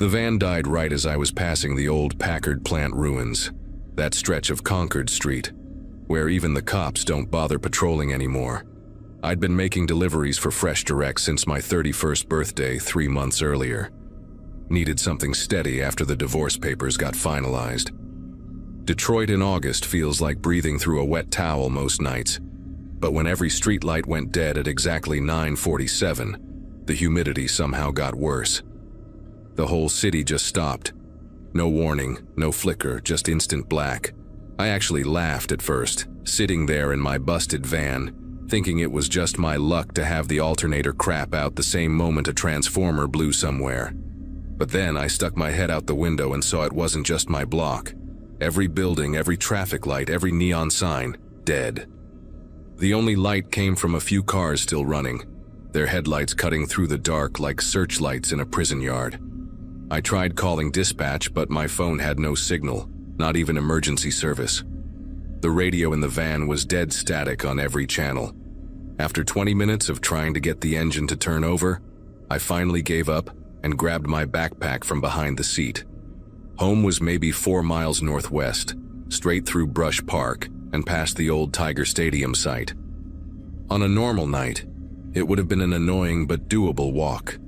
The van died right as I was passing the old Packard plant ruins, that stretch of Concord Street, where even the cops don't bother patrolling anymore. I'd been making deliveries for Fresh Direct since my 31st birthday 3 months earlier. Needed something steady after the divorce papers got finalized. Detroit in August feels like breathing through a wet towel most nights, but when every streetlight went dead at exactly 9:47, the humidity somehow got worse. The whole city just stopped. No warning, no flicker, just instant black. I actually laughed at first, sitting there in my busted van, thinking it was just my luck to have the alternator crap out the same moment a transformer blew somewhere. But then I stuck my head out the window and saw it wasn't just my block. Every building, every traffic light, every neon sign, dead. The only light came from a few cars still running, their headlights cutting through the dark like searchlights in a prison yard. I tried calling dispatch, but my phone had no signal, not even emergency service. The radio in the van was dead static on every channel. After 20 minutes of trying to get the engine to turn over, I finally gave up and grabbed my backpack from behind the seat. Home was maybe 4 miles northwest, straight through Brush Park and past the old Tiger Stadium site. On a normal night, it would have been an annoying but doable walk.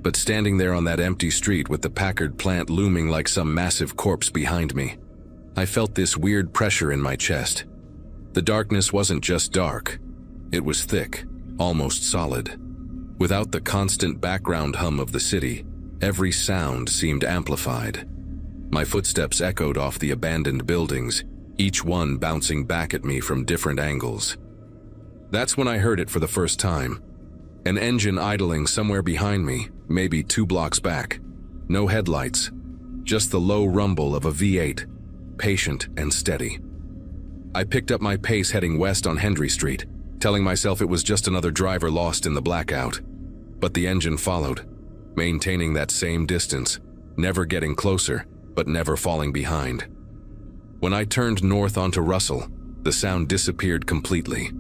But standing there on that empty street with the Packard plant looming like some massive corpse behind me, I felt this weird pressure in my chest. The darkness wasn't just dark, it was thick, almost solid. Without the constant background hum of the city, every sound seemed amplified. My footsteps echoed off the abandoned buildings, each one bouncing back at me from different angles. That's when I heard it for the first time. An engine idling somewhere behind me, maybe 2 blocks back. No headlights, just the low rumble of a V8, patient and steady. I picked up my pace heading west on Hendry Street, telling myself it was just another driver lost in the blackout. But the engine followed, maintaining that same distance, never getting closer, but never falling behind. When I turned north onto Russell, the sound disappeared completely.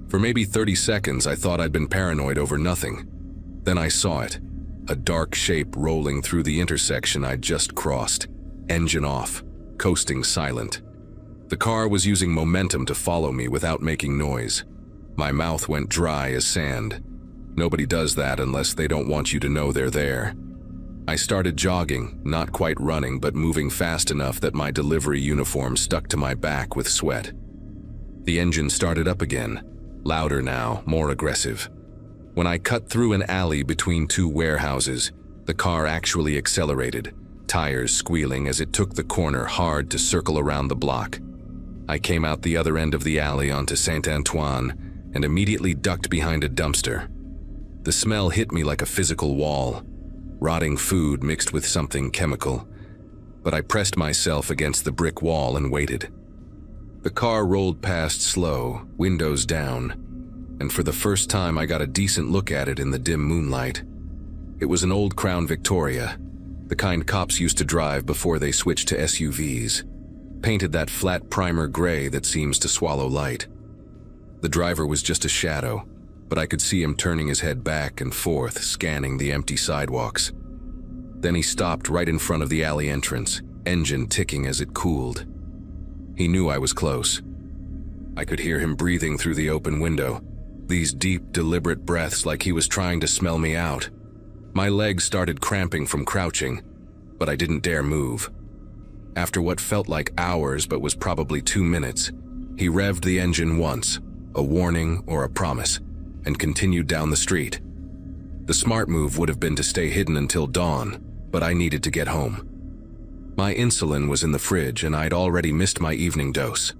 For maybe 30 seconds, I thought I'd been paranoid over nothing. Then I saw it, a dark shape rolling through the intersection I'd just crossed, engine off, coasting silent. The car was using momentum to follow me without making noise. My mouth went dry as sand. Nobody does that unless they don't want you to know they're there. I started jogging, not quite running, but moving fast enough that my delivery uniform stuck to my back with sweat. The engine started up again, louder now, more aggressive. When I cut through an alley between 2 warehouses, the car actually accelerated, tires squealing as it took the corner hard to circle around the block. I came out the other end of the alley onto Saint Antoine and immediately ducked behind a dumpster. The smell hit me like a physical wall, rotting food mixed with something chemical, but I pressed myself against the brick wall and waited. The car rolled past slow, windows down, and for the first time I got a decent look at it in the dim moonlight. It was an old Crown Victoria, the kind cops used to drive before they switched to SUVs, painted that flat primer gray that seems to swallow light. The driver was just a shadow, but I could see him turning his head back and forth, scanning the empty sidewalks. Then he stopped right in front of the alley entrance, engine ticking as it cooled. He knew I was close. I could hear him breathing through the open window, these deep, deliberate breaths like he was trying to smell me out. My legs started cramping from crouching, but I didn't dare move. After what felt like hours but was probably 2 minutes, he revved the engine once, a warning or a promise, and continued down the street. The smart move would have been to stay hidden until dawn, but I needed to get home. My insulin was in the fridge and I'd already missed my evening dose.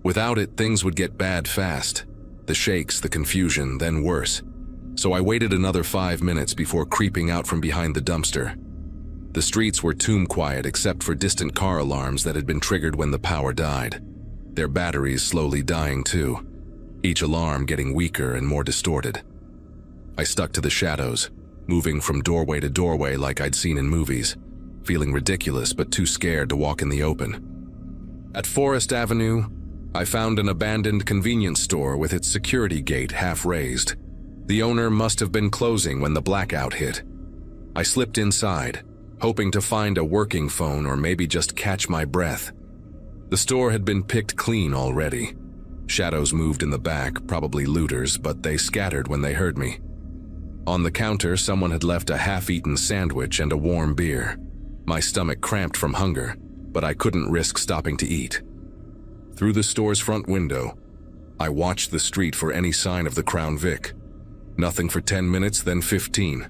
Without it, things would get bad fast. The shakes, the confusion, then worse. So I waited another 5 minutes before creeping out from behind the dumpster. The streets were tomb quiet except for distant car alarms that had been triggered when the power died. Their batteries slowly dying too, each alarm getting weaker and more distorted. I stuck to the shadows, moving from doorway to doorway like I'd seen in movies, feeling ridiculous but too scared to walk in the open. At Forest Avenue, I found an abandoned convenience store with its security gate half raised. The owner must have been closing when the blackout hit. I slipped inside, hoping to find a working phone or maybe just catch my breath. The store had been picked clean already. Shadows moved in the back, probably looters, but they scattered when they heard me. On the counter, someone had left a half-eaten sandwich and a warm beer. My stomach cramped from hunger, but I couldn't risk stopping to eat. Through the store's front window, I watched the street for any sign of the Crown Vic. Nothing for 10 minutes, then 15.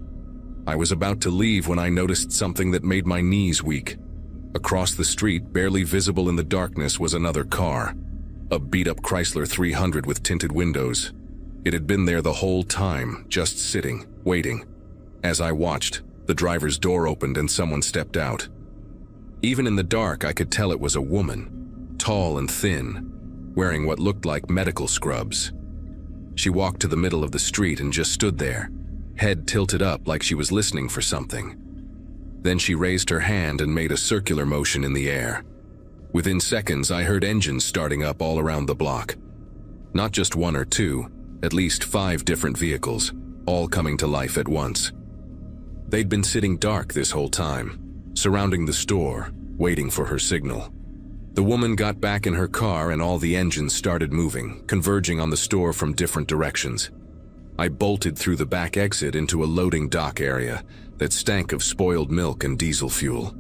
I was about to leave when I noticed something that made my knees weak. Across the street, barely visible in the darkness, was another car. A beat-up Chrysler 300 with tinted windows. It had been there the whole time, just sitting, waiting. As I watched, the driver's door opened and someone stepped out. Even in the dark, I could tell it was a woman, tall and thin, wearing what looked like medical scrubs. She walked to the middle of the street and just stood there, head tilted up like she was listening for something. Then she raised her hand and made a circular motion in the air. Within seconds, I heard engines starting up all around the block. Not just one or two, at least 5 different vehicles, all coming to life at once. They'd been sitting dark this whole time, surrounding the store, waiting for her signal. The woman got back in her car and all the engines started moving, converging on the store from different directions. I bolted through the back exit into a loading dock area that stank of spoiled milk and diesel fuel.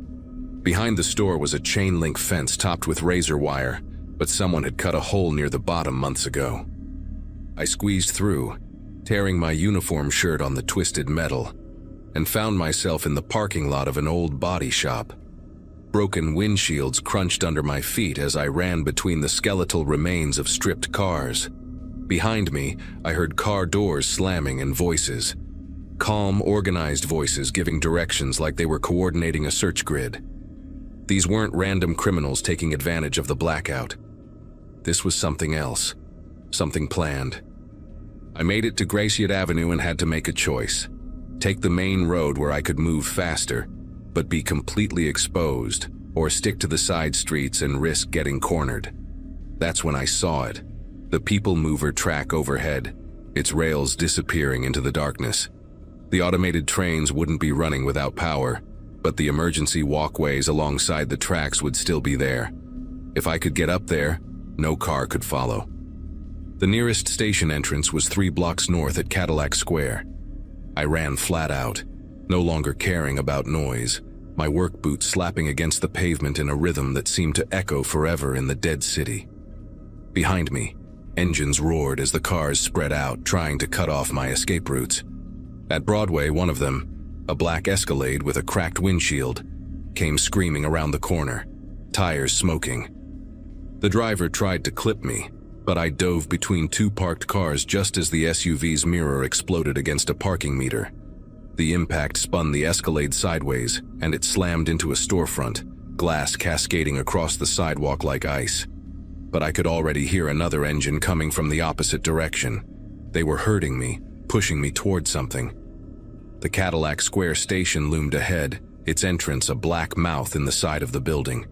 Behind the store was a chain-link fence topped with razor wire, but someone had cut a hole near the bottom months ago. I squeezed through, tearing my uniform shirt on the twisted metal, and found myself in the parking lot of an old body shop. Broken windshields crunched under my feet as I ran between the skeletal remains of stripped cars. Behind me, I heard car doors slamming and voices. Calm, organized voices giving directions like they were coordinating a search grid. These weren't random criminals taking advantage of the blackout. This was something else, something planned. I made it to Gratiot Avenue and had to make a choice. Take the main road where I could move faster, but be completely exposed, or stick to the side streets and risk getting cornered. That's when I saw it. The people mover track overhead, its rails disappearing into the darkness. The automated trains wouldn't be running without power, but the emergency walkways alongside the tracks would still be there. If I could get up there, no car could follow. The nearest station entrance was 3 blocks north at Cadillac Square. I ran flat out, no longer caring about noise, my work boots slapping against the pavement in a rhythm that seemed to echo forever in the dead city. Behind me, engines roared as the cars spread out, trying to cut off my escape routes. At Broadway, one of them, a black Escalade with a cracked windshield, came screaming around the corner, tires smoking. The driver tried to clip me, but I dove between 2 parked cars just as the SUV's mirror exploded against a parking meter. The impact spun the Escalade sideways, and it slammed into a storefront, glass cascading across the sidewalk like ice. But I could already hear another engine coming from the opposite direction. They were herding me, pushing me toward something. The Cadillac Square station loomed ahead, its entrance a black mouth in the side of the building.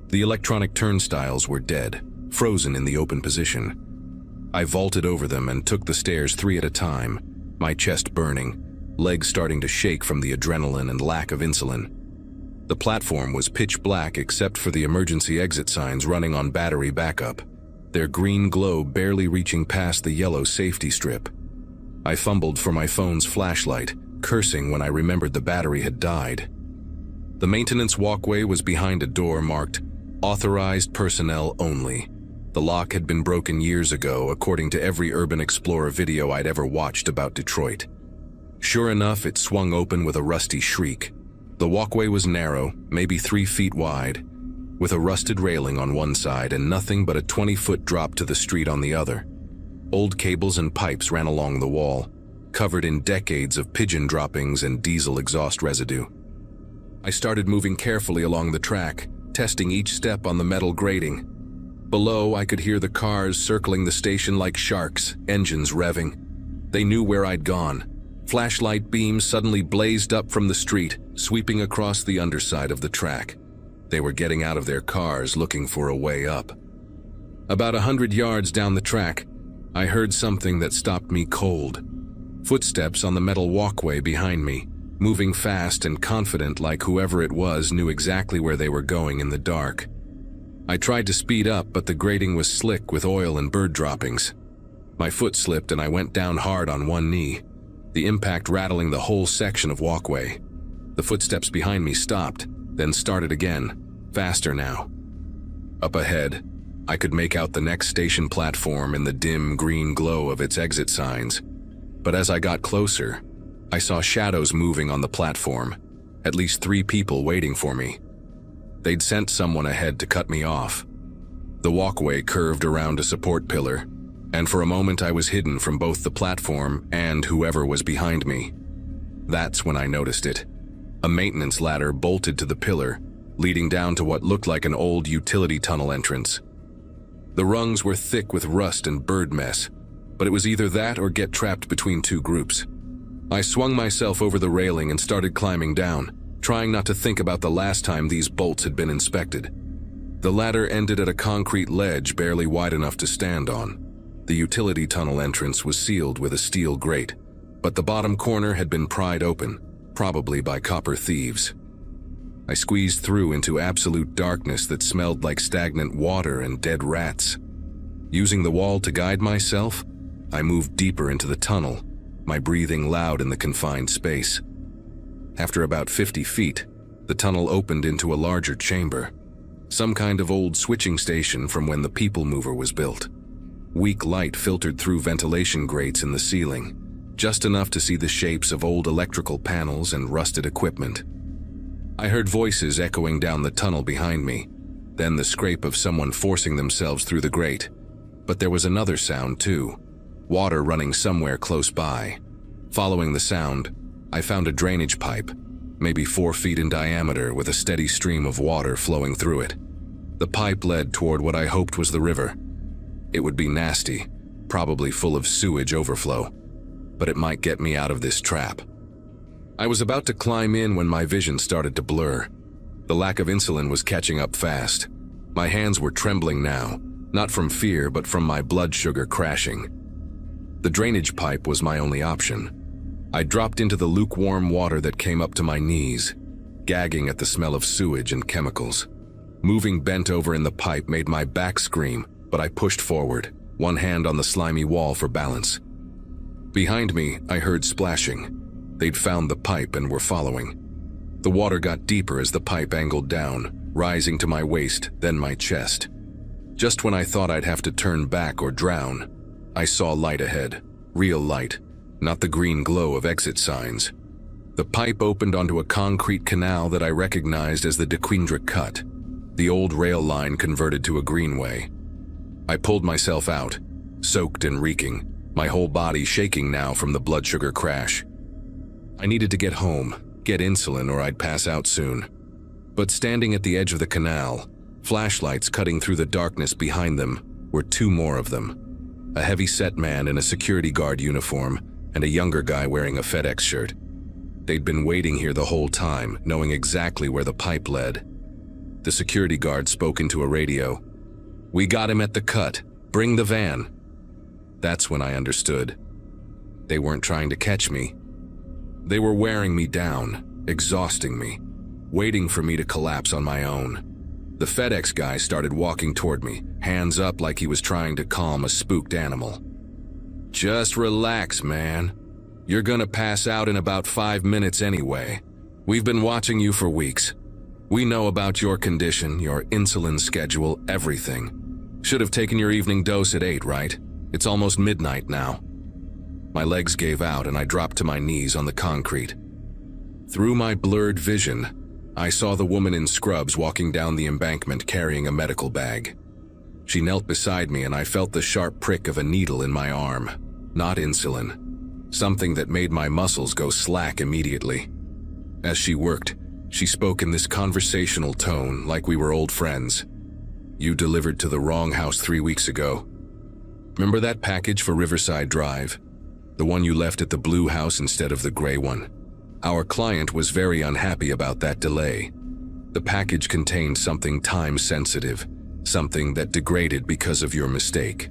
The electronic turnstiles were dead, frozen in the open position. I vaulted over them and took the stairs 3 at a time, my chest burning, legs starting to shake from the adrenaline and lack of insulin. The platform was pitch black except for the emergency exit signs running on battery backup, their green glow barely reaching past the yellow safety strip. I fumbled for my phone's flashlight, cursing when I remembered the battery had died. The maintenance walkway was behind a door marked "Authorized Personnel Only." The lock had been broken years ago, according to every Urban Explorer video I'd ever watched about Detroit. Sure enough, it swung open with a rusty shriek. The walkway was narrow, maybe 3 feet wide, with a rusted railing on one side and nothing but a 20-foot drop to the street on the other. Old cables and pipes ran along the wall, covered in decades of pigeon droppings and diesel exhaust residue. I started moving carefully along the track, testing each step on the metal grating. Below, I could hear the cars circling the station like sharks, engines revving. They knew where I'd gone. Flashlight beams suddenly blazed up from the street, sweeping across the underside of the track. They were getting out of their cars, looking for a way up. About 100 yards down the track, I heard something that stopped me cold. Footsteps on the metal walkway behind me, moving fast and confident like whoever it was knew exactly where they were going in the dark. I tried to speed up, but the grating was slick with oil and bird droppings. My foot slipped and I went down hard on one knee, the impact rattling the whole section of walkway. The footsteps behind me stopped, then started again, faster now. Up ahead, I could make out the next station platform in the dim green glow of its exit signs. But as I got closer, I saw shadows moving on the platform, at least 3 people waiting for me. They'd sent someone ahead to cut me off. The walkway curved around a support pillar, and for a moment I was hidden from both the platform and whoever was behind me. That's when I noticed it. A maintenance ladder bolted to the pillar, leading down to what looked like an old utility tunnel entrance. The rungs were thick with rust and bird mess, but it was either that or get trapped between 2 groups. I swung myself over the railing and started climbing down, trying not to think about the last time these bolts had been inspected. The ladder ended at a concrete ledge barely wide enough to stand on. The utility tunnel entrance was sealed with a steel grate, but the bottom corner had been pried open, probably by copper thieves. I squeezed through into absolute darkness that smelled like stagnant water and dead rats. Using the wall to guide myself, I moved deeper into the tunnel, my breathing loud in the confined space. After about 50 feet, the tunnel opened into a larger chamber, some kind of old switching station from when the people mover was built. Weak light filtered through ventilation grates in the ceiling, just enough to see the shapes of old electrical panels and rusted equipment. I heard voices echoing down the tunnel behind me, then the scrape of someone forcing themselves through the grate. But there was another sound too, water running somewhere close by. Following the sound, I found a drainage pipe, maybe 4 feet in diameter with a steady stream of water flowing through it. The pipe led toward what I hoped was the river. It would be nasty, probably full of sewage overflow, but it might get me out of this trap. I was about to climb in when my vision started to blur. The lack of insulin was catching up fast. My hands were trembling now, not from fear but from my blood sugar crashing. The drainage pipe was my only option. I dropped into the lukewarm water that came up to my knees, gagging at the smell of sewage and chemicals. Moving bent over in the pipe made my back scream, but I pushed forward, one hand on the slimy wall for balance. Behind me, I heard splashing. They'd found the pipe and were following. The water got deeper as the pipe angled down, rising to my waist, then my chest. Just when I thought I'd have to turn back or drown, I saw light ahead, real light, not the green glow of exit signs. The pipe opened onto a concrete canal that I recognized as the DeQuindra Cut, the old rail line converted to a greenway. I pulled myself out, soaked and reeking, my whole body shaking now from the blood sugar crash. I needed to get home, get insulin, or I'd pass out soon. But standing at the edge of the canal, flashlights cutting through the darkness behind them, were 2 more of them. A heavy-set man in a security guard uniform and a younger guy wearing a FedEx shirt. They'd been waiting here the whole time, knowing exactly where the pipe led. The security guard spoke into a radio. "We got him at the cut. Bring the van." That's when I understood. They weren't trying to catch me. They were wearing me down, exhausting me, waiting for me to collapse on my own. The FedEx guy started walking toward me, hands up like he was trying to calm a spooked animal. "Just relax, man. You're gonna pass out in about 5 minutes anyway. We've been watching you for weeks. We know about your condition, your insulin schedule, everything. Should have taken your evening dose at 8, right? It's almost midnight now." My legs gave out and I dropped to my knees on the concrete. Through my blurred vision, I saw the woman in scrubs walking down the embankment carrying a medical bag. She knelt beside me and I felt the sharp prick of a needle in my arm. Not insulin. Something that made my muscles go slack immediately. As she worked, she spoke in this conversational tone like we were old friends. "You delivered to the wrong house 3 weeks ago. Remember that package for Riverside Drive? The one you left at the blue house instead of the gray one? Our client was very unhappy about that delay. The package contained something time-sensitive, something that degraded because of your mistake."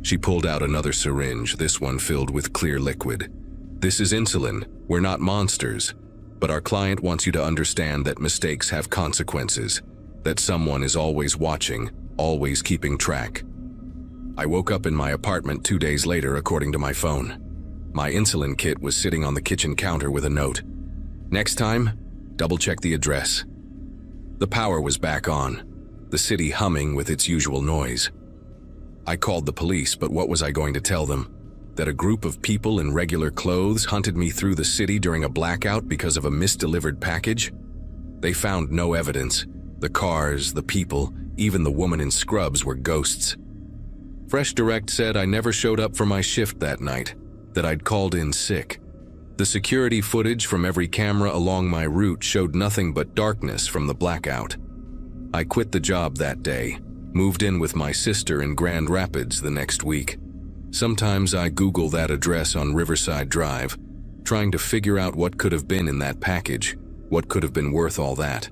She pulled out another syringe, this one filled with clear liquid. "This is insulin. We're not monsters. But our client wants you to understand that mistakes have consequences, that someone is always watching, always keeping track. I woke up in my apartment 2 days later, according to my phone. My insulin kit was sitting on the kitchen counter with a note. Next time, double-check the address. The power was back on, the city humming with its usual noise. I called the police, but what was I going to tell them? That a group of people in regular clothes hunted me through the city during a blackout because of a misdelivered package? They found no evidence. The cars, the people, even the woman in scrubs were ghosts. Fresh Direct said I never showed up for my shift that night, that I'd called in sick. The security footage from every camera along my route showed nothing but darkness from the blackout. I quit the job that day, moved in with my sister in Grand Rapids the next week. Sometimes I Google that address on Riverside Drive, trying to figure out what could have been in that package, what could have been worth all that.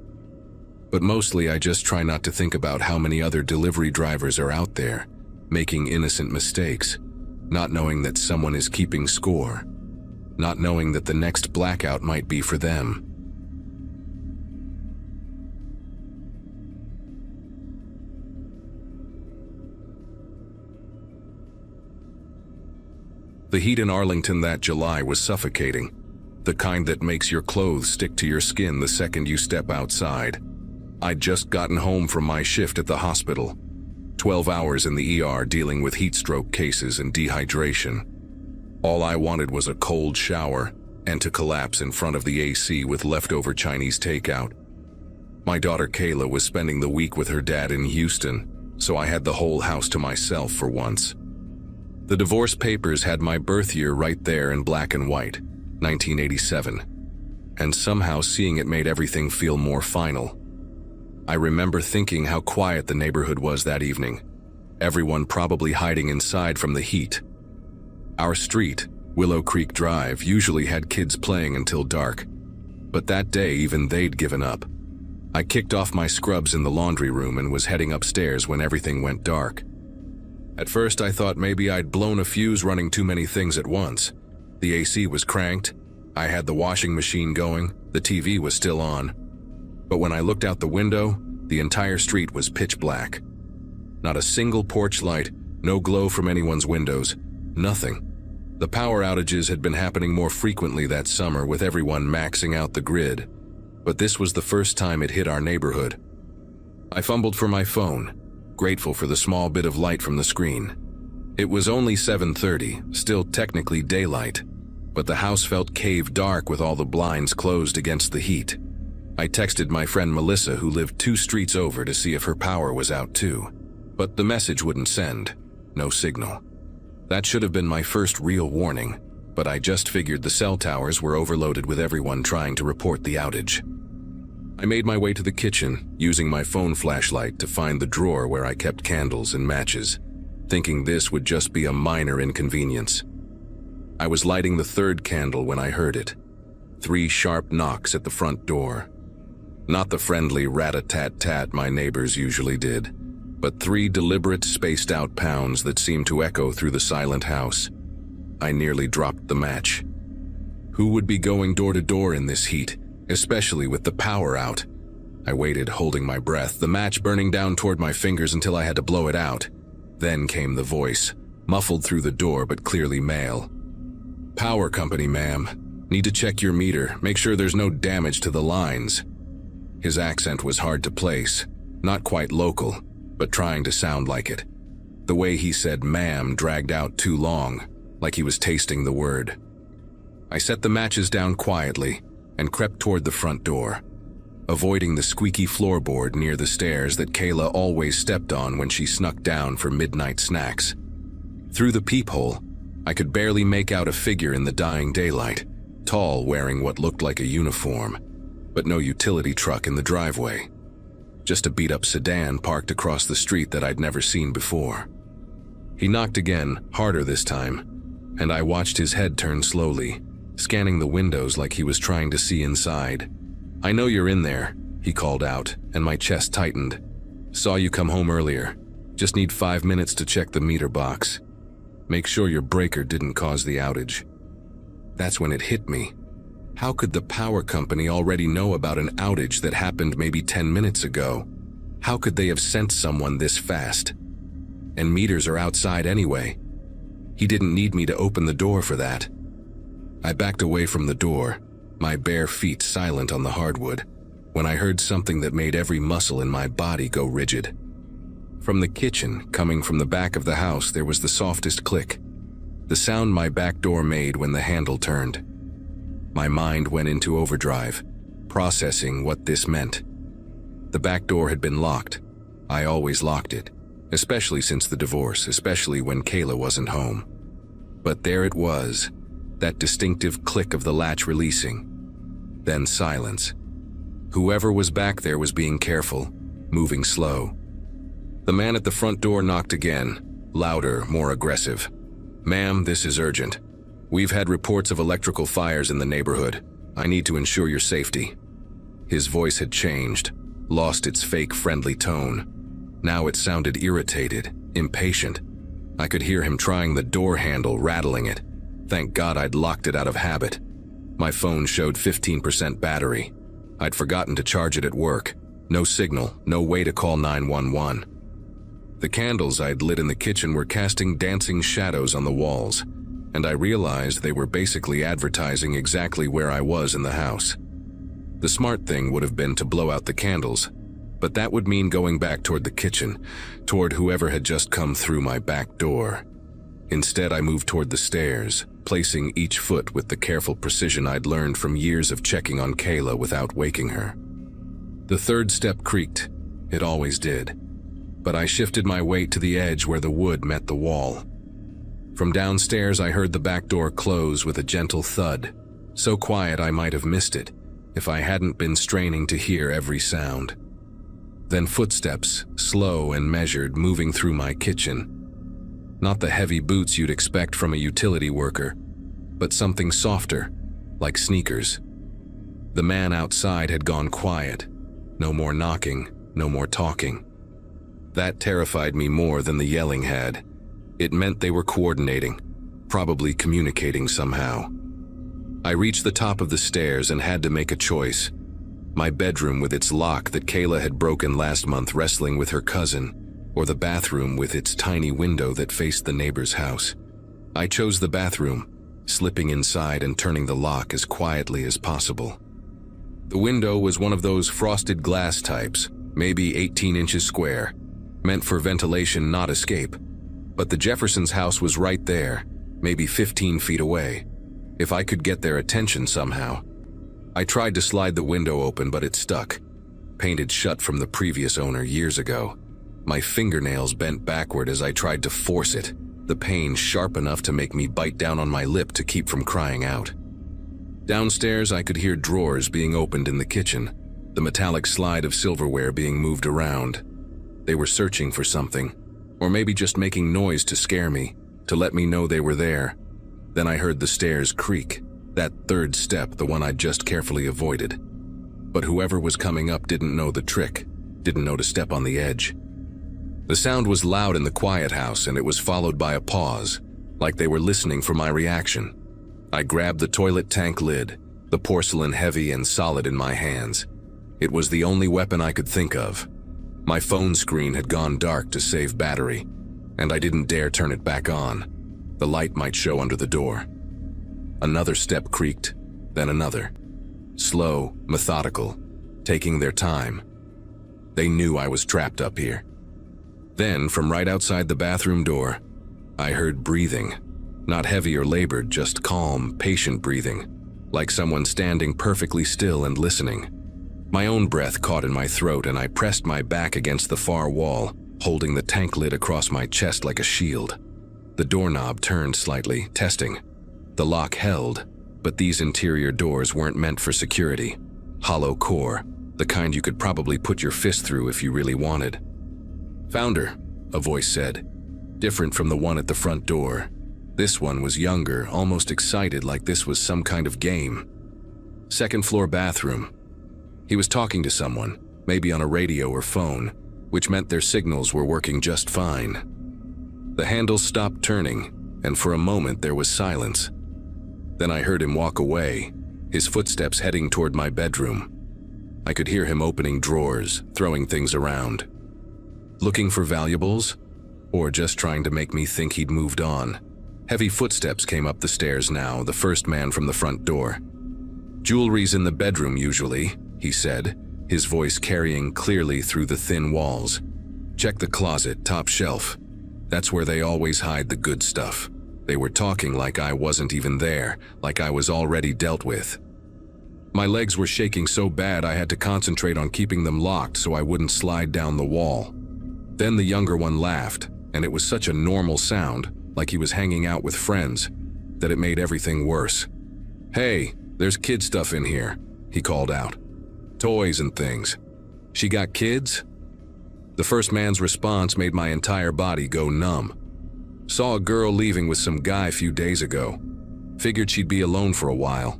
But mostly I just try not to think about how many other delivery drivers are out there, making innocent mistakes, not knowing that someone is keeping score, not knowing that the next blackout might be for them. The heat in Arlington that July was suffocating, the kind that makes your clothes stick to your skin the second you step outside. I'd just gotten home from my shift at the hospital, 12 hours in the ER dealing with heat stroke cases and dehydration. All I wanted was a cold shower and to collapse in front of the AC with leftover Chinese takeout. My daughter Kayla was spending the week with her dad in Houston, so I had the whole house to myself for once. The divorce papers had my birth year right there in black and white, 1987, and somehow seeing it made everything feel more final. I remember thinking how quiet the neighborhood was that evening, everyone probably hiding inside from the heat. Our street, Willow Creek Drive, usually had kids playing until dark, but that day even they'd given up. I kicked off my scrubs in the laundry room and was heading upstairs when everything went dark. At first I thought maybe I'd blown a fuse running too many things at once. The AC was cranked, I had the washing machine going, the TV was still on. But when I looked out the window, the entire street was pitch black. Not a single porch light, no glow from anyone's windows, nothing. The power outages had been happening more frequently that summer with everyone maxing out the grid, but this was the first time it hit our neighborhood. I fumbled for my phone, grateful for the small bit of light from the screen. It was only 7:30, still technically daylight, but the house felt cave dark with all the blinds closed against the heat. I texted my friend Melissa, who lived 2 streets over, to see if her power was out too, but the message wouldn't send, no signal. That should have been my first real warning, but I just figured the cell towers were overloaded with everyone trying to report the outage. I made my way to the kitchen, using my phone flashlight to find the drawer where I kept candles and matches, thinking this would just be a minor inconvenience. I was lighting the 3rd candle when I heard it. 3 sharp knocks at the front door. Not the friendly rat-a-tat-tat my neighbors usually did, but 3 deliberate, spaced-out pounds that seemed to echo through the silent house. I nearly dropped the match. Who would be going door to door in this heat, especially with the power out? I waited, holding my breath, the match burning down toward my fingers until I had to blow it out. Then came the voice, muffled through the door but clearly male. "Power company, ma'am. Need to check your meter, make sure there's no damage to the lines." His accent was hard to place, not quite local, but trying to sound like it. The way he said ma'am dragged out too long, like he was tasting the word. I set the matches down quietly and crept toward the front door, avoiding the squeaky floorboard near the stairs that Kayla always stepped on when she snuck down for midnight snacks. Through the peephole, I could barely make out a figure in the dying daylight, tall, wearing what looked like a uniform, but no utility truck in the driveway. Just a beat-up sedan parked across the street that I'd never seen before. He knocked again, harder this time, and I watched his head turn slowly, scanning the windows like he was trying to see inside. "I know you're in there," he called out, and my chest tightened. "Saw you come home earlier. Just need 5 minutes to check the meter box. Make sure your breaker didn't cause the outage." That's when it hit me. How could the power company already know about an outage that happened maybe 10 minutes ago? How could they have sent someone this fast? And meters are outside anyway. He didn't need me to open the door for that. I backed away from the door, my bare feet silent on the hardwood, when I heard something that made every muscle in my body go rigid. From the kitchen, coming from the back of the house, there was the softest click, the sound my back door made when the handle turned. My mind went into overdrive, processing what this meant. The back door had been locked. I always locked it, especially since the divorce, especially when Kayla wasn't home. But there it was, that distinctive click of the latch releasing. Then silence. Whoever was back there was being careful, moving slow. The man at the front door knocked again, louder, more aggressive. "Ma'am, this is urgent. We've had reports of electrical fires in the neighborhood. I need to ensure your safety." His voice had changed, lost its fake friendly tone. Now it sounded irritated, impatient. I could hear him trying the door handle, rattling it. Thank God I'd locked it out of habit. My phone showed 15% battery. I'd forgotten to charge it at work. No signal, no way to call 911. The candles I'd lit in the kitchen were casting dancing shadows on the walls, and I realized they were basically advertising exactly where I was in the house. The smart thing would have been to blow out the candles, but that would mean going back toward the kitchen, toward whoever had just come through my back door. Instead, I moved toward the stairs, placing each foot with the careful precision I'd learned from years of checking on Kayla without waking her. The third step creaked. It always did. But I shifted my weight to the edge where the wood met the wall. From downstairs, I heard the back door close with a gentle thud, so quiet I might have missed it if I hadn't been straining to hear every sound. Then footsteps, slow and measured, moving through my kitchen. Not the heavy boots you'd expect from a utility worker, but something softer, like sneakers. The man outside had gone quiet. No more knocking, no more talking. That terrified me more than the yelling had. It meant they were coordinating, probably communicating somehow. I reached the top of the stairs and had to make a choice. My bedroom with its lock that Kayla had broken last month wrestling with her cousin, or the bathroom with its tiny window that faced the neighbor's house. I chose the bathroom, slipping inside and turning the lock as quietly as possible. The window was one of those frosted glass types, maybe 18 inches square, meant for ventilation, not escape. But the Jeffersons' house was right there, maybe 15 feet away. If I could get their attention somehow. I tried to slide the window open, but it stuck, painted shut from the previous owner years ago. My fingernails bent backward as I tried to force it, the pain sharp enough to make me bite down on my lip to keep from crying out. Downstairs, I could hear drawers being opened in the kitchen, the metallic slide of silverware being moved around. They were searching for something, or maybe just making noise to scare me, to let me know they were there. Then I heard the stairs creak, that third step, the one I'd just carefully avoided. But whoever was coming up didn't know the trick, didn't know to step on the edge. The sound was loud in the quiet house, and it was followed by a pause, like they were listening for my reaction. I grabbed the toilet tank lid, the porcelain heavy and solid in my hands. It was the only weapon I could think of. My phone screen had gone dark to save battery, and I didn't dare turn it back on. The light might show under the door. Another step creaked, then another. Slow, methodical, taking their time. They knew I was trapped up here. Then, from right outside the bathroom door, I heard breathing. Not heavy or labored, just calm, patient breathing, like someone standing perfectly still and listening. My own breath caught in my throat, and I pressed my back against the far wall, holding the tank lid across my chest like a shield. The doorknob turned slightly, testing. The lock held, but these interior doors weren't meant for security. Hollow core, the kind you could probably put your fist through if you really wanted. "Found her," a voice said, different from the one at the front door. This one was younger, almost excited, like this was some kind of game. "Second floor bathroom." He was talking to someone, maybe on a radio or phone, which meant their signals were working just fine. The handle stopped turning, and for a moment there was silence. Then I heard him walk away, his footsteps heading toward my bedroom. I could hear him opening drawers, throwing things around. Looking for valuables? Or just trying to make me think he'd moved on? Heavy footsteps came up the stairs now, the first man from the front door. "Jewelry's in the bedroom usually," he said, his voice carrying clearly through the thin walls. "Check the closet, top shelf. That's where they always hide the good stuff." They were talking like I wasn't even there, like I was already dealt with. My legs were shaking so bad I had to concentrate on keeping them locked so I wouldn't slide down the wall. Then the younger one laughed, and it was such a normal sound, like he was hanging out with friends, that it made everything worse. "Hey, there's kid stuff in here," he called out. "Toys and things. She got kids?" The first man's response made my entire body go numb. "Saw a girl leaving with some guy a few days ago. Figured she'd be alone for a while.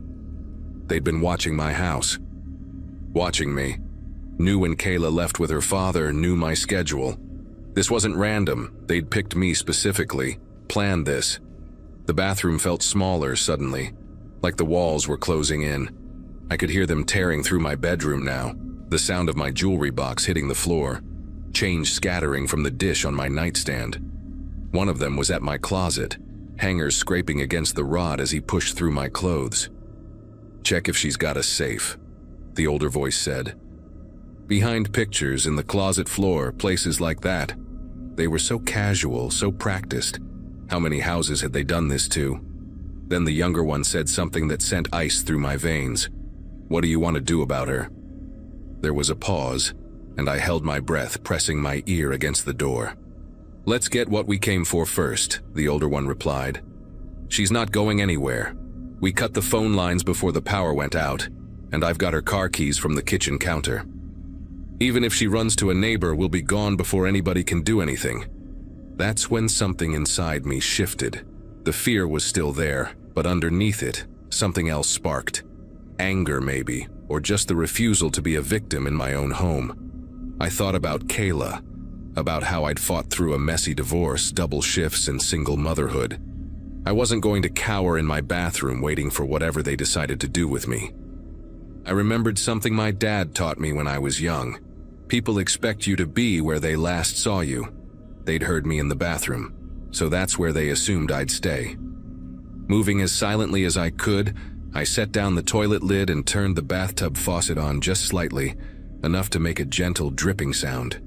They'd been watching my house. Watching me. Knew when Kayla left with her father, knew my schedule. This wasn't random, they'd picked me specifically, planned this." The bathroom felt smaller suddenly, like the walls were closing in. I could hear them tearing through my bedroom now, the sound of my jewelry box hitting the floor, change scattering from the dish on my nightstand. One of them was at my closet, hangers scraping against the rod as he pushed through my clothes. "Check if she's got a safe," the older voice said. Behind pictures in the closet floor, places like that. They were so casual, so practiced. How many houses had they done this to? Then the younger one said something that sent ice through my veins. "What do you want to do about her?" There was a pause, and I held my breath, pressing my ear against the door. "Let's get what we came for first," the older one replied. "She's not going anywhere. We cut the phone lines before the power went out, and I've got her car keys from the kitchen counter. Even if she runs to a neighbor, we'll be gone before anybody can do anything." That's when something inside me shifted. The fear was still there, but underneath it, something else sparked. Anger maybe, or just the refusal to be a victim in my own home. I thought about Kayla, about how I'd fought through a messy divorce, double shifts, and single motherhood. I wasn't going to cower in my bathroom waiting for whatever they decided to do with me. I remembered something my dad taught me when I was young. People expect you to be where they last saw you. They'd heard me in the bathroom, so that's where they assumed I'd stay. Moving as silently as I could, I set down the toilet lid and turned the bathtub faucet on just slightly, enough to make a gentle dripping sound.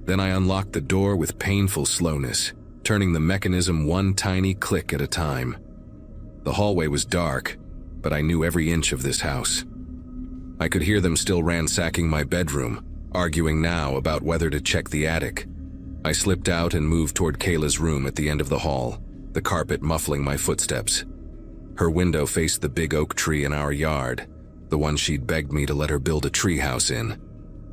Then I unlocked the door with painful slowness, turning the mechanism one tiny click at a time. The hallway was dark, but I knew every inch of this house. I could hear them still ransacking my bedroom, arguing now about whether to check the attic. I slipped out and moved toward Kayla's room at the end of the hall, the carpet muffling my footsteps. Her window faced the big oak tree in our yard, the one she'd begged me to let her build a treehouse in.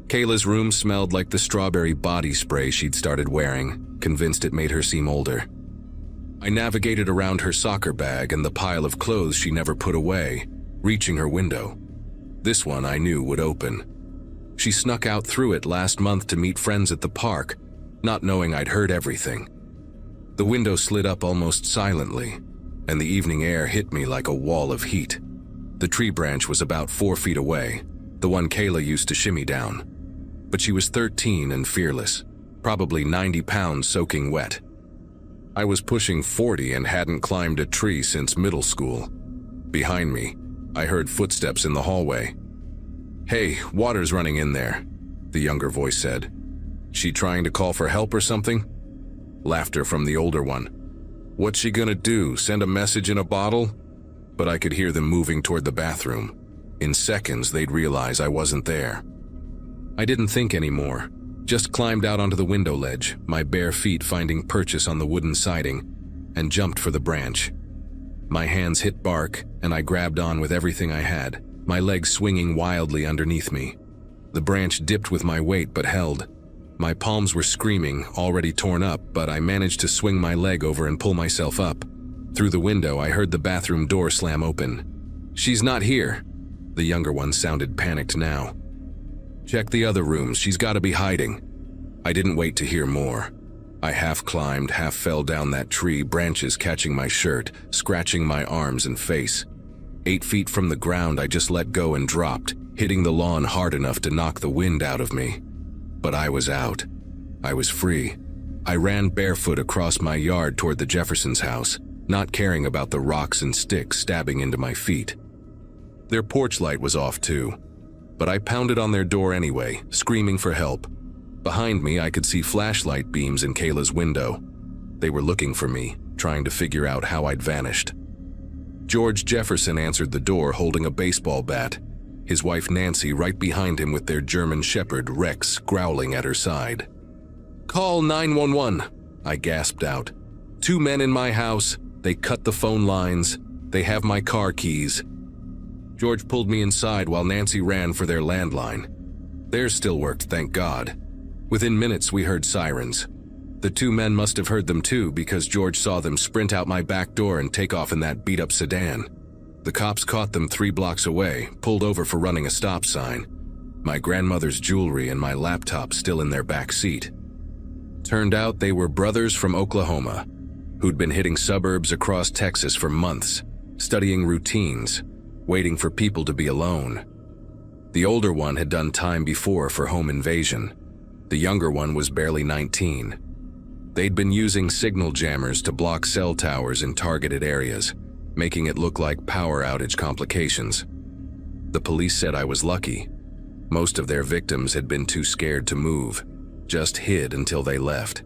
Kayla's room smelled like the strawberry body spray she'd started wearing, convinced it made her seem older. I navigated around her soccer bag and the pile of clothes she never put away, reaching her window. This one I knew would open. She snuck out through it last month to meet friends at the park, not knowing I'd heard everything. The window slid up almost silently, and the evening air hit me like a wall of heat. The tree branch was about 4 feet away, the one Kayla used to shimmy down. But she was 13 and fearless, probably 90 pounds soaking wet. I was pushing 40 and hadn't climbed a tree since middle school. Behind me, I heard footsteps in the hallway. "Hey, water's running in there," the younger voice said. "She trying to call for help or something?" Laughter from the older one. "What's she gonna do, send a message in a bottle?" But I could hear them moving toward the bathroom. In seconds, they'd realize I wasn't there. I didn't think anymore, just climbed out onto the window ledge, my bare feet finding purchase on the wooden siding, and jumped for the branch. My hands hit bark, and I grabbed on with everything I had, my legs swinging wildly underneath me. The branch dipped with my weight but held. My palms were screaming, already torn up, but I managed to swing my leg over and pull myself up. Through the window, I heard the bathroom door slam open. "She's not here." The younger one sounded panicked now. "Check the other rooms, she's gotta be hiding." I didn't wait to hear more. I half climbed, half fell down that tree, branches catching my shirt, scratching my arms and face. 8 feet from the ground, I just let go and dropped, hitting the lawn hard enough to knock the wind out of me. But I was out. I was free. I ran barefoot across my yard toward the Jeffersons' house, not caring about the rocks and sticks stabbing into my feet. Their porch light was off too, but I pounded on their door anyway, screaming for help. Behind me, I could see flashlight beams in Kayla's window. They were looking for me, trying to figure out how I'd vanished. George Jefferson answered the door holding a baseball bat, his wife Nancy right behind him with their German Shepherd Rex growling at her side. "Call 911, I gasped out. "2 men in my house, they cut the phone lines, they have my car keys." George pulled me inside while Nancy ran for their landline. Theirs still worked, thank God. Within minutes, we heard sirens. The 2 men must have heard them too because George saw them sprint out my back door and take off in that beat-up sedan. The cops caught them 3 blocks away, pulled over for running a stop sign. My grandmother's jewelry and my laptop still in their back seat. Turned out they were brothers from Oklahoma, who'd been hitting suburbs across Texas for months, studying routines, waiting for people to be alone. The older one had done time before for home invasion. The younger one was barely 19. They'd been using signal jammers to block cell towers in targeted areas, making it look like power outage complications. The police said I was lucky. Most of their victims had been too scared to move, just hid until they left.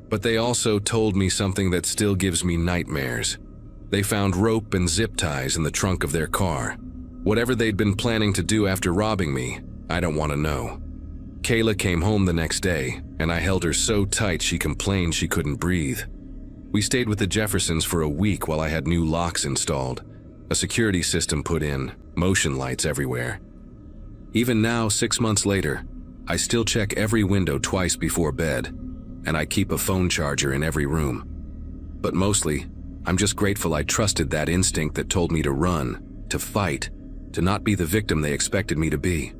But they also told me something that still gives me nightmares. They found rope and zip ties in the trunk of their car. Whatever they'd been planning to do after robbing me, I don't want to know. Kayla came home the next day, and I held her so tight she complained she couldn't breathe. We stayed with the Jeffersons for a week while I had new locks installed, a security system put in, motion lights everywhere. Even now, 6 months later, I still check every window twice before bed, and I keep a phone charger in every room. But mostly, I'm just grateful I trusted that instinct that told me to run, to fight, to not be the victim they expected me to be.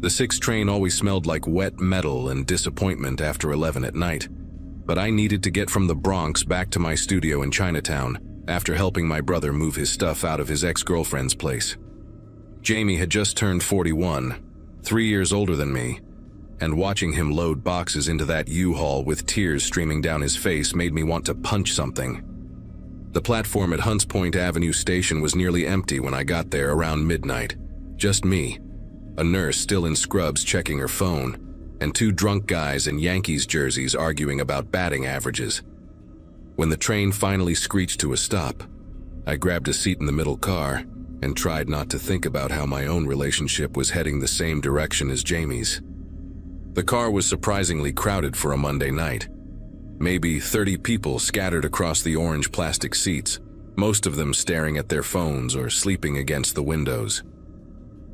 The 6 train always smelled like wet metal and disappointment after 11 at night, but I needed to get from the Bronx back to my studio in Chinatown after helping my brother move his stuff out of his ex-girlfriend's place. Jamie had just turned 41, 3 years older than me, and watching him load boxes into that U-Haul with tears streaming down his face made me want to punch something. The platform at Hunts Point Avenue Station was nearly empty when I got there around midnight. Just me, a nurse still in scrubs checking her phone, and 2 drunk guys in Yankees jerseys arguing about batting averages. When the train finally screeched to a stop, I grabbed a seat in the middle car and tried not to think about how my own relationship was heading the same direction as Jamie's. The car was surprisingly crowded for a Monday night. Maybe 30 people scattered across the orange plastic seats, most of them staring at their phones or sleeping against the windows.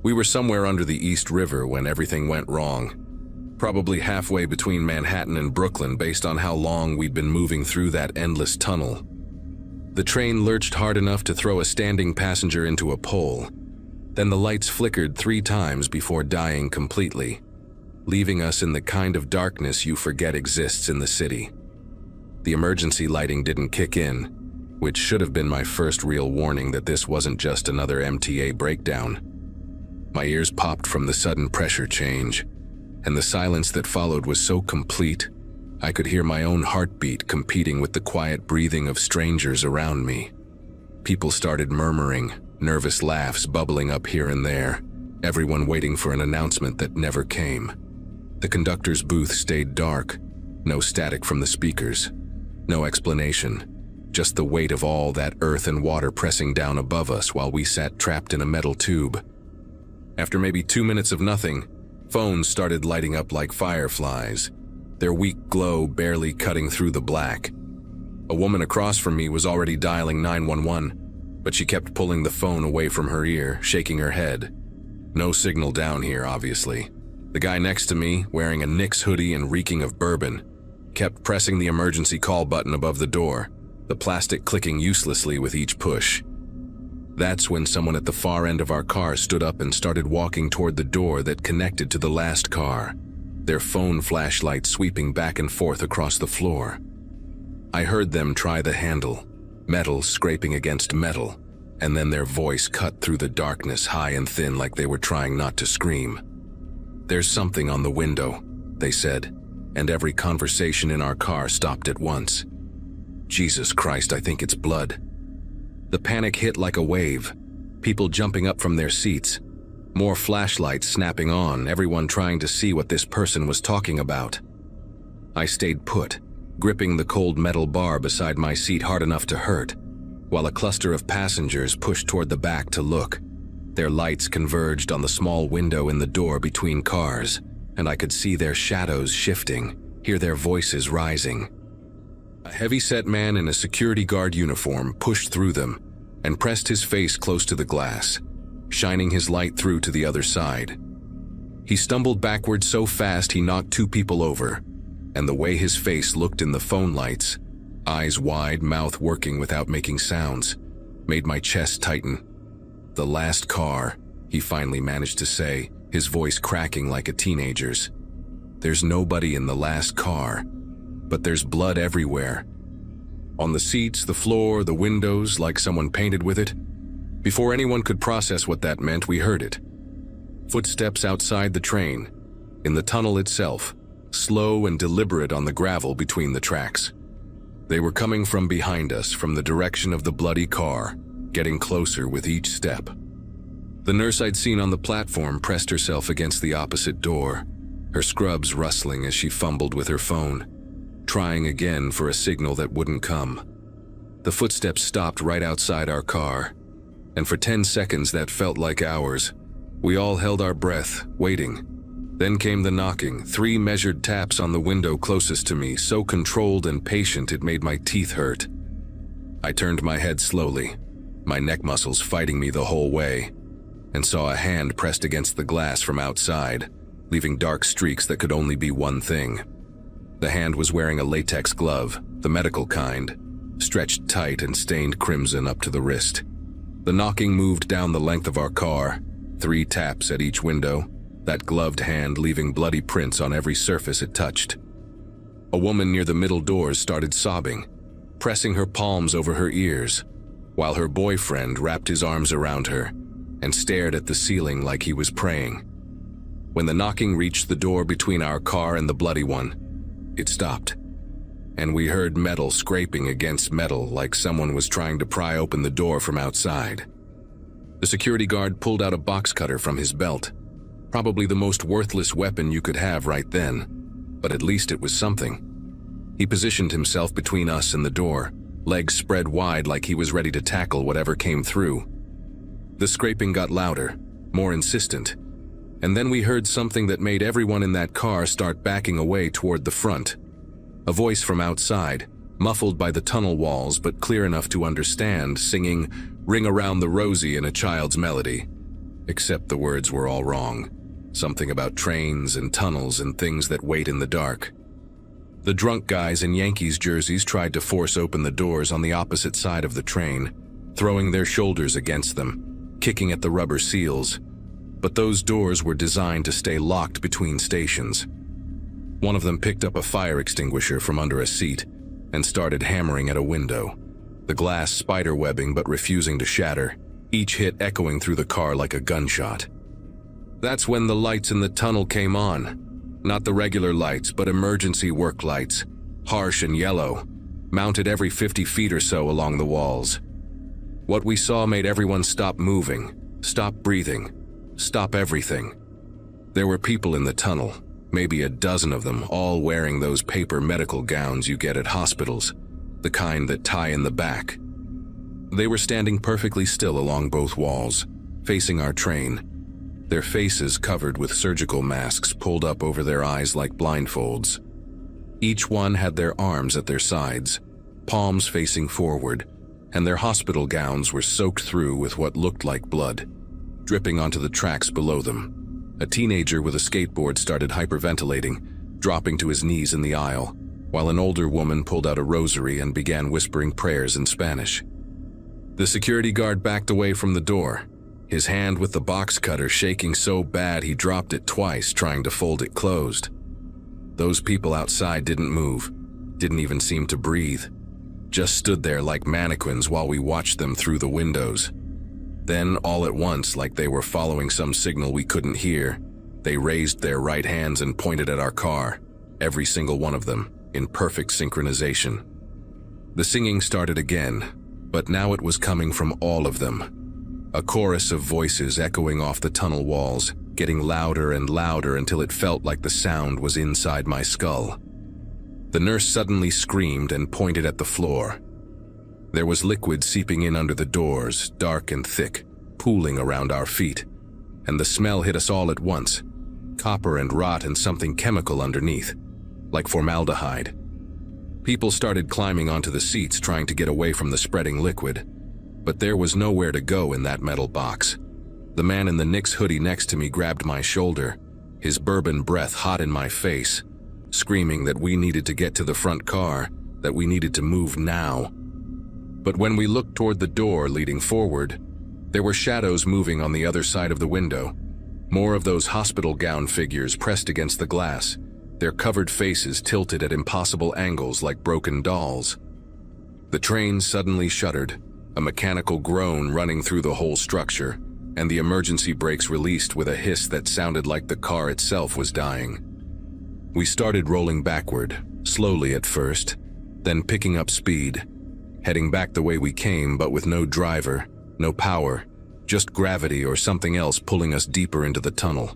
We were somewhere under the East River when everything went wrong, probably halfway between Manhattan and Brooklyn based on how long we'd been moving through that endless tunnel. The train lurched hard enough to throw a standing passenger into a pole. Then the lights flickered 3 times before dying completely, leaving us in the kind of darkness you forget exists in the city. The emergency lighting didn't kick in, which should have been my first real warning that this wasn't just another MTA breakdown. My ears popped from the sudden pressure change, and the silence that followed was so complete, I could hear my own heartbeat competing with the quiet breathing of strangers around me. People started murmuring, nervous laughs bubbling up here and there, everyone waiting for an announcement that never came. The conductor's booth stayed dark, no static from the speakers, no explanation, just the weight of all that earth and water pressing down above us while we sat trapped in a metal tube. After maybe 2 minutes of nothing, phones started lighting up like fireflies, their weak glow barely cutting through the black. A woman across from me was already dialing 911, but she kept pulling the phone away from her ear, shaking her head. No signal down here, obviously. The guy next to me, wearing a Knicks hoodie and reeking of bourbon, kept pressing the emergency call button above the door, the plastic clicking uselessly with each push. That's when someone at the far end of our car stood up and started walking toward the door that connected to the last car. their phone flashlight sweeping back and forth across the floor. I heard them try the handle, metal scraping against metal, and then their voice cut through the darkness high and thin like they were trying not to scream. "There's something on the window," they said, and every conversation in our car stopped at once. "Jesus Christ, I think it's blood." The panic hit like a wave, people jumping up from their seats, more flashlights snapping on, everyone trying to see what this person was talking about. I stayed put, gripping the cold metal bar beside my seat hard enough to hurt, while a cluster of passengers pushed toward the back to look. Their lights converged on the small window in the door between cars, and I could see their shadows shifting, hear their voices rising. A heavy-set man in a security guard uniform pushed through them and pressed his face close to the glass, shining his light through to the other side. He stumbled backward so fast he knocked 2 people over, and the way his face looked in the phone lights, eyes wide, mouth working without making sounds, made my chest tighten. "The last car," he finally managed to say, his voice cracking like a teenager's. "There's nobody in the last car, but there's blood everywhere. On the seats, the floor, the windows, like someone painted with it." Before anyone could process what that meant, we heard it. Footsteps outside the train, in the tunnel itself, slow and deliberate on the gravel between the tracks. They were coming from behind us, from the direction of the bloody car, getting closer with each step. The nurse I'd seen on the platform pressed herself against the opposite door, her scrubs rustling as she fumbled with her phone, trying again for a signal that wouldn't come. The footsteps stopped right outside our car, and for 10 seconds that felt like hours. We all held our breath, waiting. Then came the knocking, 3 measured taps on the window closest to me, so controlled and patient it made my teeth hurt. I turned my head slowly, my neck muscles fighting me the whole way, and saw a hand pressed against the glass from outside, leaving dark streaks that could only be one thing. The hand was wearing a latex glove, the medical kind, stretched tight and stained crimson up to the wrist. The knocking moved down the length of our car, 3 taps at each window, that gloved hand leaving bloody prints on every surface it touched. A woman near the middle doors started sobbing, pressing her palms over her ears, while her boyfriend wrapped his arms around her and stared at the ceiling like he was praying. When the knocking reached the door between our car and the bloody one, it stopped, and we heard metal scraping against metal like someone was trying to pry open the door from outside. The security guard pulled out a box cutter from his belt, probably the most worthless weapon you could have right then, but at least it was something. He positioned himself between us and the door, legs spread wide like he was ready to tackle whatever came through. The scraping got louder, more insistent, and then we heard something that made everyone in that car start backing away toward the front. A voice from outside, muffled by the tunnel walls but clear enough to understand, singing "Ring Around the Rosie" in a child's melody. Except the words were all wrong. Something about trains and tunnels and things that wait in the dark. The drunk guys in Yankees jerseys tried to force open the doors on the opposite side of the train, throwing their shoulders against them, kicking at the rubber seals. But those doors were designed to stay locked between stations. One of them picked up a fire extinguisher from under a seat and started hammering at a window, the glass spider-webbing but refusing to shatter, each hit echoing through the car like a gunshot. That's when the lights in the tunnel came on. Not the regular lights, but emergency work lights, harsh and yellow, mounted every 50 feet or so along the walls. What we saw made everyone stop moving, stop breathing, stop everything. There were people in the tunnel, maybe a dozen of them, all wearing those paper medical gowns you get at hospitals, the kind that tie in the back. They were standing perfectly still along both walls, facing our train, their faces covered with surgical masks pulled up over their eyes like blindfolds. Each one had their arms at their sides, palms facing forward, and their hospital gowns were soaked through with what looked like blood, dripping onto the tracks below them. A teenager with a skateboard started hyperventilating, dropping to his knees in the aisle, while an older woman pulled out a rosary and began whispering prayers in Spanish. The security guard backed away from the door, his hand with the box cutter shaking so bad he dropped it twice trying to fold it closed. Those people outside didn't move, didn't even seem to breathe. Just stood there like mannequins while we watched them through the windows. Then, all at once, like they were following some signal we couldn't hear, they raised their right hands and pointed at our car, every single one of them, in perfect synchronization. The singing started again, but now it was coming from all of them. A chorus of voices echoing off the tunnel walls, getting louder and louder until it felt like the sound was inside my skull. The nurse suddenly screamed and pointed at the floor. There was liquid seeping in under the doors, dark and thick, pooling around our feet, and the smell hit us all at once. Copper and rot and something chemical underneath, like formaldehyde. People started climbing onto the seats trying to get away from the spreading liquid, but there was nowhere to go in that metal box. The man in the Knicks hoodie next to me grabbed my shoulder, his bourbon breath hot in my face, screaming that we needed to get to the front car, that we needed to move now. But when we looked toward the door leading forward, there were shadows moving on the other side of the window. More of those hospital gown figures pressed against the glass, their covered faces tilted at impossible angles like broken dolls. The train suddenly shuddered, a mechanical groan running through the whole structure, and the emergency brakes released with a hiss that sounded like the car itself was dying. We started rolling backward, slowly at first, then picking up speed, heading back the way we came but with no driver, no power, just gravity or something else pulling us deeper into the tunnel.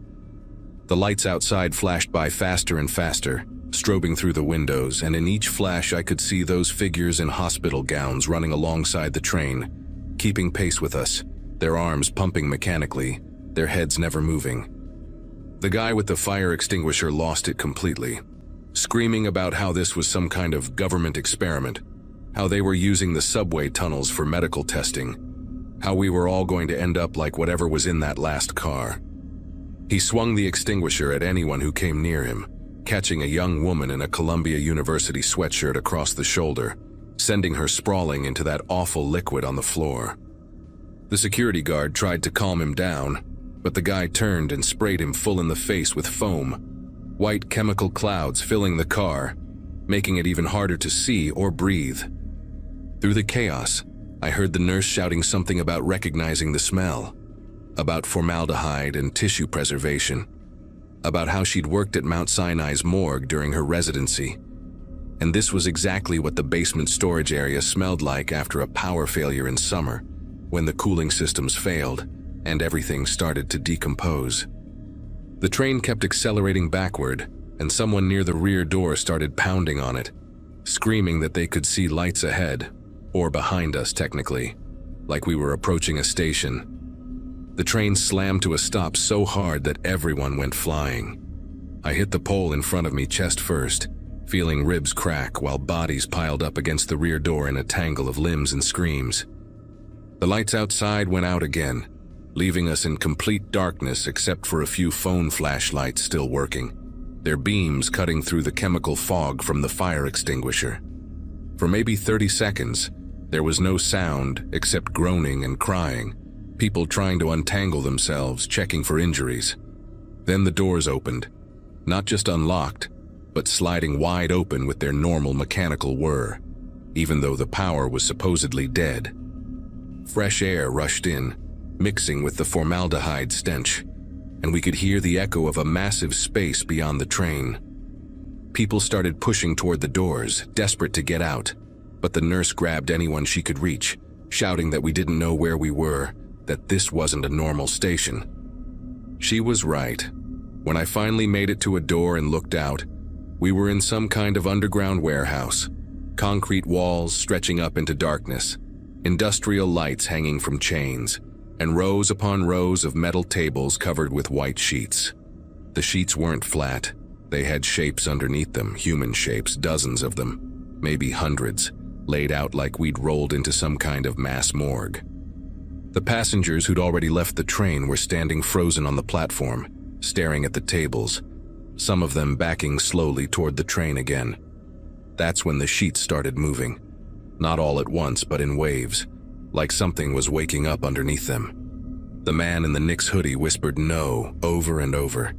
The lights outside flashed by faster and faster, strobing through the windows, and in each flash I could see those figures in hospital gowns running alongside the train, keeping pace with us, their arms pumping mechanically, their heads never moving. The guy with the fire extinguisher lost it completely, screaming about how this was some kind of government experiment, how they were using the subway tunnels for medical testing, how we were all going to end up like whatever was in that last car. He swung the extinguisher at anyone who came near him, catching a young woman in a Columbia University sweatshirt across the shoulder, sending her sprawling into that awful liquid on the floor. The security guard tried to calm him down, but the guy turned and sprayed him full in the face with foam, white chemical clouds filling the car, making it even harder to see or breathe. Through the chaos, I heard the nurse shouting something about recognizing the smell, about formaldehyde and tissue preservation, about how she'd worked at Mount Sinai's morgue during her residency. And this was exactly what the basement storage area smelled like after a power failure in summer, when the cooling systems failed and everything started to decompose. The train kept accelerating backward, and someone near the rear door started pounding on it, screaming that they could see lights ahead, or behind us technically, like we were approaching a station. The train slammed to a stop so hard that everyone went flying. I hit the pole in front of me chest first, feeling ribs crack while bodies piled up against the rear door in a tangle of limbs and screams. The lights outside went out again, leaving us in complete darkness except for a few phone flashlights still working, their beams cutting through the chemical fog from the fire extinguisher. For maybe 30 seconds, there was no sound except groaning and crying, people trying to untangle themselves, checking for injuries. Then the doors opened, not just unlocked, but sliding wide open with their normal mechanical whir, even though the power was supposedly dead. Fresh air rushed in, mixing with the formaldehyde stench, and we could hear the echo of a massive space beyond the train. People started pushing toward the doors, desperate to get out, but the nurse grabbed anyone she could reach, shouting that we didn't know where we were, that this wasn't a normal station. She was right. When I finally made it to a door and looked out, we were in some kind of underground warehouse, concrete walls stretching up into darkness, industrial lights hanging from chains, and rows upon rows of metal tables covered with white sheets. The sheets weren't flat. They had shapes underneath them, human shapes, dozens of them, maybe hundreds, laid out like we'd rolled into some kind of mass morgue. The passengers who'd already left the train were standing frozen on the platform, staring at the tables, some of them backing slowly toward the train again. That's when the sheets started moving, not all at once but in waves, like something was waking up underneath them. The man in the Knicks hoodie whispered no over and over,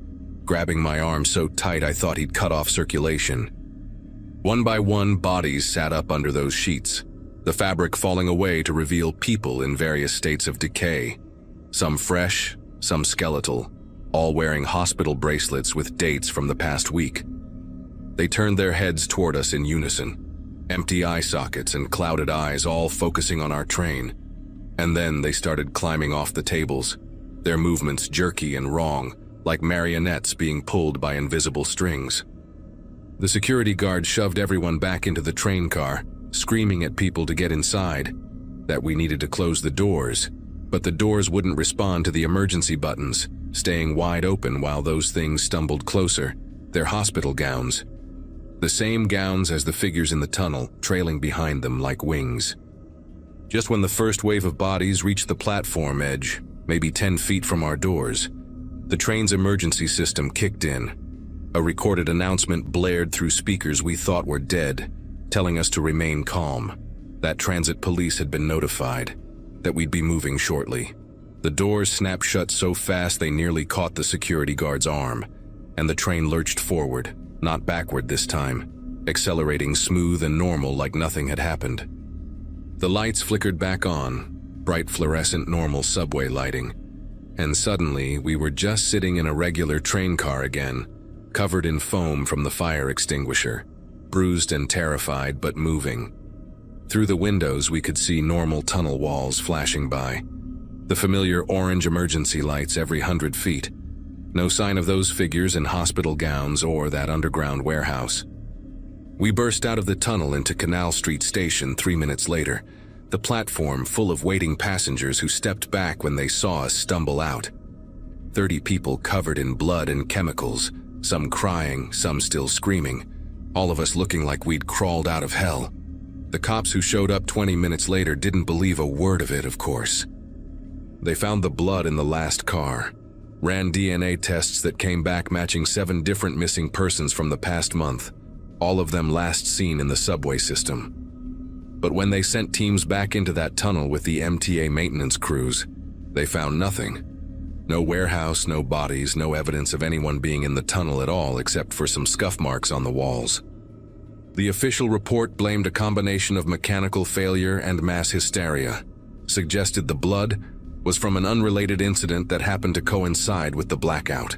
grabbing my arm so tight I thought he'd cut off circulation. One by one, bodies sat up under those sheets, the fabric falling away to reveal people in various states of decay. Some fresh, some skeletal, all wearing hospital bracelets with dates from the past week. They turned their heads toward us in unison, empty eye sockets and clouded eyes all focusing on our train. And then they started climbing off the tables, their movements jerky and wrong, like marionettes being pulled by invisible strings. The security guard shoved everyone back into the train car, screaming at people to get inside, that we needed to close the doors, but the doors wouldn't respond to the emergency buttons, staying wide open while those things stumbled closer, their hospital gowns. The same gowns as the figures in the tunnel, trailing behind them like wings. Just when the first wave of bodies reached the platform edge, maybe 10 feet from our doors, the train's emergency system kicked in. A recorded announcement blared through speakers we thought were dead, telling us to remain calm, that transit police had been notified, that we'd be moving shortly. The doors snapped shut so fast they nearly caught the security guard's arm, and the train lurched forward, not backward this time, accelerating smooth and normal like nothing had happened. The lights flickered back on, bright fluorescent normal subway lighting, and suddenly we were just sitting in a regular train car again, covered in foam from the fire extinguisher, bruised and terrified but moving. Through the windows we could see normal tunnel walls flashing by, the familiar orange emergency lights every 100 feet. No sign of those figures in hospital gowns or that underground warehouse. We burst out of the tunnel into Canal Street Station 3 minutes later, the platform full of waiting passengers who stepped back when they saw us stumble out. 30 people covered in blood and chemicals, some crying, some still screaming, all of us looking like we'd crawled out of hell. The cops who showed up 20 minutes later didn't believe a word of it, of course. They found the blood in the last car, ran DNA tests that came back matching 7 different missing persons from the past month, all of them last seen in the subway system. But when they sent teams back into that tunnel with the MTA maintenance crews, they found nothing. No warehouse, no bodies, no evidence of anyone being in the tunnel at all except for some scuff marks on the walls. The official report blamed a combination of mechanical failure and mass hysteria, suggested the blood was from an unrelated incident that happened to coincide with the blackout.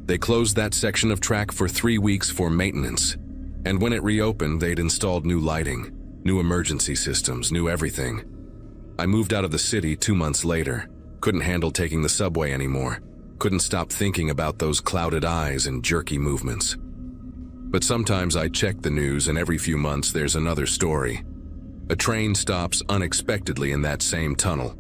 They closed that section of track for 3 weeks for maintenance, and when it reopened, they'd installed new lighting, new emergency systems, new everything. I moved out of the city 2 months later, couldn't handle taking the subway anymore, couldn't stop thinking about those clouded eyes and jerky movements. But sometimes I check the news and every few months there's another story. A train stops unexpectedly in that same tunnel.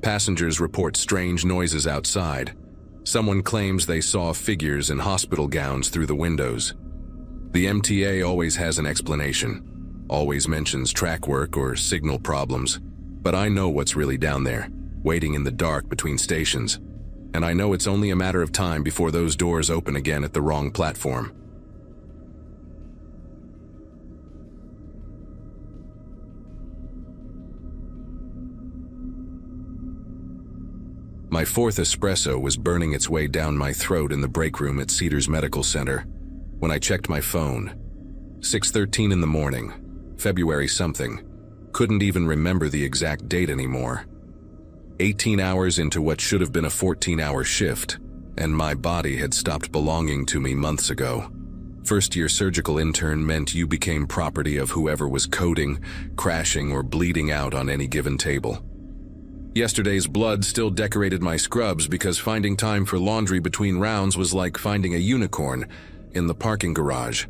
Passengers report strange noises outside. Someone claims they saw figures in hospital gowns through the windows. The MTA always has an explanation, always mentions track work or signal problems, but I know what's really down there, waiting in the dark between stations, and I know it's only a matter of time before those doors open again at the wrong platform. My 4th espresso was burning its way down my throat in the break room at Cedars Medical Center when I checked my phone. 6:13 in the morning, February something. Couldn't even remember the exact date anymore. 18 hours into what should have been a 14-hour shift, and my body had stopped belonging to me months ago. First-year surgical intern meant you became property of whoever was coding, crashing, or bleeding out on any given table. Yesterday's blood still decorated my scrubs because finding time for laundry between rounds was like finding a unicorn in the parking garage.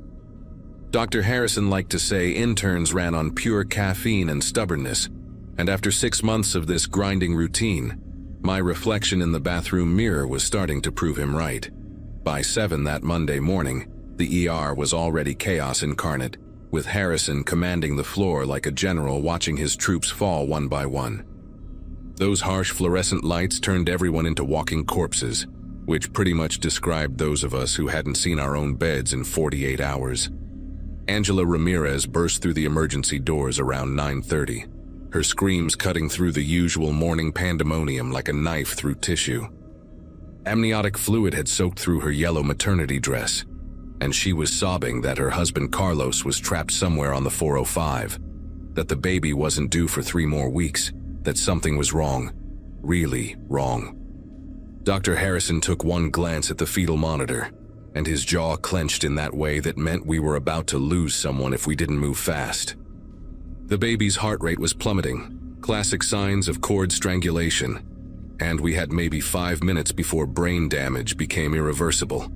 Dr. Harrison liked to say interns ran on pure caffeine and stubbornness, and after 6 months of this grinding routine, my reflection in the bathroom mirror was starting to prove him right. By 7 that Monday morning, the ER was already chaos incarnate, with Harrison commanding the floor like a general watching his troops fall one by one. Those harsh fluorescent lights turned everyone into walking corpses, which pretty much described those of us who hadn't seen our own beds in 48 hours. Angela Ramirez burst through the emergency doors around 9:30, her screams cutting through the usual morning pandemonium like a knife through tissue. Amniotic fluid had soaked through her yellow maternity dress, and she was sobbing that her husband Carlos was trapped somewhere on the 405, that the baby wasn't due for 3 more weeks, that something was wrong, really wrong. Dr. Harrison took one glance at the fetal monitor, and his jaw clenched in that way that meant we were about to lose someone if we didn't move fast. The baby's heart rate was plummeting, classic signs of cord strangulation, and we had maybe 5 minutes before brain damage became irreversible.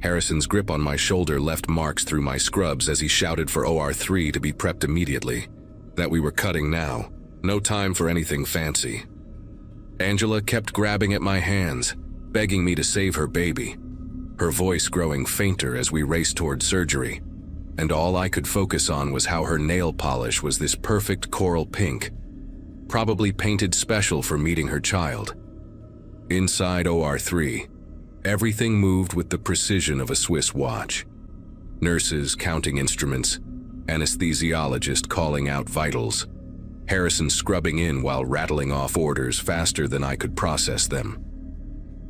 Harrison's grip on my shoulder left marks through my scrubs as he shouted for OR3 to be prepped immediately, that we were cutting now, no time for anything fancy. Angela kept grabbing at my hands, begging me to save her baby, her voice growing fainter as we raced toward surgery, and all I could focus on was how her nail polish was this perfect coral pink, probably painted special for meeting her child. Inside OR3, everything moved with the precision of a Swiss watch. Nurses counting instruments, anesthesiologist calling out vitals, Harrison scrubbing in while rattling off orders faster than I could process them.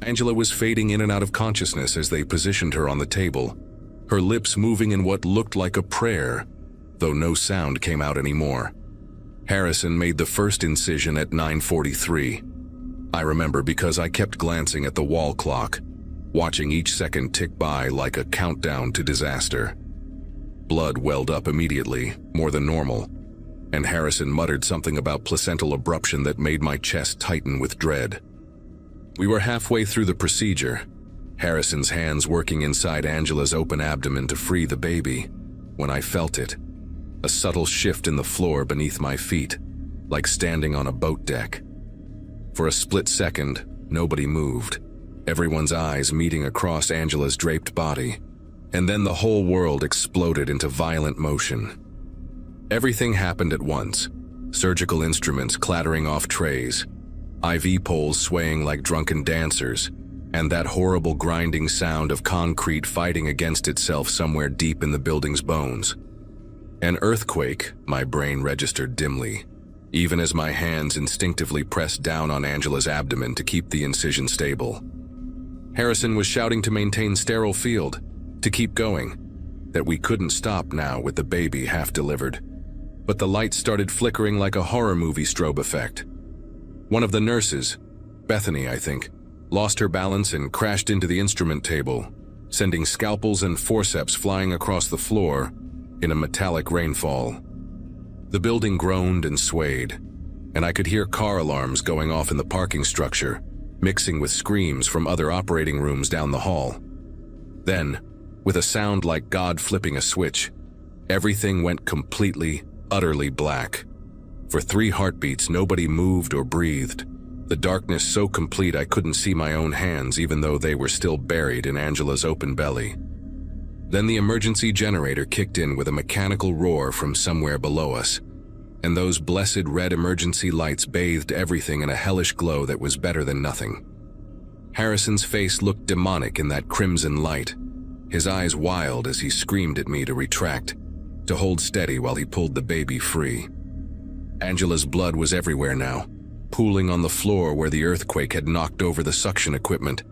Angela was fading in and out of consciousness as they positioned her on the table, her lips moving in what looked like a prayer, though no sound came out anymore. Harrison made the first incision at 9:43. I remember because I kept glancing at the wall clock, watching each second tick by like a countdown to disaster. Blood welled up immediately, more than normal, and Harrison muttered something about placental abruption that made my chest tighten with dread. We were halfway through the procedure, Harrison's hands working inside Angela's open abdomen to free the baby, when I felt it, a subtle shift in the floor beneath my feet, like standing on a boat deck. For a split second, nobody moved, everyone's eyes meeting across Angela's draped body, and then the whole world exploded into violent motion. Everything happened at once, surgical instruments clattering off trays, IV poles swaying like drunken dancers, and that horrible grinding sound of concrete fighting against itself somewhere deep in the building's bones. An earthquake, my brain registered dimly, even as my hands instinctively pressed down on Angela's abdomen to keep the incision stable. Harrison was shouting to maintain sterile field, to keep going, that we couldn't stop now with the baby half-delivered. But the lights started flickering like a horror movie strobe effect. One of the nurses, Bethany I think, lost her balance and crashed into the instrument table, sending scalpels and forceps flying across the floor in a metallic rainfall. The building groaned and swayed, and I could hear car alarms going off in the parking structure, mixing with screams from other operating rooms down the hall. Then, with a sound like God flipping a switch, everything went completely, utterly black. For 3 heartbeats, nobody moved or breathed, the darkness so complete I couldn't see my own hands even though they were still buried in Angela's open belly. Then the emergency generator kicked in with a mechanical roar from somewhere below us, and those blessed red emergency lights bathed everything in a hellish glow that was better than nothing. Harrison's face looked demonic in that crimson light, his eyes wild as he screamed at me to retract, to hold steady while he pulled the baby free. Angela's blood was everywhere now, pooling on the floor where the earthquake had knocked over the suction equipment,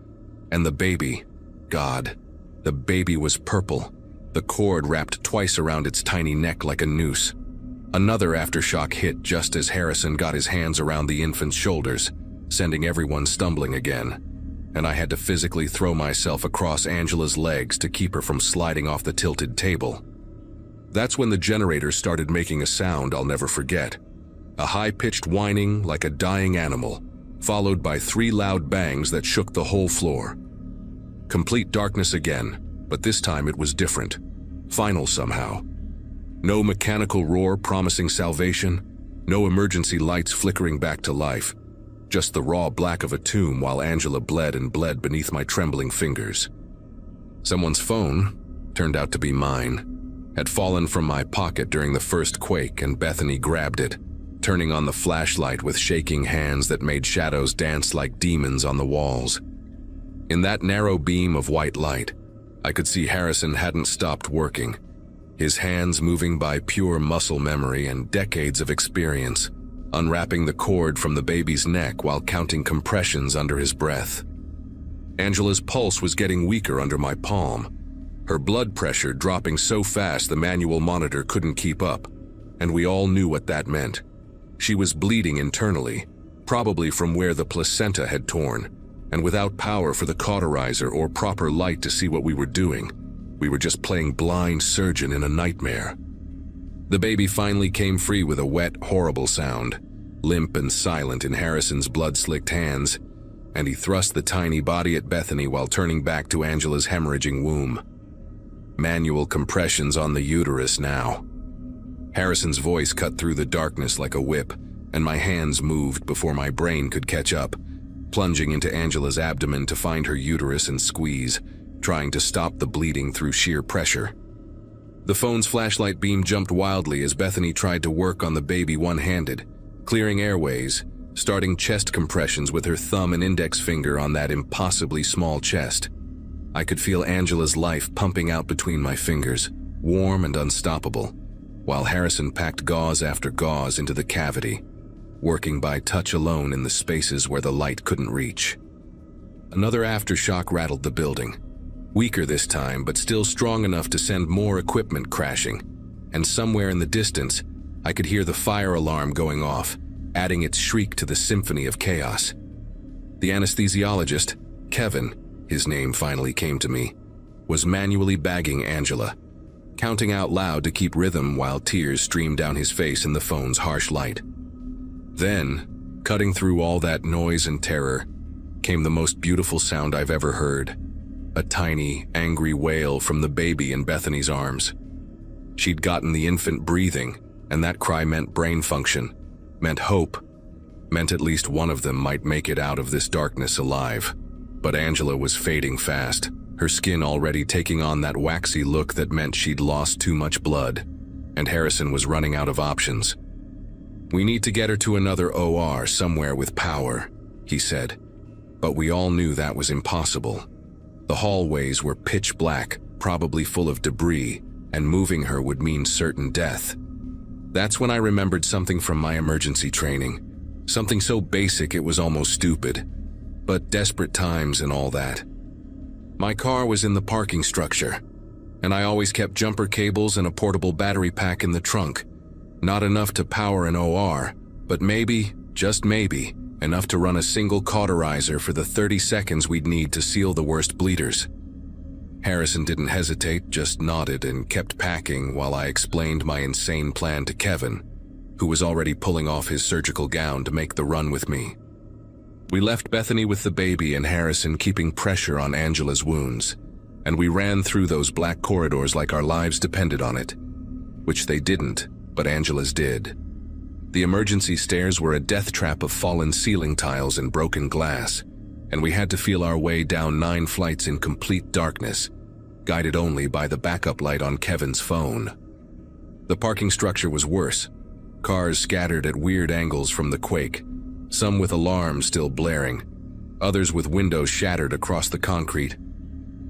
and the baby, God, the baby was purple, the cord wrapped twice around its tiny neck like a noose. Another aftershock hit just as Harrison got his hands around the infant's shoulders, sending everyone stumbling again, and I had to physically throw myself across Angela's legs to keep her from sliding off the tilted table. That's when the generator started making a sound I'll never forget, a high-pitched whining like a dying animal, followed by 3 loud bangs that shook the whole floor. Complete darkness again, but this time it was different, final somehow. No mechanical roar promising salvation, no emergency lights flickering back to life, just the raw black of a tomb while Angela bled and bled beneath my trembling fingers. Someone's phone, turned out to be mine, had fallen from my pocket during the first quake, and Bethany grabbed it, turning on the flashlight with shaking hands that made shadows dance like demons on the walls. In that narrow beam of white light, I could see Harrison hadn't stopped working, his hands moving by pure muscle memory and decades of experience, unwrapping the cord from the baby's neck while counting compressions under his breath. Angela's pulse was getting weaker under my palm. Her blood pressure dropping so fast the manual monitor couldn't keep up, and we all knew what that meant. She was bleeding internally, probably from where the placenta had torn, and without power for the cauterizer or proper light to see what we were doing. We were just playing blind surgeon in a nightmare. The baby finally came free with a wet, horrible sound, limp and silent in Harrison's blood-slicked hands, and he thrust the tiny body at Bethany while turning back to Angela's hemorrhaging womb. Manual compressions on the uterus now. Harrison's voice cut through the darkness like a whip, and my hands moved before my brain could catch up, plunging into Angela's abdomen to find her uterus and squeeze, trying to stop the bleeding through sheer pressure. The phone's flashlight beam jumped wildly as Bethany tried to work on the baby one-handed, clearing airways, starting chest compressions with her thumb and index finger on that impossibly small chest. I could feel Angela's life pumping out between my fingers, warm and unstoppable, while Harrison packed gauze after gauze into the cavity, working by touch alone in the spaces where the light couldn't reach. Another aftershock rattled the building, weaker this time but still strong enough to send more equipment crashing, and somewhere in the distance, I could hear the fire alarm going off, adding its shriek to the symphony of chaos. The anesthesiologist, Kevin, his name finally came to me, was manually bagging Angela, counting out loud to keep rhythm while tears streamed down his face in the phone's harsh light. Then, cutting through all that noise and terror, came the most beautiful sound I've ever heard, a tiny, angry wail from the baby in Bethany's arms. She'd gotten the infant breathing, and that cry meant brain function, meant hope, meant at least one of them might make it out of this darkness alive. But Angela was fading fast, her skin already taking on that waxy look that meant she'd lost too much blood, and Harrison was running out of options. "We need to get her to another OR somewhere with power," he said, but we all knew that was impossible. The hallways were pitch black, probably full of debris, and moving her would mean certain death. That's when I remembered something from my emergency training, something so basic it was almost stupid, but desperate times and all that. My car was in the parking structure, and I always kept jumper cables and a portable battery pack in the trunk. Not enough to power an OR, but maybe, just maybe, enough to run a single cauterizer for the 30 seconds we'd need to seal the worst bleeders. Harrison didn't hesitate, just nodded and kept packing while I explained my insane plan to Kevin, who was already pulling off his surgical gown to make the run with me. We left Bethany with the baby and Harrison keeping pressure on Angela's wounds, and we ran through those black corridors like our lives depended on it, which they didn't, but Angela's did. The emergency stairs were a death trap of fallen ceiling tiles and broken glass, and we had to feel our way down 9 flights in complete darkness, guided only by the backup light on Kevin's phone. The parking structure was worse, cars scattered at weird angles from the quake, some with alarms still blaring, others with windows shattered across the concrete.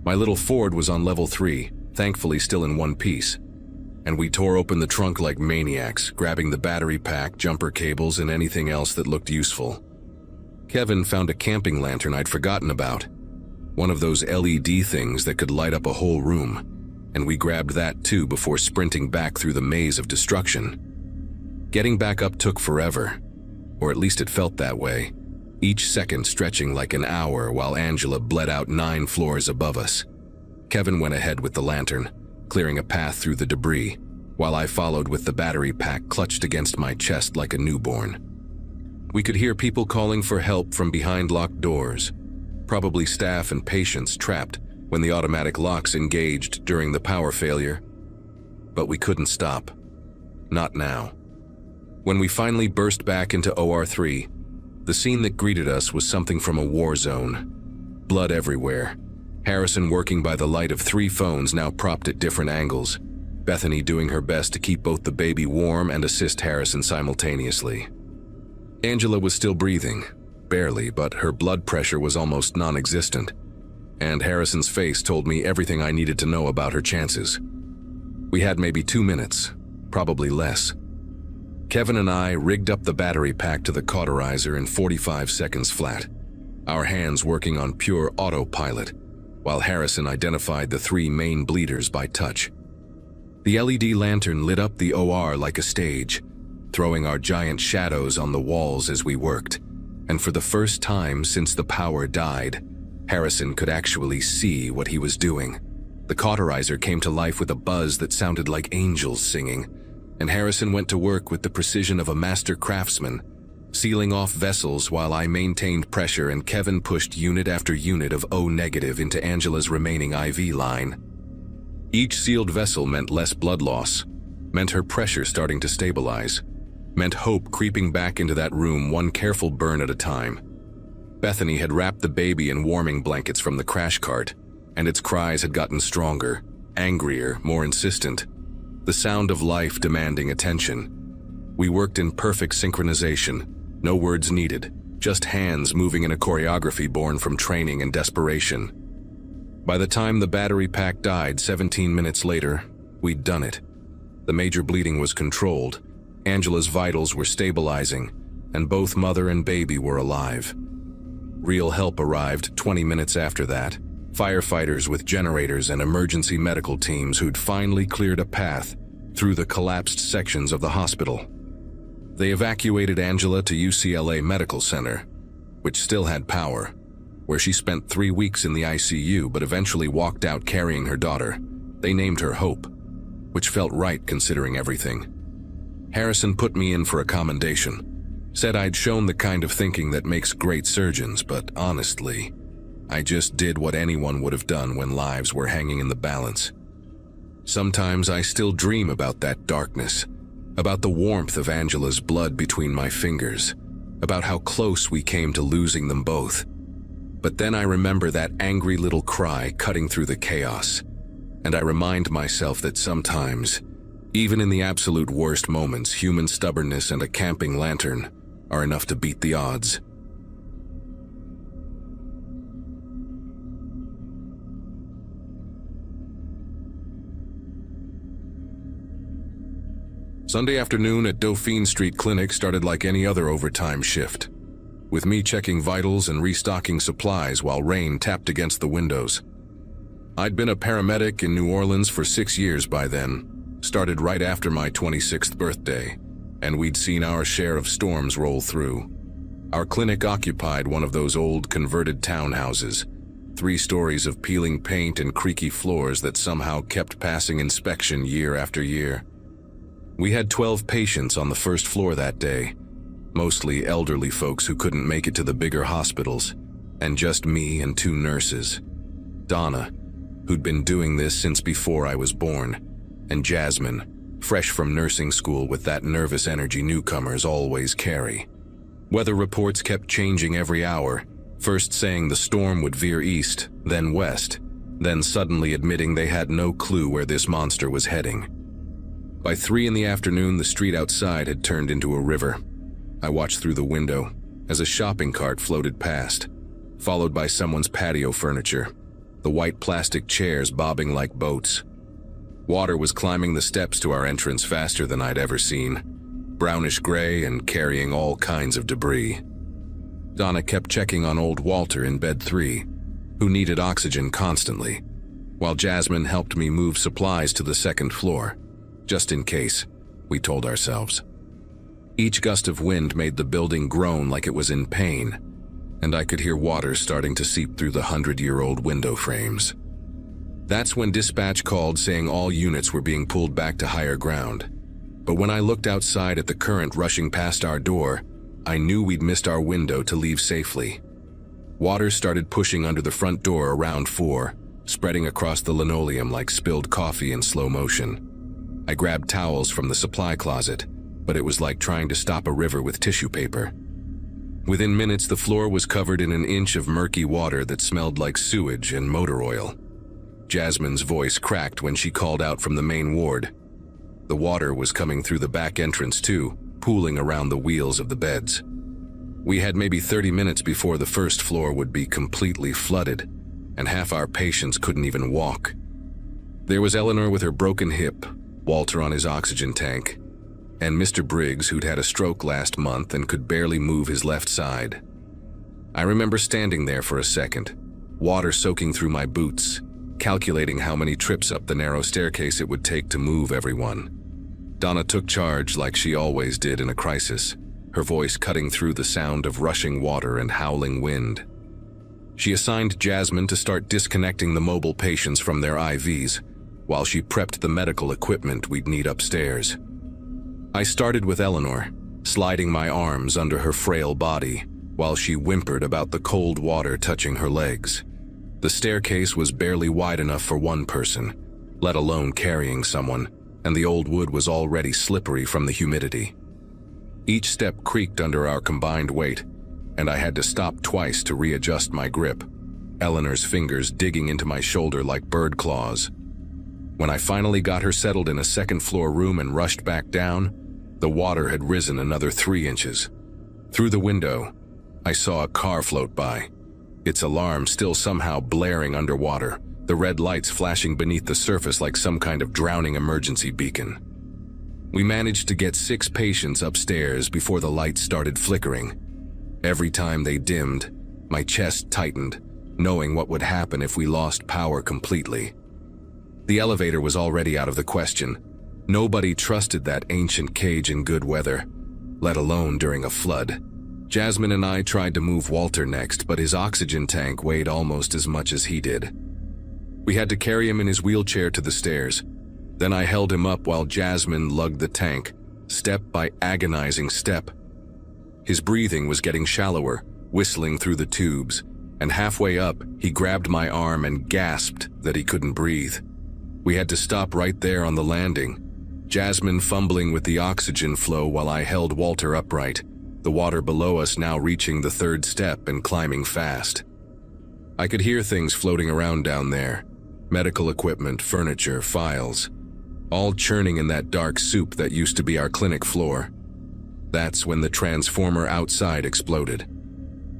My little Ford was on level 3, thankfully still in one piece, and we tore open the trunk like maniacs, grabbing the battery pack, jumper cables, and anything else that looked useful. Kevin found a camping lantern I'd forgotten about, one of those LED things that could light up a whole room, and we grabbed that too before sprinting back through the maze of destruction. Getting back up took forever, or at least it felt that way, each second stretching like an hour while Angela bled out 9 floors above us. Kevin went ahead with the lantern, clearing a path through the debris, while I followed with the battery pack clutched against my chest like a newborn. We could hear people calling for help from behind locked doors, probably staff and patients trapped when the automatic locks engaged during the power failure. But we couldn't stop. Not now. When we finally burst back into OR3, the scene that greeted us was something from a war zone. Blood everywhere. Harrison working by the light of 3 phones now propped at different angles. Bethany doing her best to keep both the baby warm and assist Harrison simultaneously. Angela was still breathing, barely, but her blood pressure was almost non-existent, and Harrison's face told me everything I needed to know about her chances. We had maybe 2 minutes, probably less. Kevin and I rigged up the battery pack to the cauterizer in 45 seconds flat. our hands working on pure autopilot, while Harrison identified the 3 main bleeders by touch. The LED lantern lit up the OR like a stage, throwing our giant shadows on the walls as we worked, and for the first time since the power died, Harrison could actually see what he was doing. The cauterizer came to life with a buzz that sounded like angels singing, and Harrison went to work with the precision of a master craftsman, sealing off vessels while I maintained pressure and Kevin pushed unit after unit of O- into Angela's remaining IV line. Each sealed vessel meant less blood loss, meant her pressure starting to stabilize, meant hope creeping back into that room one careful burn at a time. Bethany had wrapped the baby in warming blankets from the crash cart, and its cries had gotten stronger, angrier, more insistent, the sound of life demanding attention. We worked in perfect synchronization, no words needed, just hands moving in a choreography born from training and desperation. By the time the battery pack died 17 minutes later, we'd done it. The major bleeding was controlled, Angela's vitals were stabilizing, and both mother and baby were alive. Real help arrived 20 minutes after that, firefighters with generators and emergency medical teams who'd finally cleared a path through the collapsed sections of the hospital. They evacuated Angela to UCLA Medical Center, which still had power, where she spent 3 weeks in the ICU but eventually walked out carrying her daughter. They named her Hope, which felt right considering everything. Harrison put me in for a commendation, said I'd shown the kind of thinking that makes great surgeons, but honestly, I just did what anyone would have done when lives were hanging in the balance. Sometimes I still dream about that darkness, about the warmth of Angela's blood between my fingers, about how close we came to losing them both. But then I remember that angry little cry cutting through the chaos, and I remind myself that sometimes, even in the absolute worst moments, human stubbornness and a camping lantern are enough to beat the odds. Sunday afternoon at Dauphine Street Clinic started like any other overtime shift, with me checking vitals and restocking supplies while rain tapped against the windows. I'd been a paramedic in New Orleans for 6 years by then, started right after my 26th birthday, and we'd seen our share of storms roll through. Our clinic occupied one of those old converted townhouses, 3 stories of peeling paint and creaky floors that somehow kept passing inspection year after year. We had 12 patients on the first floor that day, mostly elderly folks who couldn't make it to the bigger hospitals, and just me and 2 nurses. Donna, who'd been doing this since before I was born, and Jasmine, fresh from nursing school with that nervous energy newcomers always carry. Weather reports kept changing every hour, first saying the storm would veer east, then west, then suddenly admitting they had no clue where this monster was heading. By 3 in the afternoon, the street outside had turned into a river. I watched through the window as a shopping cart floated past, followed by someone's patio furniture, the white plastic chairs bobbing like boats. Water was climbing the steps to our entrance faster than I'd ever seen, brownish gray and carrying all kinds of debris. Donna kept checking on old Walter in bed 3, who needed oxygen constantly, while Jasmine helped me move supplies to the 2nd floor. Just in case, we told ourselves. Each gust of wind made the building groan like it was in pain, and I could hear water starting to seep through the 100-year-old window frames. That's when dispatch called saying all units were being pulled back to higher ground. But when I looked outside at the current rushing past our door, I knew we'd missed our window to leave safely. Water started pushing under the front door around 4, spreading across the linoleum like spilled coffee in slow motion. I grabbed towels from the supply closet, but it was like trying to stop a river with tissue paper. Within minutes, the floor was covered in an inch of murky water that smelled like sewage and motor oil. Jasmine's voice cracked when she called out from the main ward. The water was coming through the back entrance too, pooling around the wheels of the beds. We had maybe 30 minutes before the first floor would be completely flooded, and half our patients couldn't even walk. There was Eleanor with her broken hip, Walter on his oxygen tank, and Mr. Briggs, who'd had a stroke last month and could barely move his left side. I remember standing there for a second, water soaking through my boots, calculating how many trips up the narrow staircase it would take to move everyone. Donna took charge like she always did in a crisis, her voice cutting through the sound of rushing water and howling wind. She assigned Jasmine to start disconnecting the mobile patients from their IVs, while she prepped the medical equipment we'd need upstairs. I started with Eleanor, sliding my arms under her frail body, while she whimpered about the cold water touching her legs. The staircase was barely wide enough for one person, let alone carrying someone, and the old wood was already slippery from the humidity. Each step creaked under our combined weight, and I had to stop twice to readjust my grip, Eleanor's fingers digging into my shoulder like bird claws. When I finally got her settled in a second-floor room and rushed back down, the water had risen another 3 inches. Through the window, I saw a car float by, its alarm still somehow blaring underwater, the red lights flashing beneath the surface like some kind of drowning emergency beacon. We managed to get 6 patients upstairs before the lights started flickering. Every time they dimmed, my chest tightened, knowing what would happen if we lost power completely. The elevator was already out of the question. Nobody trusted that ancient cage in good weather, let alone during a flood. Jasmine and I tried to move Walter next, but his oxygen tank weighed almost as much as he did. We had to carry him in his wheelchair to the stairs. Then I held him up while Jasmine lugged the tank, step by agonizing step. His breathing was getting shallower, whistling through the tubes, and halfway up, he grabbed my arm and gasped that he couldn't breathe. We had to stop right there on the landing, Jasmine fumbling with the oxygen flow while I held Walter upright, the water below us now reaching the 3rd step and climbing fast. I could hear things floating around down there, medical equipment, furniture, files, all churning in that dark soup that used to be our clinic floor. That's when the transformer outside exploded.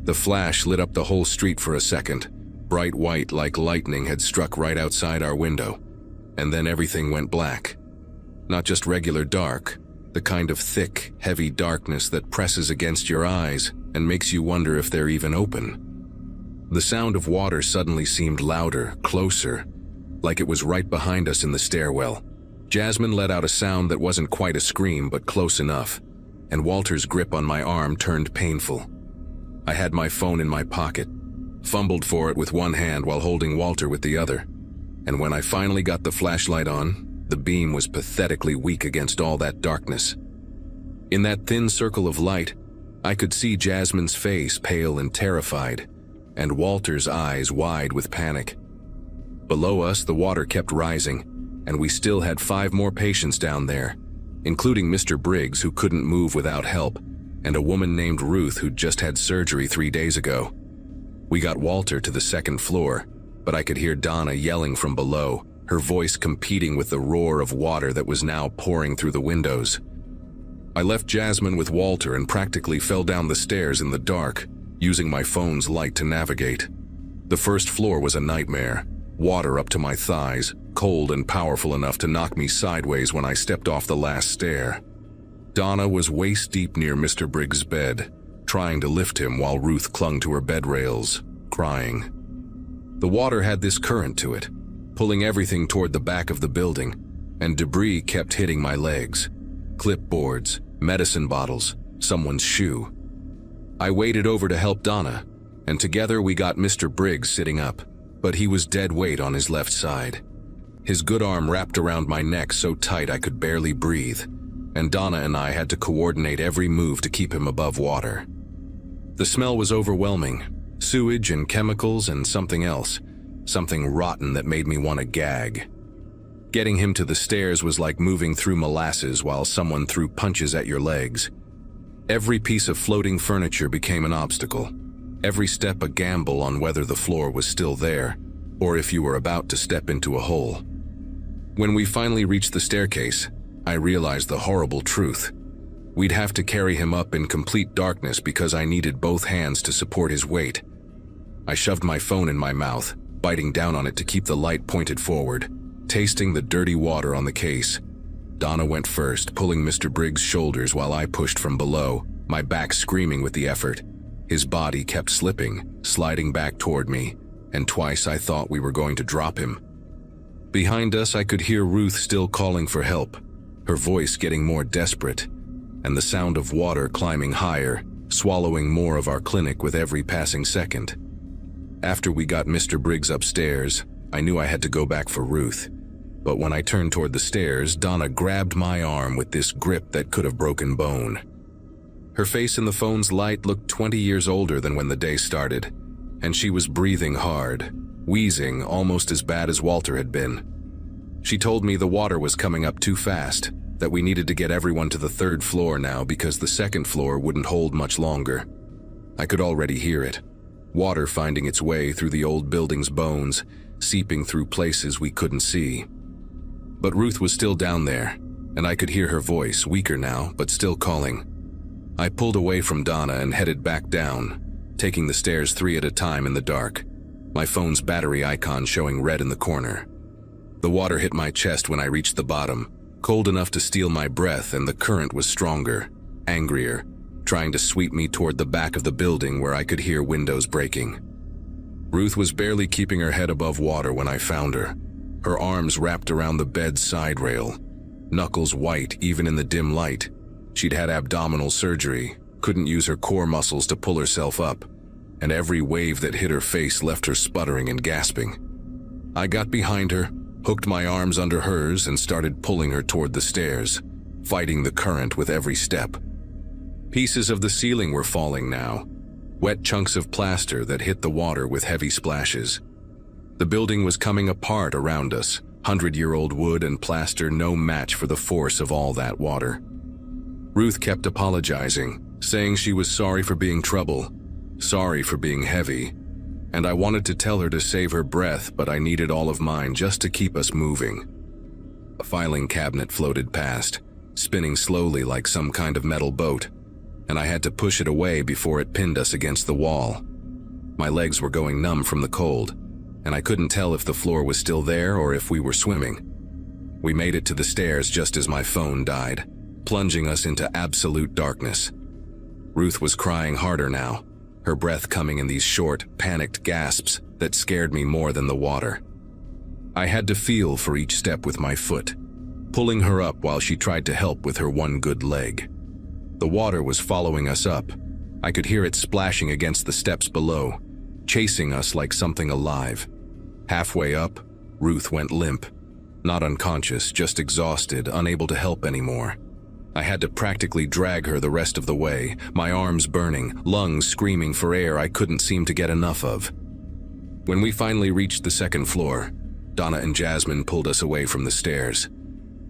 The flash lit up the whole street for a second, bright white like lightning had struck right outside our window, and then everything went black. Not just regular dark, the kind of thick, heavy darkness that presses against your eyes and makes you wonder if they're even open. The sound of water suddenly seemed louder, closer, like it was right behind us in the stairwell. Jasmine let out a sound that wasn't quite a scream but close enough, and Walter's grip on my arm turned painful. I had my phone in my pocket, fumbled for it with one hand while holding Walter with the other, and when I finally got the flashlight on, the beam was pathetically weak against all that darkness. In that thin circle of light, I could see Jasmine's face pale and terrified, and Walter's eyes wide with panic. Below us, the water kept rising, and we still had 5 more patients down there, including Mr. Briggs, who couldn't move without help, and a woman named Ruth who'd just had surgery 3 days ago. We got Walter to the 2nd floor, but I could hear Donna yelling from below, her voice competing with the roar of water that was now pouring through the windows. I left Jasmine with Walter and practically fell down the stairs in the dark, using my phone's light to navigate. The 1st floor was a nightmare, water up to my thighs, cold and powerful enough to knock me sideways when I stepped off the last stair. Donna was waist-deep near Mr. Briggs' bed, trying to lift him while Ruth clung to her bed rails, crying. The water had this current to it, pulling everything toward the back of the building, and debris kept hitting my legs. Clipboards, medicine bottles, someone's shoe. I waded over to help Donna, and together we got Mr. Briggs sitting up, but he was dead weight on his left side. His good arm wrapped around my neck so tight I could barely breathe, and Donna and I had to coordinate every move to keep him above water. The smell was overwhelming, sewage and chemicals and something else, something rotten that made me want to gag. Getting him to the stairs was like moving through molasses while someone threw punches at your legs. Every piece of floating furniture became an obstacle, every step a gamble on whether the floor was still there, or if you were about to step into a hole. When we finally reached the staircase, I realized the horrible truth. We'd have to carry him up in complete darkness because I needed both hands to support his weight. I shoved my phone in my mouth, biting down on it to keep the light pointed forward, tasting the dirty water on the case. Donna went first, pulling Mr. Briggs' shoulders while I pushed from below, my back screaming with the effort. His body kept slipping, sliding back toward me, and twice I thought we were going to drop him. Behind us, I could hear Ruth still calling for help, her voice getting more desperate, and the sound of water climbing higher, swallowing more of our clinic with every passing second. After we got Mr. Briggs upstairs, I knew I had to go back for Ruth. But when I turned toward the stairs, Donna grabbed my arm with this grip that could have broken bone. Her face in the phone's light looked 20 years older than when the day started, and she was breathing hard, wheezing almost as bad as Walter had been. She told me the water was coming up too fast, that we needed to get everyone to the 3rd floor now because the 2nd floor wouldn't hold much longer. I could already hear it, water finding its way through the old building's bones, seeping through places we couldn't see. But Ruth was still down there, and I could hear her voice, weaker now, but still calling. I pulled away from Donna and headed back down, taking the stairs 3 at a time in the dark, my phone's battery icon showing red in the corner. The water hit my chest when I reached the bottom, cold enough to steal my breath, and the current was stronger, angrier, trying to sweep me toward the back of the building where I could hear windows breaking. Ruth was barely keeping her head above water when I found her, her arms wrapped around the bed's side rail, knuckles white even in the dim light. She'd had abdominal surgery, couldn't use her core muscles to pull herself up, and every wave that hit her face left her sputtering and gasping. I got behind her, hooked my arms under hers, and started pulling her toward the stairs, fighting the current with every step. Pieces of the ceiling were falling now, wet chunks of plaster that hit the water with heavy splashes. The building was coming apart around us, 100-year-old wood and plaster no match for the force of all that water. Ruth kept apologizing, saying she was sorry for being trouble, sorry for being heavy, and I wanted to tell her to save her breath, but I needed all of mine just to keep us moving. A filing cabinet floated past, spinning slowly like some kind of metal boat, and I had to push it away before it pinned us against the wall. My legs were going numb from the cold, and I couldn't tell if the floor was still there or if we were swimming. We made it to the stairs just as my phone died, plunging us into absolute darkness. Ruth was crying harder now, her breath coming in these short, panicked gasps that scared me more than the water. I had to feel for each step with my foot, pulling her up while she tried to help with her one good leg. The water was following us up. I could hear it splashing against the steps below, chasing us like something alive. Halfway up, Ruth went limp, not unconscious, just exhausted, unable to help anymore. I had to practically drag her the rest of the way, my arms burning, lungs screaming for air I couldn't seem to get enough of. When we finally reached the 2nd floor, Donna and Jasmine pulled us away from the stairs,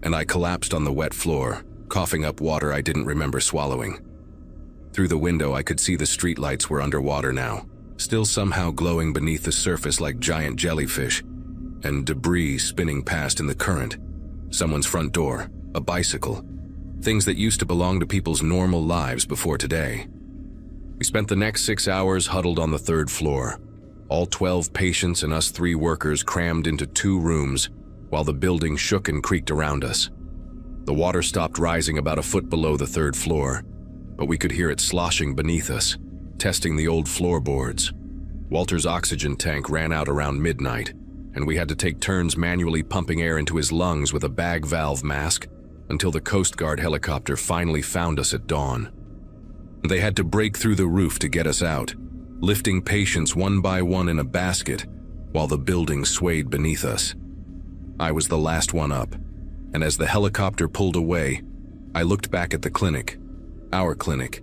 and I collapsed on the wet floor, coughing up water I didn't remember swallowing. Through the window I could see the streetlights were underwater now, still somehow glowing beneath the surface like giant jellyfish, and debris spinning past in the current. Someone's front door, a bicycle, things that used to belong to people's normal lives before today. We spent the next 6 hours huddled on the 3rd floor, all 12 patients and us 3 workers crammed into 2 rooms while the building shook and creaked around us. The water stopped rising about a foot below the 3rd floor, but we could hear it sloshing beneath us, testing the old floorboards. Walter's oxygen tank ran out around midnight, and we had to take turns manually pumping air into his lungs with a bag valve mask until the Coast Guard helicopter finally found us at dawn. They had to break through the roof to get us out, lifting patients one by one in a basket while the building swayed beneath us. I was the last one up, and as the helicopter pulled away, I looked back at the clinic, our clinic,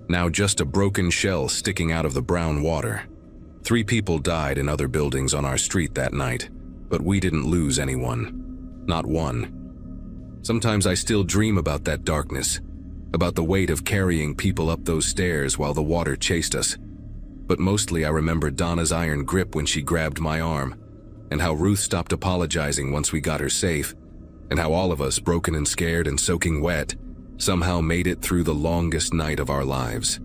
now just a broken shell sticking out of the brown water. 3 people died in other buildings on our street that night, but we didn't lose anyone. Not one. Sometimes I still dream about that darkness, about the weight of carrying people up those stairs while the water chased us. But mostly I remember Donna's iron grip when she grabbed my arm, and how Ruth stopped apologizing once we got her safe, and how all of us, broken and scared and soaking wet, somehow made it through the longest night of our lives.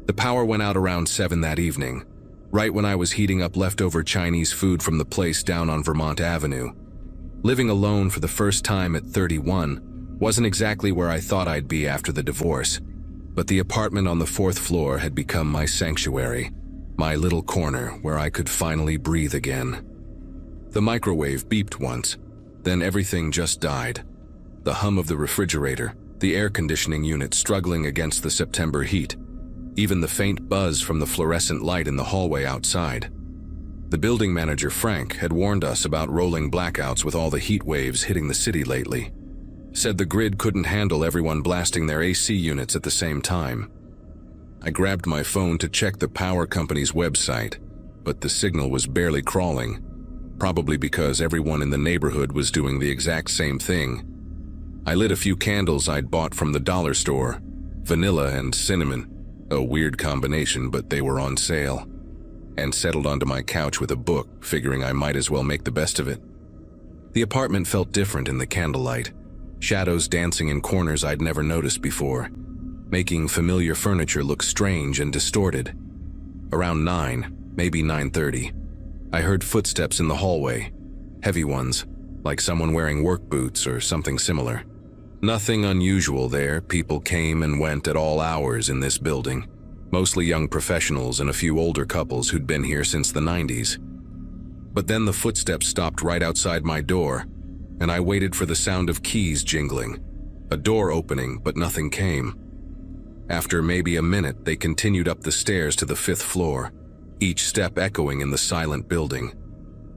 The power went out around 7 that evening, right when I was heating up leftover Chinese food from the place down on Vermont Avenue. Living alone for the first time at 31 wasn't exactly where I thought I'd be after the divorce, but the apartment on the 4th floor had become my sanctuary, my little corner where I could finally breathe again. The microwave beeped once, then everything just died. The hum of the refrigerator, the air conditioning unit struggling against the September heat, even the faint buzz from the fluorescent light in the hallway outside. The building manager, Frank, had warned us about rolling blackouts with all the heat waves hitting the city lately. Said the grid couldn't handle everyone blasting their AC units at the same time. I grabbed my phone to check the power company's website, but the signal was barely crawling, probably because everyone in the neighborhood was doing the exact same thing. I lit a few candles I'd bought from the dollar store, vanilla and cinnamon, a weird combination, but they were on sale, and settled onto my couch with a book, figuring I might as well make the best of it. The apartment felt different in the candlelight, shadows dancing in corners I'd never noticed before, making familiar furniture look strange and distorted. Around 9, maybe 9:30, I heard footsteps in the hallway, heavy ones, like someone wearing work boots or something similar. Nothing unusual there. People came and went at all hours in this building, mostly young professionals and a few older couples who'd been here since the 90s. But then the footsteps stopped right outside my door, and I waited for the sound of keys jingling, a door opening, but nothing came. After maybe a minute, they continued up the stairs to the 5th floor, each step echoing in the silent building.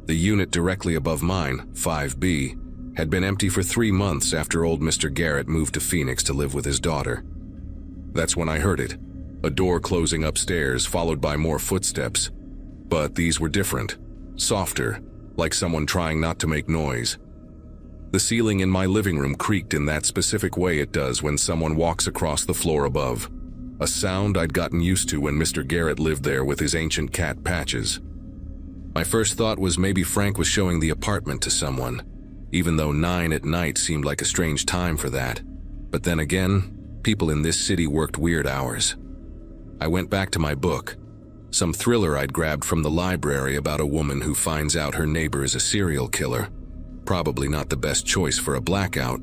The unit directly above mine, 5B, had been empty for 3 months after old Mr. Garrett moved to Phoenix to live with his daughter. That's when I heard it, a door closing upstairs followed by more footsteps. But these were different, softer, like someone trying not to make noise. The ceiling in my living room creaked in that specific way it does when someone walks across the floor above, a sound I'd gotten used to when Mr. Garrett lived there with his ancient cat Patches. My first thought was maybe Frank was showing the apartment to someone, even though 9 at night seemed like a strange time for that. But then again, people in this city worked weird hours. I went back to my book, some thriller I'd grabbed from the library about a woman who finds out her neighbor is a serial killer. Probably not the best choice for a blackout,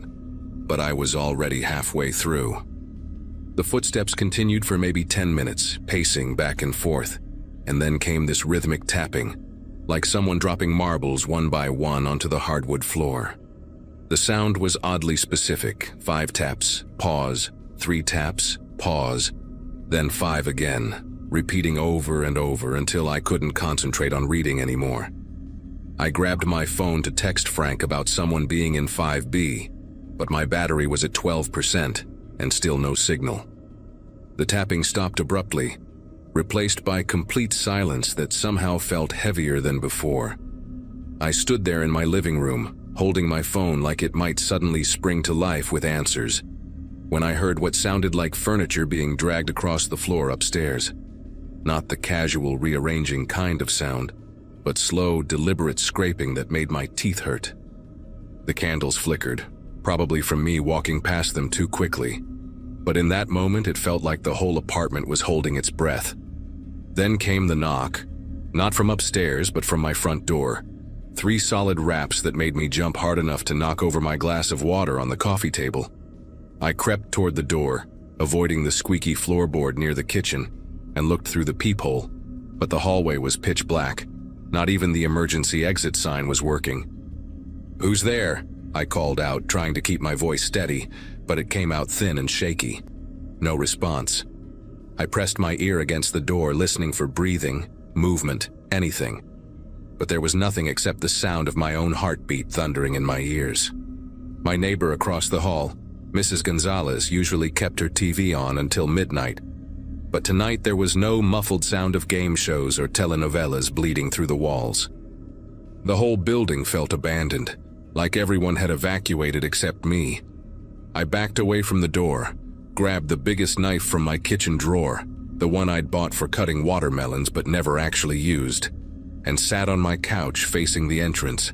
but I was already halfway through. The footsteps continued for maybe 10 minutes, pacing back and forth, and then came this rhythmic tapping, like someone dropping marbles one by one onto the hardwood floor. The sound was oddly specific: 5 taps, pause, 3 taps, pause, then 5 again, repeating over and over until I couldn't concentrate on reading anymore. I grabbed my phone to text Frank about someone being in 5B, but my battery was at 12% and still no signal. The tapping stopped abruptly, replaced by complete silence that somehow felt heavier than before. I stood there in my living room, holding my phone like it might suddenly spring to life with answers, when I heard what sounded like furniture being dragged across the floor upstairs. Not the casual rearranging kind of sound, but slow, deliberate scraping that made my teeth hurt. The candles flickered, probably from me walking past them too quickly, but in that moment it felt like the whole apartment was holding its breath. Then came the knock, not from upstairs but from my front door. 3 solid raps that made me jump hard enough to knock over my glass of water on the coffee table. I crept toward the door, avoiding the squeaky floorboard near the kitchen, and looked through the peephole, but the hallway was pitch black. Not even the emergency exit sign was working. "Who's there?" I called out, trying to keep my voice steady, but it came out thin and shaky. No response. I pressed my ear against the door, listening for breathing, movement, anything. But there was nothing except the sound of my own heartbeat thundering in my ears. My neighbor across the hall, Mrs. Gonzalez, usually kept her TV on until midnight. But tonight there was no muffled sound of game shows or telenovelas bleeding through the walls. The whole building felt abandoned, like everyone had evacuated except me. I backed away from the door, grabbed the biggest knife from my kitchen drawer, the one I'd bought for cutting watermelons but never actually used, and sat on my couch facing the entrance.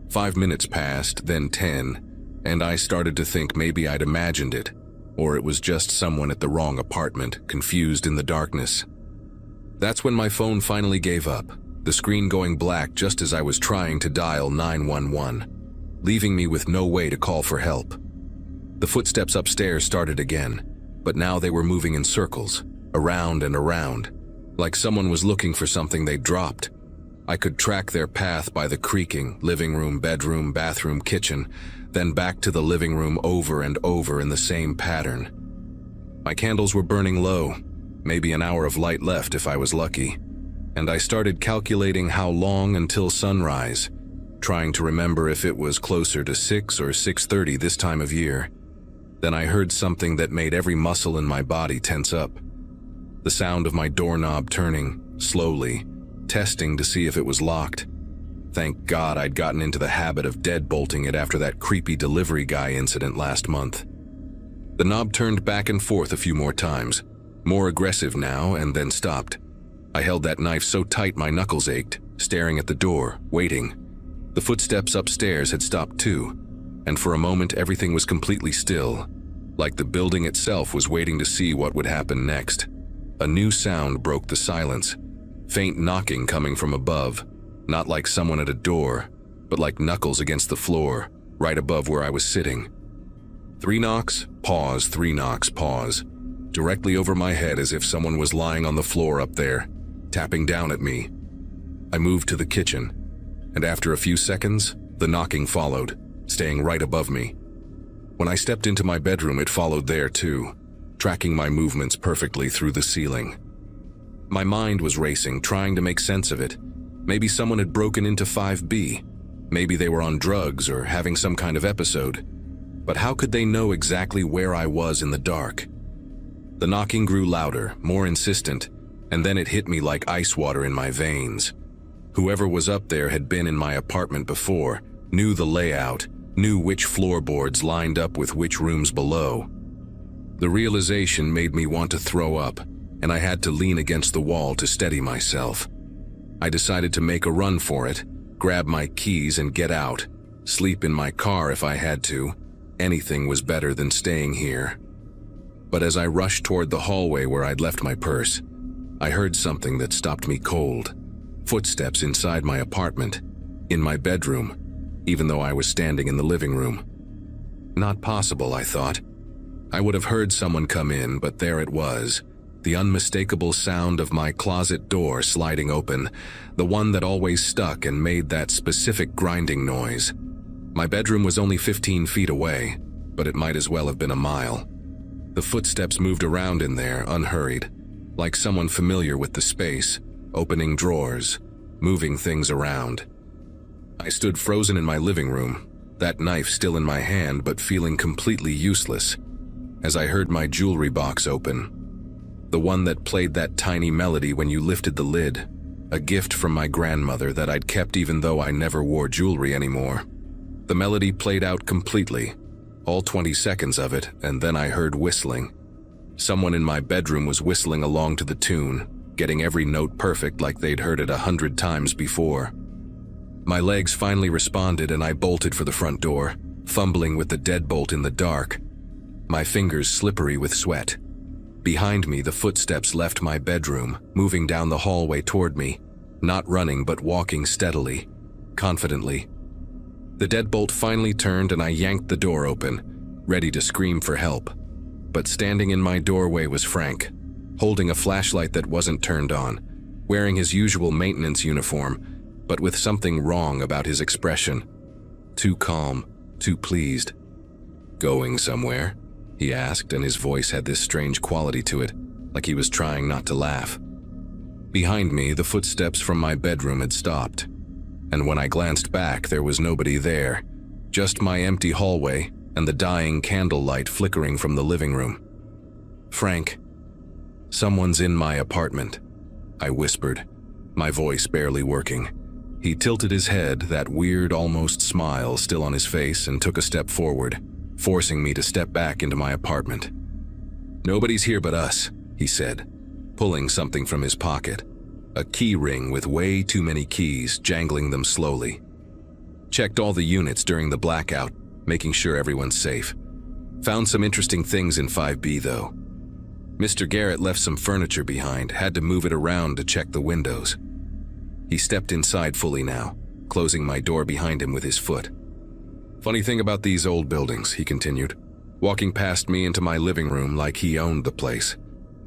5 minutes passed, then 10, and I started to think maybe I'd imagined it, or it was just someone at the wrong apartment, confused in the darkness. That's when my phone finally gave up, the screen going black just as I was trying to dial 911, leaving me with no way to call for help. The footsteps upstairs started again, but now they were moving in circles, around and around, like someone was looking for something they'd dropped. I could track their path by the creaking, living room, bedroom, bathroom, kitchen, then back to the living room over and over in the same pattern. My candles were burning low, maybe an hour of light left if I was lucky, and I started calculating how long until sunrise, trying to remember if it was closer to 6 or 6:30 this time of year. Then I heard something that made every muscle in my body tense up. The sound of my doorknob turning, slowly, testing to see if it was locked. Thank God I'd gotten into the habit of deadbolting it after that creepy delivery guy incident last month. The knob turned back and forth a few more times, more aggressive now, and then stopped. I held that knife so tight my knuckles ached, staring at the door, waiting. The footsteps upstairs had stopped too, and for a moment everything was completely still, like the building itself was waiting to see what would happen next. A new sound broke the silence, faint knocking coming from above, not like someone at a door, but like knuckles against the floor, right above where I was sitting. 3 knocks, pause, 3 knocks, pause, directly over my head as if someone was lying on the floor up there, tapping down at me. I moved to the kitchen, and after a few seconds, the knocking followed, staying right above me. When I stepped into my bedroom, it followed there too, tracking my movements perfectly through the ceiling. My mind was racing, trying to make sense of it. Maybe someone had broken into 5B. Maybe they were on drugs or having some kind of episode. But how could they know exactly where I was in the dark? The knocking grew louder, more insistent, and then it hit me like ice water in my veins. Whoever was up there had been in my apartment before, knew the layout, knew which floorboards lined up with which rooms below. The realization made me want to throw up, and I had to lean against the wall to steady myself. I decided to make a run for it, grab my keys and get out, sleep in my car if I had to. Anything was better than staying here. But as I rushed toward the hallway where I'd left my purse, I heard something that stopped me cold. Footsteps inside my apartment, in my bedroom, even though I was standing in the living room. Not possible, I thought. I would have heard someone come in, but there it was, the unmistakable sound of my closet door sliding open, the one that always stuck and made that specific grinding noise. My bedroom was only 15 feet away, but it might as well have been a mile. The footsteps moved around in there, unhurried, like someone familiar with the space, opening drawers, moving things around. I stood frozen in my living room, that knife still in my hand but feeling completely useless, as I heard my jewelry box open. The one that played that tiny melody when you lifted the lid, a gift from my grandmother that I'd kept even though I never wore jewelry anymore. The melody played out completely, all 20 seconds of it, and then I heard whistling. Someone in my bedroom was whistling along to the tune, getting every note perfect like they'd heard it 100 times before. My legs finally responded and I bolted for the front door, fumbling with the deadbolt in the dark, my fingers slippery with sweat. Behind me, the footsteps left my bedroom, moving down the hallway toward me, not running but walking steadily, confidently. The deadbolt finally turned and I yanked the door open, ready to scream for help. But standing in my doorway was Frank, holding a flashlight that wasn't turned on, wearing his usual maintenance uniform, but with something wrong about his expression. Too calm, too pleased. "Going somewhere?" he asked, and his voice had this strange quality to it, like he was trying not to laugh. Behind me, the footsteps from my bedroom had stopped, and when I glanced back, there was nobody there, just my empty hallway and the dying candlelight flickering from the living room. "Frank, someone's in my apartment," I whispered, my voice barely working. He tilted his head, that weird, almost smile still on his face, and took a step forward, forcing me to step back into my apartment. "Nobody's here but us," he said, pulling something from his pocket, a key ring with way too many keys, jangling them slowly. "Checked all the units during the blackout, making sure everyone's safe. Found some interesting things in 5B though." Mr. Garrett left some furniture behind, had to move it around to check the windows. He stepped inside fully now, closing my door behind him with his foot. Funny thing about these old buildings, he continued, walking past me into my living room like he owned the place.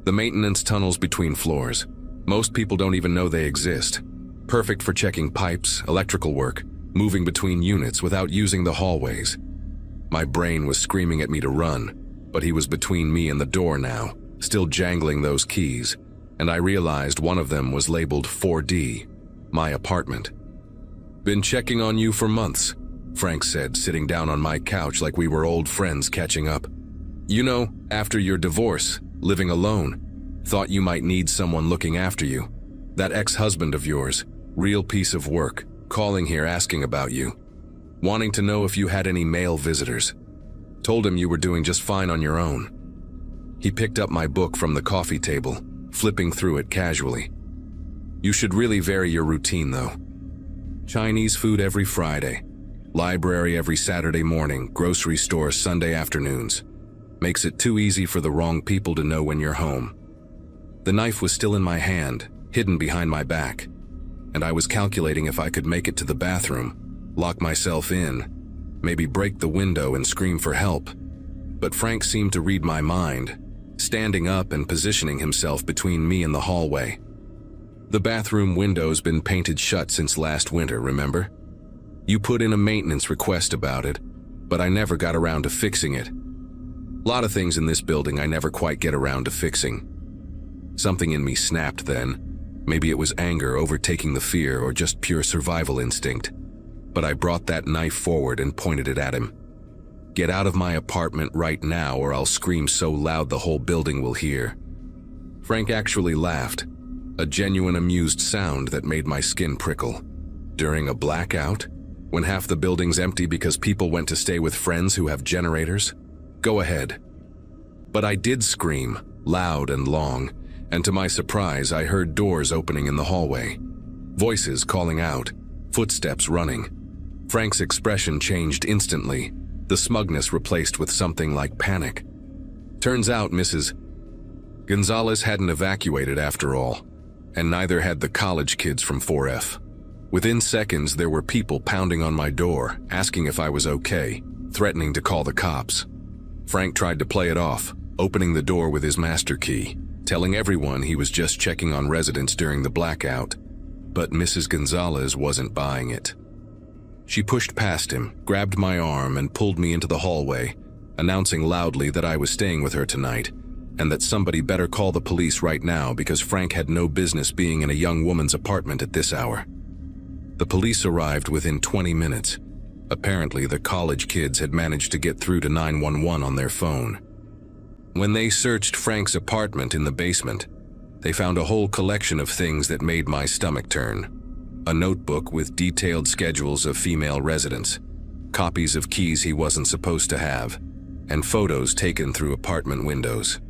The maintenance tunnels between floors. Most people don't even know they exist. Perfect for checking pipes, electrical work, moving between units without using the hallways. My brain was screaming at me to run, but he was between me and the door now, still jangling those keys, and I realized one of them was labeled 4D, my apartment. "Been checking on you for months," Frank said, sitting down on my couch like we were old friends catching up. "You know, after your divorce, living alone, thought you might need someone looking after you. That ex-husband of yours, real piece of work, calling here asking about you, wanting to know if you had any male visitors. Told him you were doing just fine on your own." He picked up my book from the coffee table, flipping through it casually. "You should really vary your routine though. Chinese food every Friday, library every Saturday morning, grocery store Sunday afternoons. Makes it too easy for the wrong people to know when you're home." The knife was still in my hand, hidden behind my back, and I was calculating if I could make it to the bathroom, lock myself in, maybe break the window and scream for help. But Frank seemed to read my mind, standing up and positioning himself between me and the hallway. "The bathroom window's been painted shut since last winter, remember? You put in a maintenance request about it, but I never got around to fixing it. Lot of things in this building I never quite get around to fixing." Something in me snapped then. Maybe it was anger overtaking the fear or just pure survival instinct. But I brought that knife forward and pointed it at him. "Get out of my apartment right now or I'll scream so loud the whole building will hear." Frank actually laughed, a genuine amused sound that made my skin prickle. During a blackout? When half the building's empty because people went to stay with friends who have generators? Go ahead. But I did scream, loud and long, and to my surprise I heard doors opening in the hallway. Voices calling out, footsteps running. Frank's expression changed instantly, the smugness replaced with something like panic. Turns out Mrs. Gonzalez hadn't evacuated after all, and neither had the college kids from 4F. Within seconds there were people pounding on my door, asking if I was okay, threatening to call the cops. Frank tried to play it off, opening the door with his master key, telling everyone he was just checking on residents during the blackout. But Mrs. Gonzalez wasn't buying it. She pushed past him, grabbed my arm, and pulled me into the hallway, announcing loudly that I was staying with her tonight, and that somebody better call the police right now because Frank had no business being in a young woman's apartment at this hour. The police arrived within 20 minutes. Apparently, the college kids had managed to get through to 911 on their phone. When they searched Frank's apartment in the basement, they found a whole collection of things that made my stomach turn. A notebook with detailed schedules of female residents, copies of keys he wasn't supposed to have, and photos taken through apartment windows.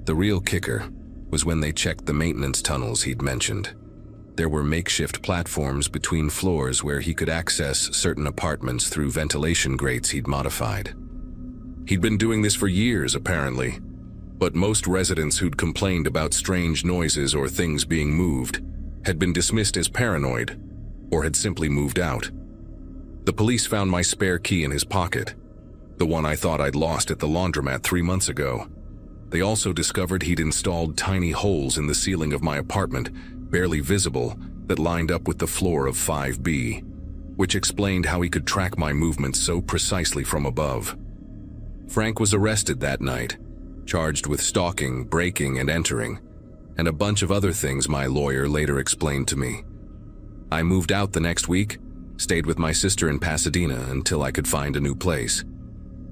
The real kicker was when they checked the maintenance tunnels he'd mentioned. There were makeshift platforms between floors where he could access certain apartments through ventilation grates he'd modified. He'd been doing this for years, apparently, but most residents who'd complained about strange noises or things being moved had been dismissed as paranoid or had simply moved out. The police found my spare key in his pocket, the one I thought I'd lost at the laundromat 3 months ago. They also discovered he'd installed tiny holes in the ceiling of my apartment, barely visible, that lined up with the floor of 5B, which explained how he could track my movements so precisely from above. Frank was arrested that night, charged with stalking, breaking, and entering, and a bunch of other things my lawyer later explained to me. I moved out the next week, stayed with my sister in Pasadena until I could find a new place.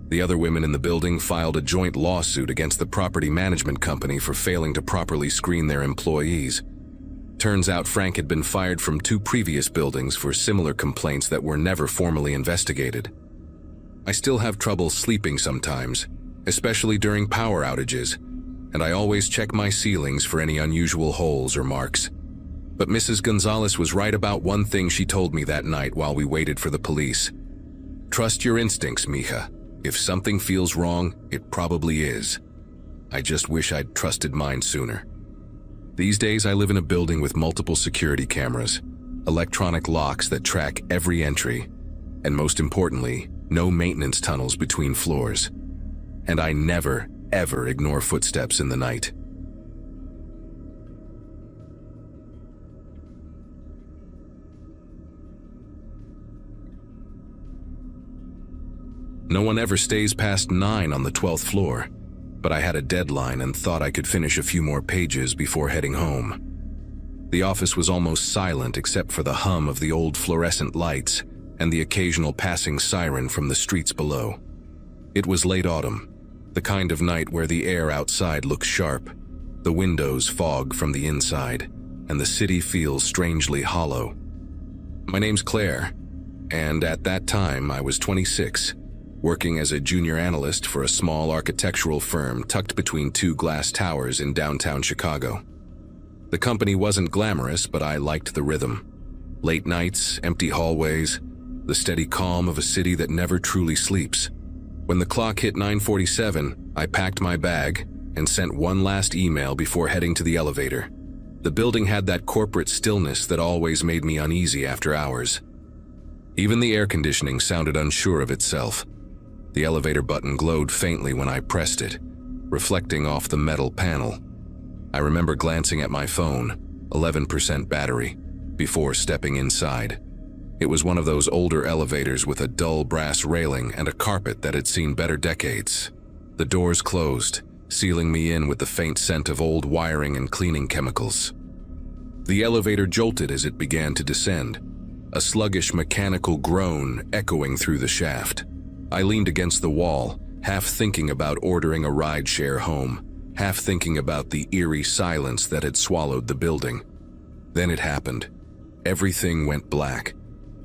The other women in the building filed a joint lawsuit against the property management company for failing to properly screen their employees. Turns out Frank had been fired from 2 previous buildings for similar complaints that were never formally investigated. I still have trouble sleeping sometimes, especially during power outages, and I always check my ceilings for any unusual holes or marks. But Mrs. Gonzalez was right about one thing she told me that night while we waited for the police. Trust your instincts, mija. If something feels wrong, it probably is. I just wish I'd trusted mine sooner. These days, I live in a building with multiple security cameras, electronic locks that track every entry, and most importantly, no maintenance tunnels between floors. And I never, ever ignore footsteps in the night. No one ever stays past 9 on the 12th floor, but I had a deadline and thought I could finish a few more pages before heading home. The office was almost silent except for the hum of the old fluorescent lights and the occasional passing siren from the streets below. It was late autumn, the kind of night where the air outside looks sharp, the windows fog from the inside, and the city feels strangely hollow. My name's Claire, and at that time I was 26, working as a junior analyst for a small architectural firm tucked between two glass towers in downtown Chicago. The company wasn't glamorous, but I liked the rhythm. Late nights, empty hallways, the steady calm of a city that never truly sleeps. When the clock hit 9:47, I packed my bag and sent one last email before heading to the elevator. The building had that corporate stillness that always made me uneasy after hours. Even the air conditioning sounded unsure of itself. The elevator button glowed faintly when I pressed it, reflecting off the metal panel. I remember glancing at my phone, 11% battery, before stepping inside. It was one of those older elevators with a dull brass railing and a carpet that had seen better decades. The doors closed, sealing me in with the faint scent of old wiring and cleaning chemicals. The elevator jolted as it began to descend, a sluggish mechanical groan echoing through the shaft. I leaned against the wall, half thinking about ordering a ride-share home, half thinking about the eerie silence that had swallowed the building. Then it happened. Everything went black.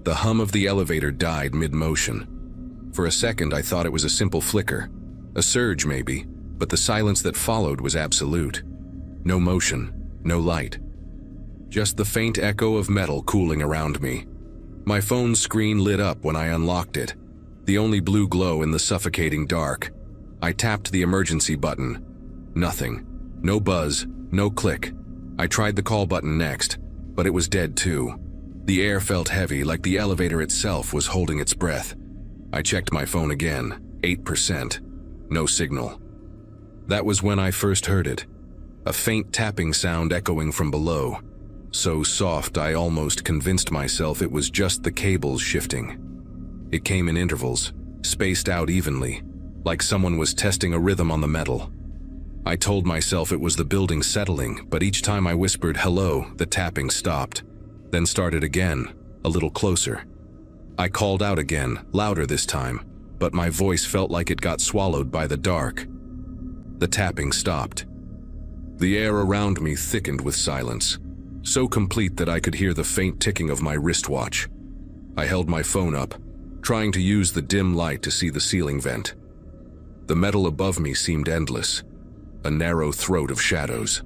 The hum of the elevator died mid-motion. For a second, I thought it was a simple flicker, a surge maybe, but the silence that followed was absolute. No motion, no light. Just the faint echo of metal cooling around me. My phone's screen lit up when I unlocked it, the only blue glow in the suffocating dark. I tapped the emergency button. Nothing. No buzz, no click. I tried the call button next, but it was dead too. The air felt heavy, like the elevator itself was holding its breath. I checked my phone again, 8%. No signal. That was when I first heard it. A faint tapping sound echoing from below. So soft I almost convinced myself it was just the cables shifting. It came in intervals, spaced out evenly, like someone was testing a rhythm on the metal. I told myself it was the building settling, but each time I whispered hello, the tapping stopped, then started again, a little closer. I called out again, louder this time, but my voice felt like it got swallowed by the dark. The tapping stopped. The air around me thickened with silence, so complete that I could hear the faint ticking of my wristwatch. I held my phone up, trying to use the dim light to see the ceiling vent. The metal above me seemed endless, a narrow throat of shadows.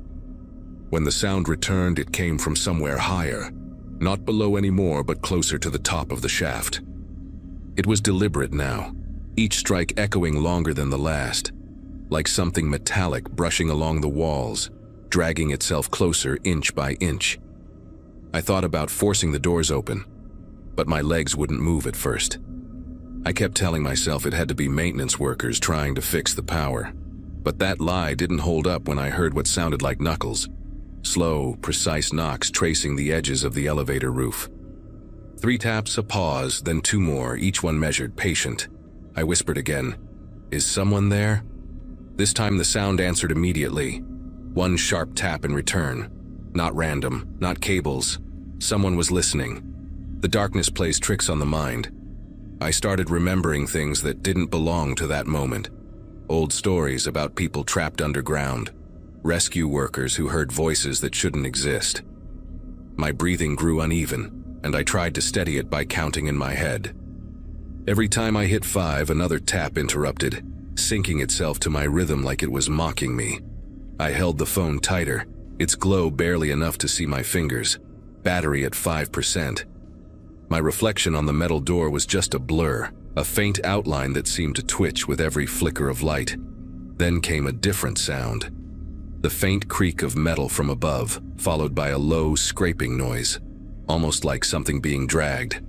When the sound returned, it came from somewhere higher, not below anymore, but closer to the top of the shaft. It was deliberate now, each strike echoing longer than the last, like something metallic brushing along the walls, dragging itself closer inch by inch. I thought about forcing the doors open, but my legs wouldn't move at first. I kept telling myself it had to be maintenance workers trying to fix the power, but that lie didn't hold up when I heard what sounded like knuckles. Slow, precise knocks tracing the edges of the elevator roof. 3 taps, a pause, then 2 more, each one measured, patient. I whispered again, "Is someone there?" This time the sound answered immediately. 1 sharp tap in return. Not random, not cables. Someone was listening. The darkness plays tricks on the mind. I started remembering things that didn't belong to that moment. Old stories about people trapped underground. Rescue workers who heard voices that shouldn't exist. My breathing grew uneven, and I tried to steady it by counting in my head. Every time I hit 5, another tap interrupted, syncing itself to my rhythm like it was mocking me. I held the phone tighter, its glow barely enough to see my fingers, battery at 5%. My reflection on the metal door was just a blur, a faint outline that seemed to twitch with every flicker of light. Then came a different sound. The faint creak of metal from above, followed by a low scraping noise, almost like something being dragged.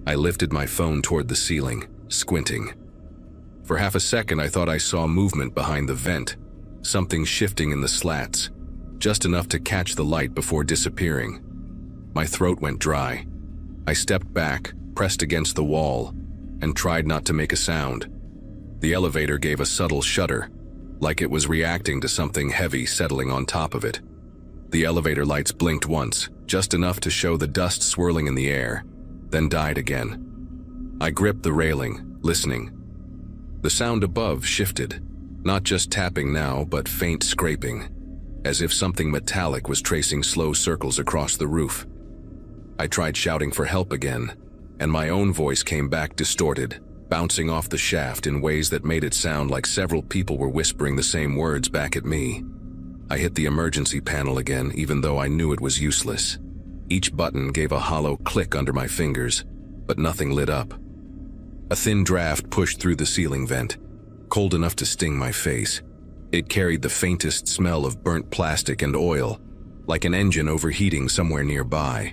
I lifted my phone toward the ceiling, squinting. For half a second I thought I saw movement behind the vent, something shifting in the slats, just enough to catch the light before disappearing. My throat went dry. I stepped back, pressed against the wall, and tried not to make a sound. The elevator gave a subtle shudder, like it was reacting to something heavy settling on top of it. The elevator lights blinked once, just enough to show the dust swirling in the air, then died again. I gripped the railing, listening. The sound above shifted, not just tapping now, but faint scraping, as if something metallic was tracing slow circles across the roof. I tried shouting for help again, and my own voice came back distorted, bouncing off the shaft in ways that made it sound like several people were whispering the same words back at me. I hit the emergency panel again, even though I knew it was useless. Each button gave a hollow click under my fingers, but nothing lit up. A thin draft pushed through the ceiling vent, cold enough to sting my face. It carried the faintest smell of burnt plastic and oil, like an engine overheating somewhere nearby.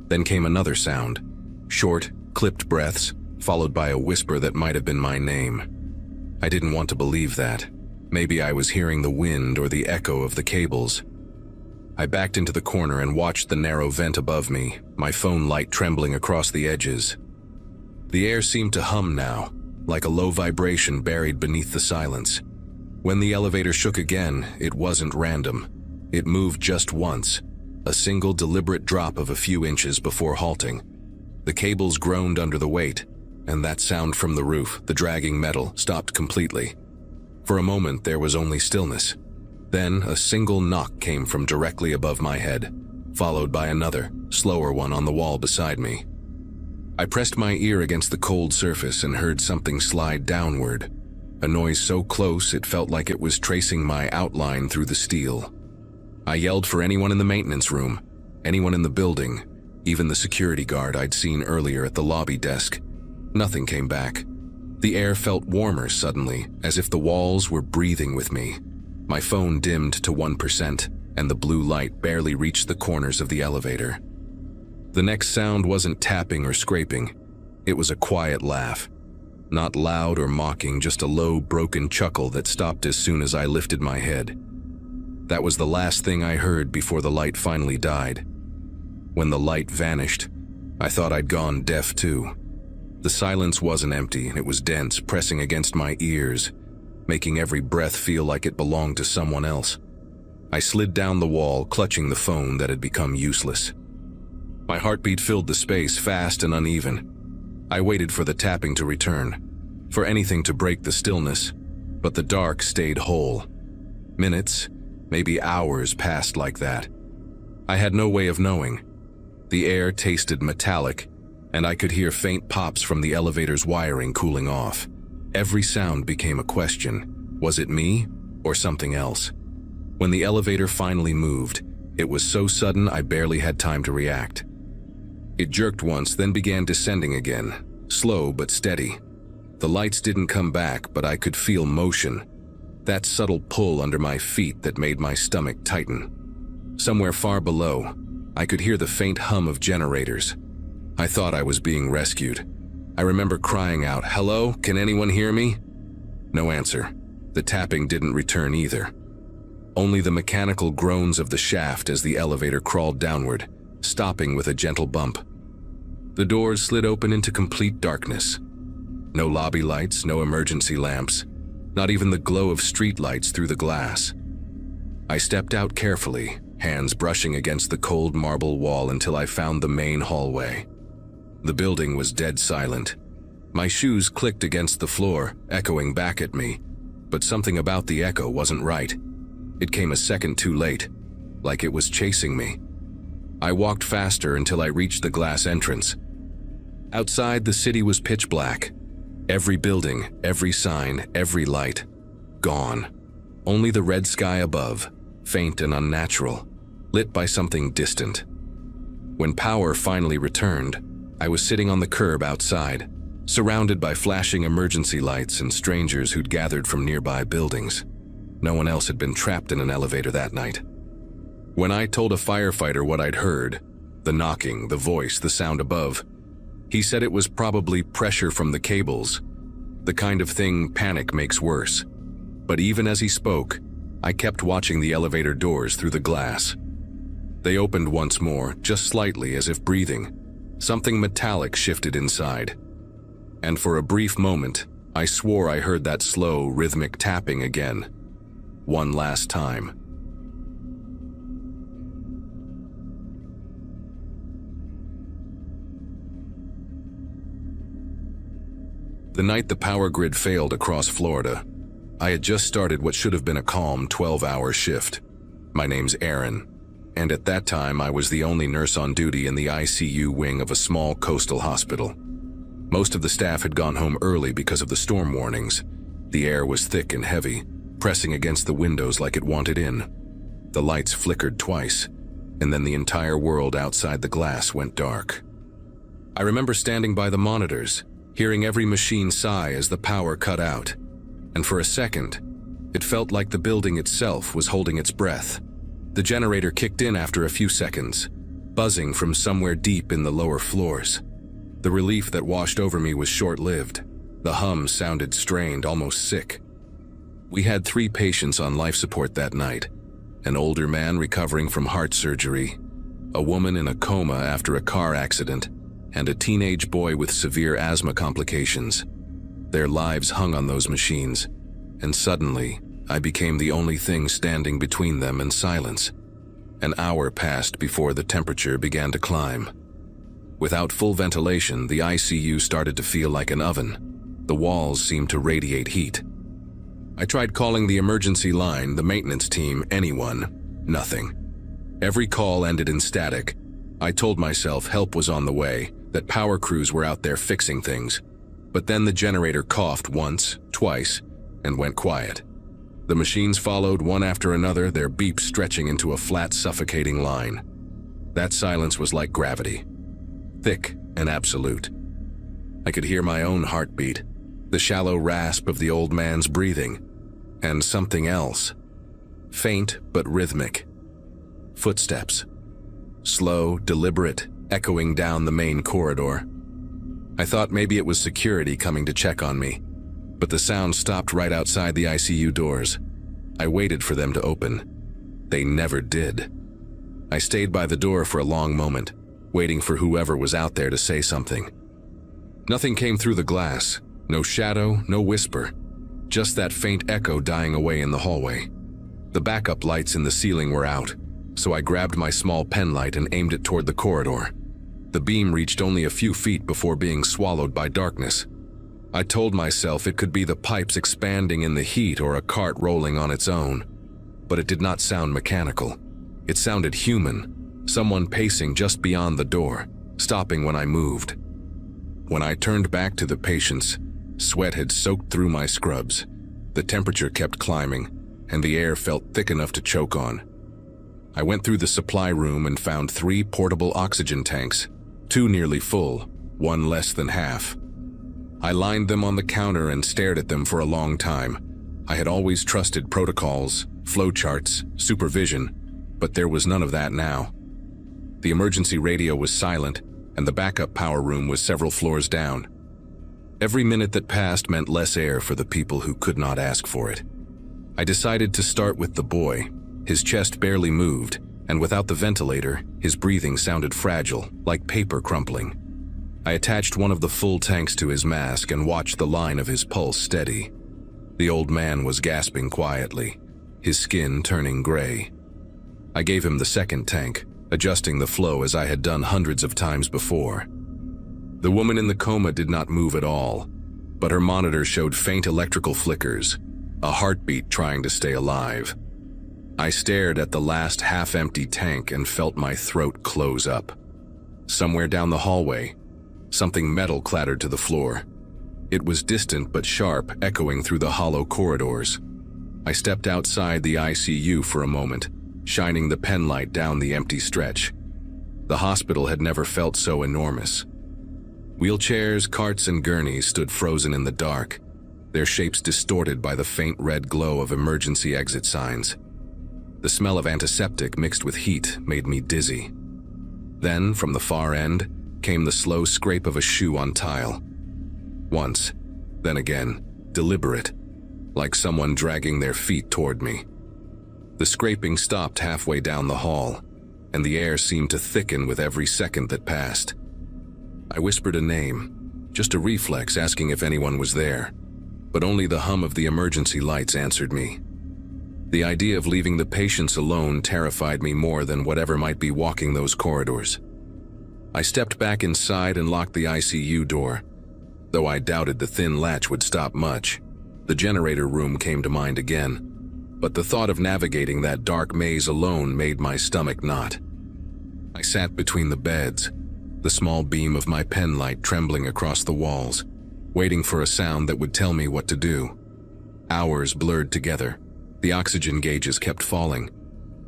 Then came another sound, short, clipped breaths, followed by a whisper that might have been my name. I didn't want to believe that. Maybe I was hearing the wind or the echo of the cables. I backed into the corner and watched the narrow vent above me, my phone light trembling across the edges. The air seemed to hum now, like a low vibration buried beneath the silence. When the elevator shook again, it wasn't random. It moved just once, a single deliberate drop of a few inches before halting. The cables groaned under the weight, and that sound from the roof, the dragging metal, stopped completely. For a moment there was only stillness. Then a single knock came from directly above my head, followed by another, slower one on the wall beside me. I pressed my ear against the cold surface and heard something slide downward, a noise so close it felt like it was tracing my outline through the steel. I yelled for anyone in the maintenance room, anyone in the building, even the security guard I'd seen earlier at the lobby desk. Nothing came back. The air felt warmer suddenly, as if the walls were breathing with me. My phone dimmed to 1%, and the blue light barely reached the corners of the elevator. The next sound wasn't tapping or scraping. It was a quiet laugh. Not loud or mocking, just a low, broken chuckle that stopped as soon as I lifted my head. That was the last thing I heard before the light finally died. When the light vanished, I thought I'd gone deaf too. The silence wasn't empty, it was dense, pressing against my ears, making every breath feel like it belonged to someone else. I slid down the wall, clutching the phone that had become useless. My heartbeat filled the space, fast and uneven. I waited for the tapping to return, for anything to break the stillness, but the dark stayed whole. Minutes, maybe hours passed like that. I had no way of knowing. The air tasted metallic, and I could hear faint pops from the elevator's wiring cooling off. Every sound became a question. Was it me or something else? When the elevator finally moved, it was so sudden I barely had time to react. It jerked once, then began descending again, slow but steady. The lights didn't come back, but I could feel motion, that subtle pull under my feet that made my stomach tighten. Somewhere far below, I could hear the faint hum of generators. I thought I was being rescued. I remember crying out, "Hello, can anyone hear me?" No answer. The tapping didn't return either. Only the mechanical groans of the shaft as the elevator crawled downward, stopping with a gentle bump. The doors slid open into complete darkness. No lobby lights, no emergency lamps, not even the glow of street lights through the glass. I stepped out carefully, hands brushing against the cold marble wall until I found the main hallway. The building was dead silent. My shoes clicked against the floor, echoing back at me, but something about the echo wasn't right. It came a second too late, like it was chasing me. I walked faster until I reached the glass entrance. Outside, the city was pitch black. Every building, every sign, every light, gone. Only the red sky above, faint and unnatural, lit by something distant. When power finally returned, I was sitting on the curb outside, surrounded by flashing emergency lights and strangers who'd gathered from nearby buildings. No one else had been trapped in an elevator that night. When I told a firefighter what I'd heard, the knocking, the voice, the sound above, he said it was probably pressure from the cables, the kind of thing panic makes worse. But even as he spoke, I kept watching the elevator doors through the glass. They opened once more, just slightly as if breathing. Something metallic shifted inside. And for a brief moment, I swore I heard that slow, rhythmic tapping again. One last time. The night the power grid failed across Florida, I had just started what should have been a calm 12-hour shift. My name's Aaron, and at that time I was the only nurse on duty in the ICU wing of a small coastal hospital. Most of the staff had gone home early because of the storm warnings. The air was thick and heavy, pressing against the windows like it wanted in. The lights flickered twice, and then the entire world outside the glass went dark. I remember standing by the monitors, hearing every machine sigh as the power cut out, and for a second, it felt like the building itself was holding its breath. The generator kicked in after a few seconds, buzzing from somewhere deep in the lower floors. The relief that washed over me was short-lived. The hum sounded strained, almost sick. We had 3 patients on life support that night: an older man recovering from heart surgery, a woman in a coma after a car accident, and a teenage boy with severe asthma complications. Their lives hung on those machines, and suddenly, I became the only thing standing between them and silence. An hour passed before the temperature began to climb. Without full ventilation, the ICU started to feel like an oven. The walls seemed to radiate heat. I tried calling the emergency line, the maintenance team, anyone. Nothing. Every call ended in static. I told myself help was on the way, that power crews were out there fixing things. But then the generator coughed once, twice, and went quiet. The machines followed one after another, their beeps stretching into a flat, suffocating line. That silence was like gravity, thick and absolute. I could hear my own heartbeat, the shallow rasp of the old man's breathing, and something else, faint but rhythmic. Footsteps, slow, deliberate, echoing down the main corridor. I thought maybe it was security coming to check on me, but the sound stopped right outside the ICU doors. I waited for them to open. They never did. I stayed by the door for a long moment, waiting for whoever was out there to say something. Nothing came through the glass, no shadow, no whisper, just that faint echo dying away in the hallway. The backup lights in the ceiling were out, so I grabbed my small pen light and aimed it toward the corridor. The beam reached only a few feet before being swallowed by darkness. I told myself it could be the pipes expanding in the heat or a cart rolling on its own. But it did not sound mechanical. It sounded human, someone pacing just beyond the door, stopping when I moved. When I turned back to the patients, sweat had soaked through my scrubs. The temperature kept climbing, and the air felt thick enough to choke on. I went through the supply room and found 3 portable oxygen tanks, 2 nearly full, 1 less than half. I lined them on the counter and stared at them for a long time. I had always trusted protocols, flowcharts, supervision, but there was none of that now. The emergency radio was silent, and the backup power room was several floors down. Every minute that passed meant less air for the people who could not ask for it. I decided to start with the boy. His chest barely moved, and without the ventilator, his breathing sounded fragile, like paper crumpling. I attached one of the full tanks to his mask and watched the line of his pulse steady. The old man was gasping quietly, his skin turning gray. I gave him the second tank, adjusting the flow as I had done hundreds of times before. The woman in the coma did not move at all, but her monitor showed faint electrical flickers, a heartbeat trying to stay alive. I stared at the last half-empty tank and felt my throat close up. Somewhere down the hallway, something metal clattered to the floor. It was distant but sharp, echoing through the hollow corridors. I stepped outside the ICU for a moment, shining the pen light down the empty stretch. The hospital had never felt so enormous. Wheelchairs, carts, and gurneys stood frozen in the dark, their shapes distorted by the faint red glow of emergency exit signs. The smell of antiseptic mixed with heat made me dizzy. Then, from the far end, came the slow scrape of a shoe on tile. Once, then again, deliberate, like someone dragging their feet toward me. The scraping stopped halfway down the hall, and the air seemed to thicken with every second that passed. I whispered a name, just a reflex asking if anyone was there, but only the hum of the emergency lights answered me. The idea of leaving the patients alone terrified me more than whatever might be walking those corridors. I stepped back inside and locked the ICU door. Though I doubted the thin latch would stop much, the generator room came to mind again, but the thought of navigating that dark maze alone made my stomach knot. I sat between the beds, the small beam of my pen light trembling across the walls, waiting for a sound that would tell me what to do. Hours blurred together, the oxygen gauges kept falling,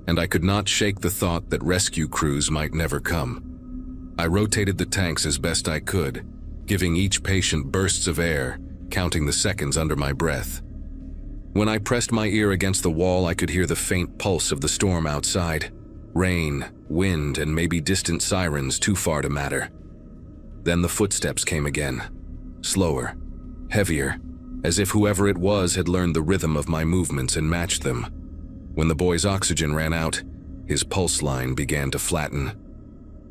and I could not shake the thought that rescue crews might never come. I rotated the tanks as best I could, giving each patient bursts of air, counting the seconds under my breath. When I pressed my ear against the wall, I could hear the faint pulse of the storm outside. Rain, wind, and maybe distant sirens too far to matter. Then the footsteps came again, slower, heavier, as if whoever it was had learned the rhythm of my movements and matched them. When the boy's oxygen ran out, his pulse line began to flatten.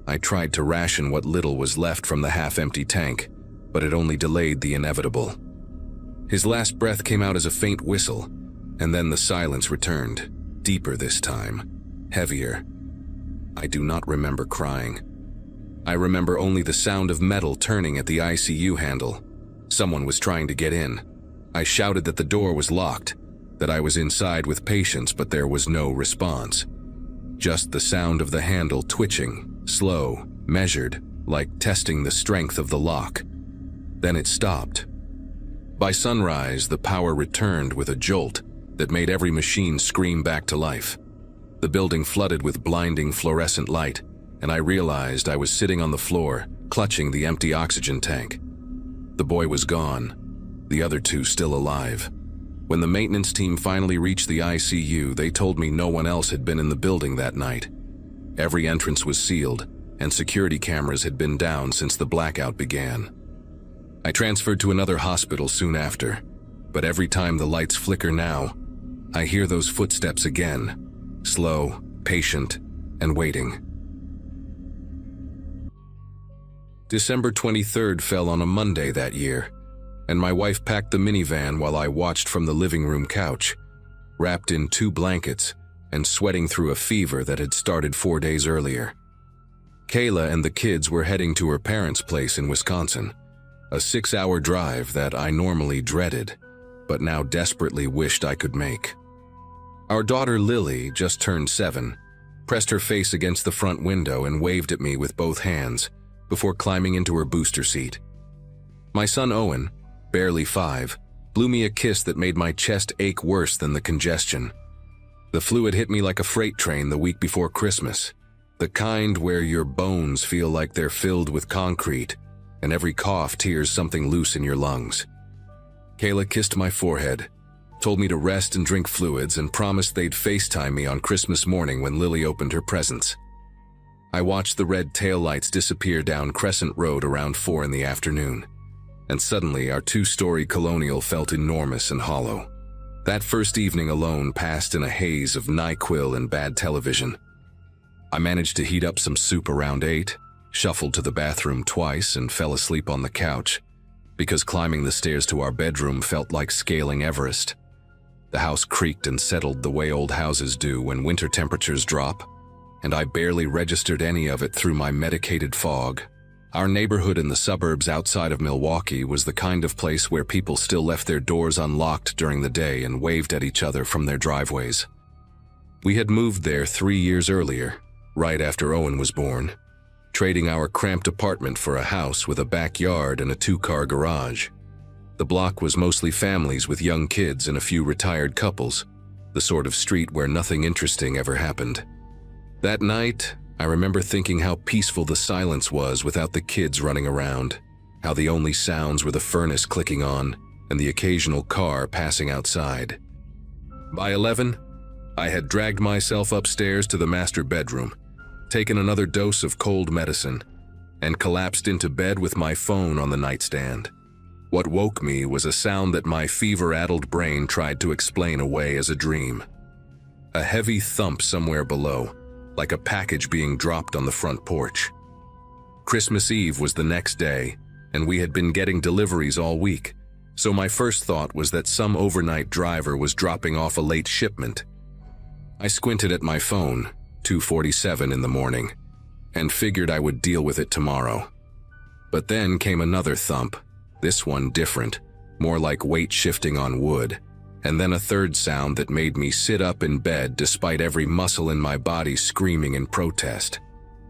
I tried to ration what little was left from the half-empty tank, but it only delayed the inevitable. His last breath came out as a faint whistle, and then the silence returned, deeper this time, heavier. I do not remember crying. I remember only the sound of metal turning at the ICU handle. Someone was trying to get in. I shouted that the door was locked, that I was inside with patients, but there was no response. Just the sound of the handle twitching, slow, measured, like testing the strength of the lock. Then it stopped. By sunrise, the power returned with a jolt that made every machine scream back to life. The building flooded with blinding fluorescent light, and I realized I was sitting on the floor, clutching the empty oxygen tank. The boy was gone, the other two still alive. When the maintenance team finally reached the ICU, they told me no one else had been in the building that night. Every entrance was sealed, and security cameras had been down since the blackout began. I transferred to another hospital soon after, but every time the lights flicker now, I hear those footsteps again, slow, patient, and waiting. December 23rd fell on a Monday that year, and my wife packed the minivan while I watched from the living room couch, wrapped in 2 blankets and sweating through a fever that had started 4 days earlier. Kayla and the kids were heading to her parents' place in Wisconsin, a 6-hour drive that I normally dreaded, but now desperately wished I could make. Our daughter Lily, just turned 7, pressed her face against the front window and waved at me with both hands before climbing into her booster seat. My son Owen, barely 5, blew me a kiss that made my chest ache worse than the congestion. The flu had hit me like a freight train the week before Christmas, the kind where your bones feel like they're filled with concrete, and every cough tears something loose in your lungs. Kayla kissed my forehead, told me to rest and drink fluids, and promised they'd FaceTime me on Christmas morning when Lily opened her presents. I watched the red taillights disappear down Crescent Road around 4 in the afternoon, and suddenly our 2-story colonial felt enormous and hollow. That first evening alone passed in a haze of NyQuil and bad television. I managed to heat up some soup around 8, shuffled to the bathroom twice, and fell asleep on the couch, because climbing the stairs to our bedroom felt like scaling Everest. The house creaked and settled the way old houses do when winter temperatures drop, and I barely registered any of it through my medicated fog. Our neighborhood in the suburbs outside of Milwaukee was the kind of place where people still left their doors unlocked during the day and waved at each other from their driveways. We had moved there 3 years earlier, right after Owen was born, trading our cramped apartment for a house with a backyard and a 2-car garage. The block was mostly families with young kids and a few retired couples, the sort of street where nothing interesting ever happened. That night, I remember thinking how peaceful the silence was without the kids running around, how the only sounds were the furnace clicking on and the occasional car passing outside. By 11, I had dragged myself upstairs to the master bedroom, taken another dose of cold medicine, and collapsed into bed with my phone on the nightstand. What woke me was a sound that my fever-addled brain tried to explain away as a dream. A heavy thump somewhere below, like a package being dropped on the front porch. Christmas Eve was the next day, and we had been getting deliveries all week, so my first thought was that some overnight driver was dropping off a late shipment. I squinted at my phone, 2:47 in the morning, and figured I would deal with it tomorrow. But then came another thump, this one different, more like weight shifting on wood, and then a third sound that made me sit up in bed despite every muscle in my body screaming in protest.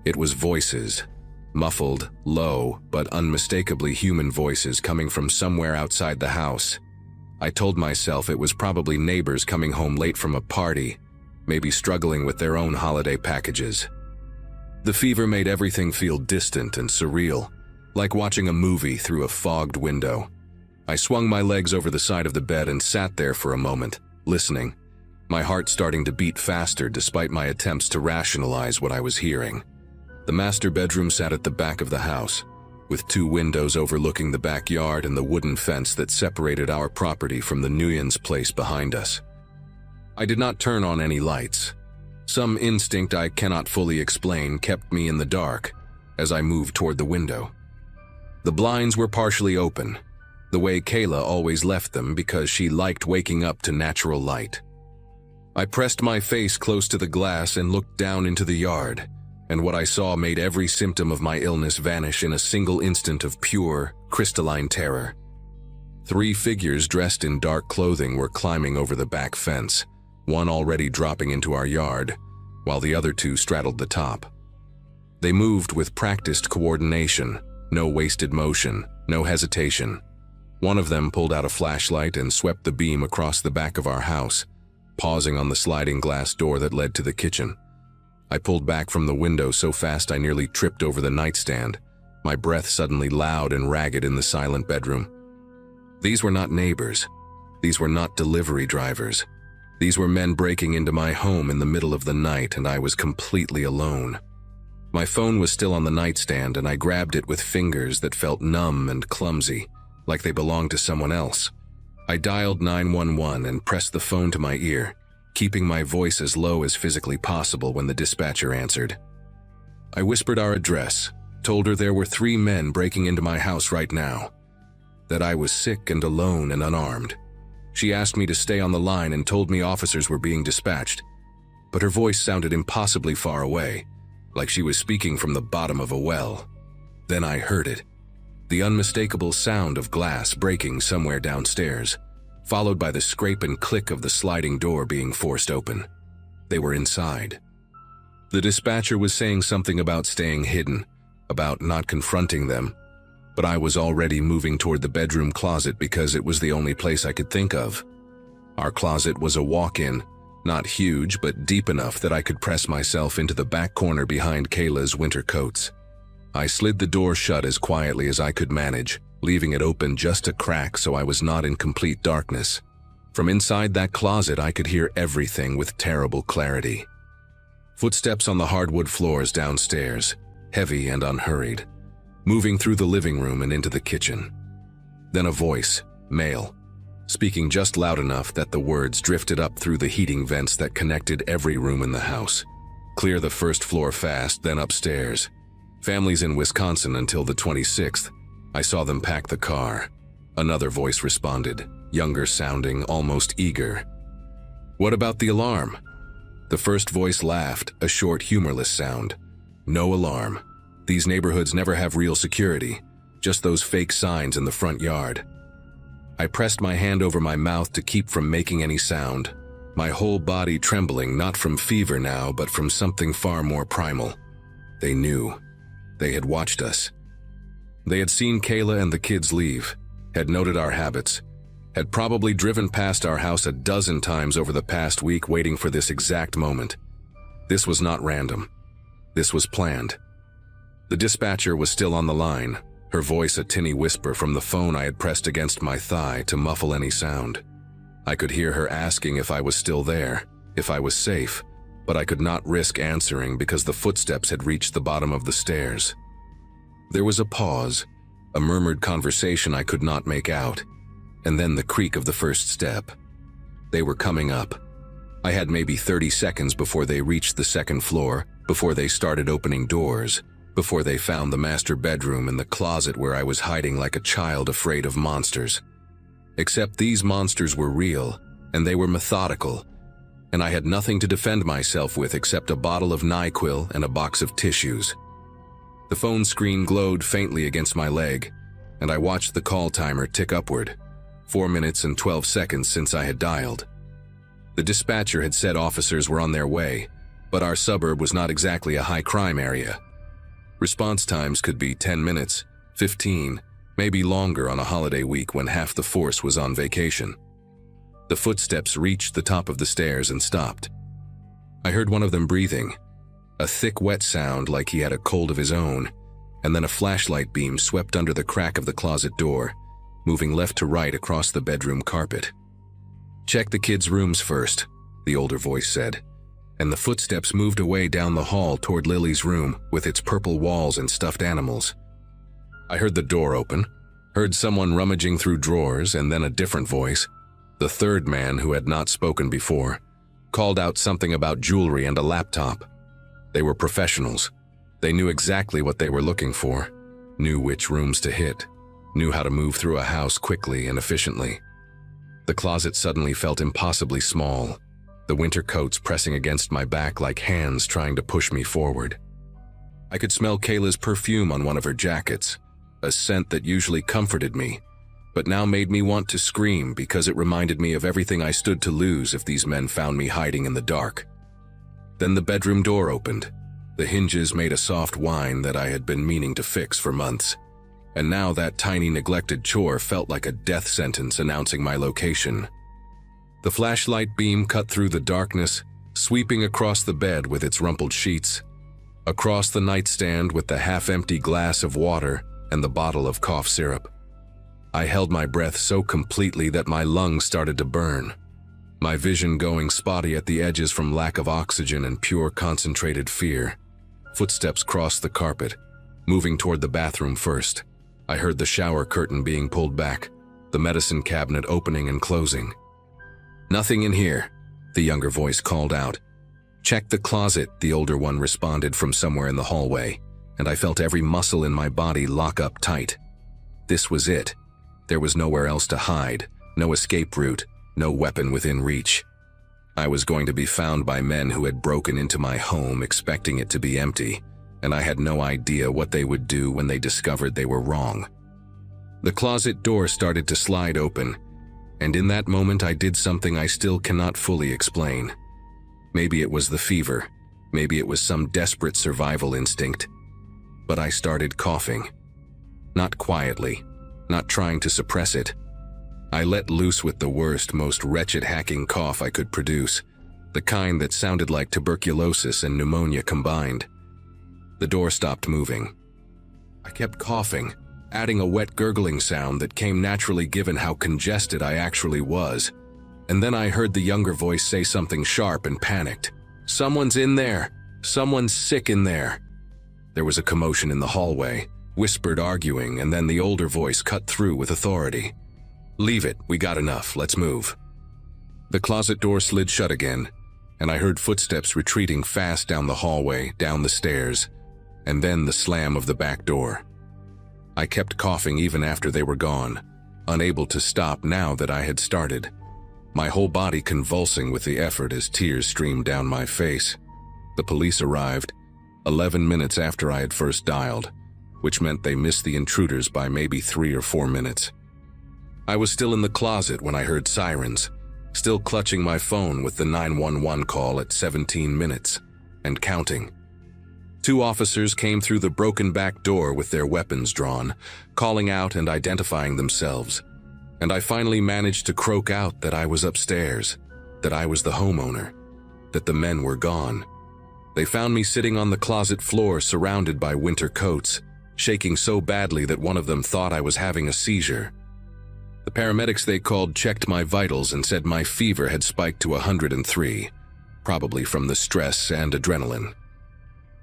It was voices, muffled, low, but unmistakably human voices coming from somewhere outside the house. I told myself it was probably neighbors coming home late from a party, maybe struggling with their own holiday packages. The fever made everything feel distant and surreal, like watching a movie through a fogged window. I swung my legs over the side of the bed and sat there for a moment, listening, my heart starting to beat faster despite my attempts to rationalize what I was hearing. The master bedroom sat at the back of the house, with 2 windows overlooking the backyard and the wooden fence that separated our property from the Nguyen's place behind us. I did not turn on any lights. Some instinct I cannot fully explain kept me in the dark as I moved toward the window. The blinds were partially open, the way Kayla always left them because she liked waking up to natural light. I pressed my face close to the glass and looked down into the yard, and what I saw made every symptom of my illness vanish in a single instant of pure, crystalline terror. 3 figures dressed in dark clothing were climbing over the back fence, one already dropping into our yard, while the other 2 straddled the top. They moved with practiced coordination, no wasted motion, no hesitation. One of them pulled out a flashlight and swept the beam across the back of our house, pausing on the sliding glass door that led to the kitchen. I pulled back from the window so fast I nearly tripped over the nightstand, my breath suddenly loud and ragged in the silent bedroom. These were not neighbors. These were not delivery drivers. These were men breaking into my home in the middle of the night, and I was completely alone. My phone was still on the nightstand, and I grabbed it with fingers that felt numb and clumsy, like they belonged to someone else. I dialed 911 and pressed the phone to my ear, keeping my voice as low as physically possible when the dispatcher answered. I whispered our address, told her there were 3 men breaking into my house right now, that I was sick and alone and unarmed. She asked me to stay on the line and told me officers were being dispatched, but her voice sounded impossibly far away, like she was speaking from the bottom of a well. Then I heard it, the unmistakable sound of glass breaking somewhere downstairs, followed by the scrape and click of the sliding door being forced open. They were inside. The dispatcher was saying something about staying hidden, about not confronting them, but I was already moving toward the bedroom closet because it was the only place I could think of. Our closet was a walk-in, not huge but deep enough that I could press myself into the back corner behind Kayla's winter coats. I slid the door shut as quietly as I could manage, leaving it open just a crack so I was not in complete darkness. From inside that closet I could hear everything with terrible clarity. Footsteps on the hardwood floors downstairs, heavy and unhurried, moving through the living room and into the kitchen. Then a voice, male, speaking just loud enough that the words drifted up through the heating vents that connected every room in the house. Clear the first floor fast, then upstairs. Families in Wisconsin until the 26th. I saw them pack the car. Another voice responded, younger sounding, almost eager. What about the alarm? The first voice laughed, a short, humorless sound. No alarm. These neighborhoods never have real security, just those fake signs in the front yard. I pressed my hand over my mouth to keep from making any sound, my whole body trembling not from fever now but from something far more primal. They knew. They had watched us. They had seen Kayla and the kids leave, had noted our habits, had probably driven past our house a dozen times over the past week waiting for this exact moment. This was not random. This was planned. The dispatcher was still on the line, her voice a tinny whisper from the phone I had pressed against my thigh to muffle any sound. I could hear her asking if I was still there, if I was safe, but I could not risk answering because the footsteps had reached the bottom of the stairs. There was a pause, a murmured conversation I could not make out, and then the creak of the first step. They were coming up. I had maybe 30 seconds before they reached the second floor, before they started opening doors, before they found the master bedroom and the closet where I was hiding like a child afraid of monsters. Except these monsters were real, and they were methodical, and I had nothing to defend myself with except a bottle of NyQuil and a box of tissues. The phone screen glowed faintly against my leg, and I watched the call timer tick upward, 4 minutes and 12 seconds since I had dialed. The dispatcher had said officers were on their way, but our suburb was not exactly a high-crime area. Response times could be 10 minutes, 15, maybe longer on a holiday week when half the force was on vacation. The footsteps reached the top of the stairs and stopped. I heard one of them breathing, a thick, wet sound like he had a cold of his own, and then a flashlight beam swept under the crack of the closet door, moving left to right across the bedroom carpet. "Check the kids' rooms first," the older voice said, and the footsteps moved away down the hall toward Lily's room with its purple walls and stuffed animals. I heard the door open, heard someone rummaging through drawers, and then a different voice, the third man who had not spoken before, called out something about jewelry and a laptop. They were professionals. They knew exactly what they were looking for, knew which rooms to hit, knew how to move through a house quickly and efficiently. The closet suddenly felt impossibly small, the winter coats pressing against my back like hands trying to push me forward. I could smell Kayla's perfume on one of her jackets, a scent that usually comforted me, but now made me want to scream because it reminded me of everything I stood to lose if these men found me hiding in the dark. Then the bedroom door opened. The hinges made a soft whine that I had been meaning to fix for months, and now that tiny neglected chore felt like a death sentence announcing my location. The flashlight beam cut through the darkness, sweeping across the bed with its rumpled sheets, across the nightstand with the half-empty glass of water and the bottle of cough syrup. I held my breath so completely that my lungs started to burn, my vision going spotty at the edges from lack of oxygen and pure concentrated fear. Footsteps crossed the carpet, moving toward the bathroom first. I heard the shower curtain being pulled back, the medicine cabinet opening and closing. "Nothing in here," the younger voice called out. "Check the closet," the older one responded from somewhere in the hallway, and I felt every muscle in my body lock up tight. This was it. There was nowhere else to hide, no escape route, no weapon within reach. I was going to be found by men who had broken into my home expecting it to be empty, and I had no idea what they would do when they discovered they were wrong. The closet door started to slide open, and in that moment I did something I still cannot fully explain. Maybe it was the fever, maybe it was some desperate survival instinct, but I started coughing. Not quietly, not trying to suppress it. I let loose with the worst, most wretched hacking cough I could produce, the kind that sounded like tuberculosis and pneumonia combined. The door stopped moving. I kept coughing, adding a wet gurgling sound that came naturally given how congested I actually was. And then I heard the younger voice say something sharp and panicked. "Someone's in there! Someone's sick in there!" There was a commotion in the hallway, whispered arguing, and then the older voice cut through with authority. "Leave it, we got enough, let's move." The closet door slid shut again, and I heard footsteps retreating fast down the hallway, down the stairs, and then the slam of the back door. I kept coughing even after they were gone, unable to stop now that I had started, my whole body convulsing with the effort as tears streamed down my face. The police arrived, 11 minutes after I had first dialed, which meant they missed the intruders by maybe 3 or 4 minutes. I was still in the closet when I heard sirens, still clutching my phone with the 911 call at 17 minutes, and counting. 2 officers came through the broken back door with their weapons drawn, calling out and identifying themselves, and I finally managed to croak out that I was upstairs, that I was the homeowner, that the men were gone. They found me sitting on the closet floor surrounded by winter coats, shaking so badly that one of them thought I was having a seizure. The paramedics they called checked my vitals and said my fever had spiked to 103, probably from the stress and adrenaline.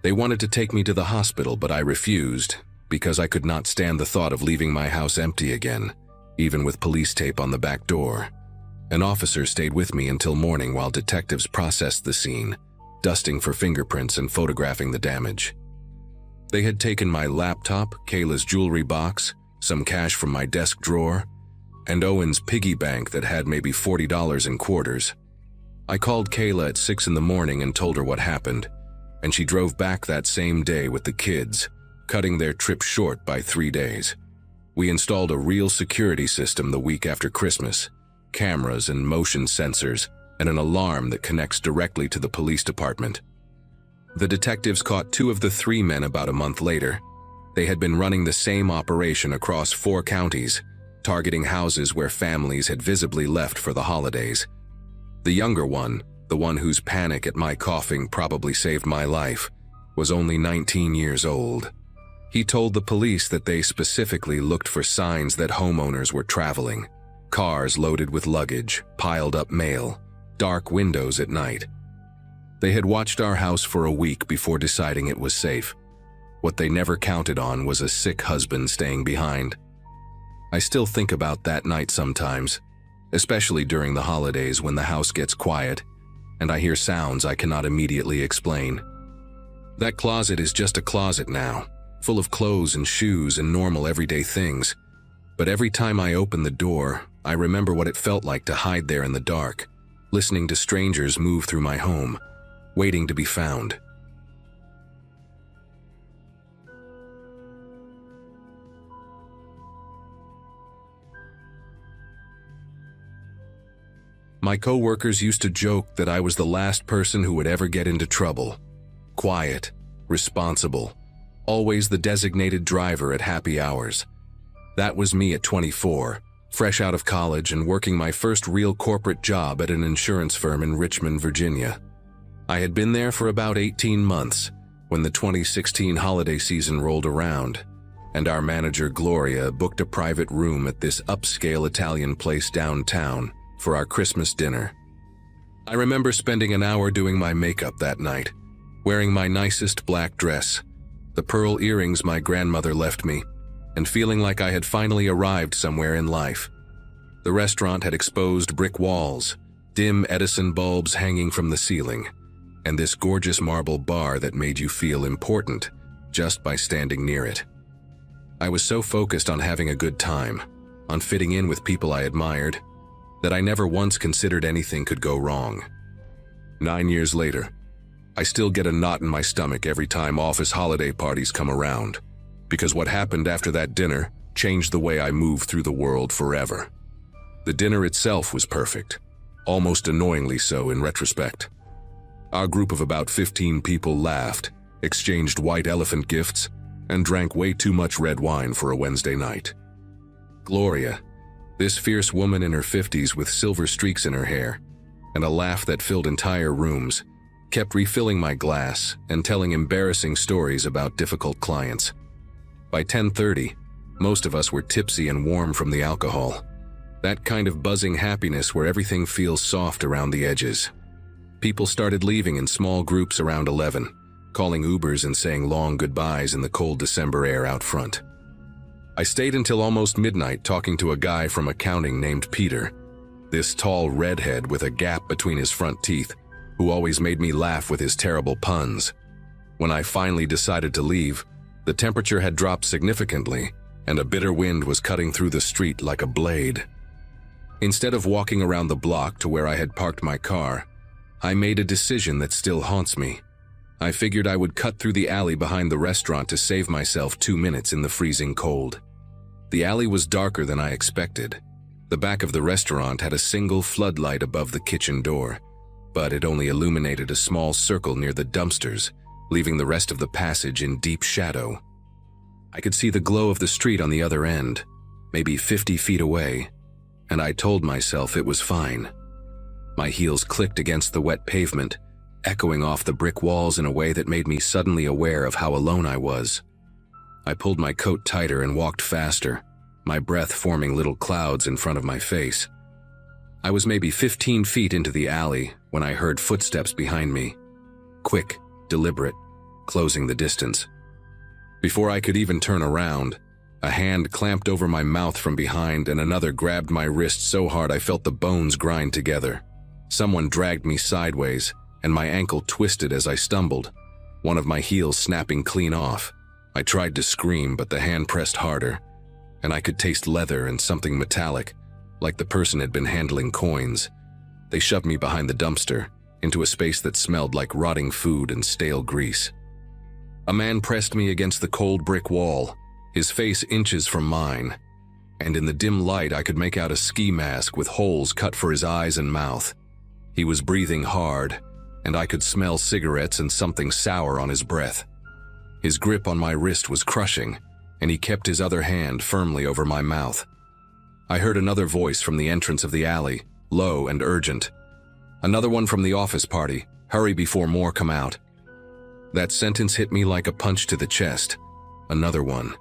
They wanted to take me to the hospital, but I refused because I could not stand the thought of leaving my house empty again, even with police tape on the back door. An officer stayed with me until morning while detectives processed the scene, dusting for fingerprints and photographing the damage. They had taken my laptop, Kayla's jewelry box, some cash from my desk drawer, and Owen's piggy bank that had maybe $40 in quarters. I called Kayla at 6 in the morning and told her what happened, and she drove back that same day with the kids, cutting their trip short by 3 days. We installed a real security system the week after Christmas, cameras and motion sensors, and an alarm that connects directly to the police department. The detectives caught 2 of the 3 men about a month later. They had been running the same operation across 4 counties, targeting houses where families had visibly left for the holidays. The younger one, the one whose panic at my coughing probably saved my life, was only 19 years old. He told the police that they specifically looked for signs that homeowners were traveling: cars loaded with luggage, piled up mail, dark windows at night. They had watched our house for a week before deciding it was safe. What they never counted on was a sick husband staying behind. I still think about that night sometimes, especially during the holidays when the house gets quiet and I hear sounds I cannot immediately explain. That closet is just a closet now, full of clothes and shoes and normal everyday things. But every time I open the door, I remember what it felt like to hide there in the dark, listening to strangers move through my home, waiting to be found. My co-workers used to joke that I was the last person who would ever get into trouble. Quiet, responsible, always the designated driver at happy hours. That was me at 24, fresh out of college and working my first real corporate job at an insurance firm in Richmond, Virginia. I had been there for about 18 months when the 2016 holiday season rolled around, and our manager Gloria booked a private room at this upscale Italian place downtown for our Christmas dinner. I remember spending an hour doing my makeup that night, wearing my nicest black dress, the pearl earrings my grandmother left me, and feeling like I had finally arrived somewhere in life. The restaurant had exposed brick walls, dim Edison bulbs hanging from the ceiling, and this gorgeous marble bar that made you feel important just by standing near it. I was so focused on having a good time, on fitting in with people I admired, that I never once considered anything could go wrong. 9 years later, I still get a knot in my stomach every time office holiday parties come around, because what happened after that dinner changed the way I move through the world forever. The dinner itself was perfect, almost annoyingly so in retrospect. Our group of about 15 people laughed, exchanged white elephant gifts, and drank way too much red wine for a Wednesday night. Gloria, this fierce woman in her 50s with silver streaks in her hair and a laugh that filled entire rooms, kept refilling my glass and telling embarrassing stories about difficult clients. By 10:30, most of us were tipsy and warm from the alcohol. That kind of buzzing happiness where everything feels soft around the edges. People started leaving in small groups around 11, calling Ubers and saying long goodbyes in the cold December air out front. I stayed until almost midnight talking to a guy from accounting named Peter, this tall redhead with a gap between his front teeth, who always made me laugh with his terrible puns. When I finally decided to leave, the temperature had dropped significantly, and a bitter wind was cutting through the street like a blade. Instead of walking around the block to where I had parked my car, I made a decision that still haunts me. I figured I would cut through the alley behind the restaurant to save myself 2 minutes in the freezing cold. The alley was darker than I expected. The back of the restaurant had a single floodlight above the kitchen door, but it only illuminated a small circle near the dumpsters, leaving the rest of the passage in deep shadow. I could see the glow of the street on the other end, maybe 50 feet away, and I told myself it was fine. My heels clicked against the wet pavement, echoing off the brick walls in a way that made me suddenly aware of how alone I was. I pulled my coat tighter and walked faster, my breath forming little clouds in front of my face. I was maybe 15 feet into the alley when I heard footsteps behind me. Quick, deliberate, closing the distance. Before I could even turn around, a hand clamped over my mouth from behind and another grabbed my wrist so hard I felt the bones grind together. Someone dragged me sideways, and my ankle twisted as I stumbled, one of my heels snapping clean off. I tried to scream, but the hand pressed harder, and I could taste leather and something metallic, like the person had been handling coins. They shoved me behind the dumpster, into a space that smelled like rotting food and stale grease. A man pressed me against the cold brick wall, his face inches from mine, and in the dim light I could make out a ski mask with holes cut for his eyes and mouth. He was breathing hard, and I could smell cigarettes and something sour on his breath. His grip on my wrist was crushing, and he kept his other hand firmly over my mouth. I heard another voice from the entrance of the alley, low and urgent. "Another one from the office party. Hurry before more come out." That sentence hit me like a punch to the chest. Another one.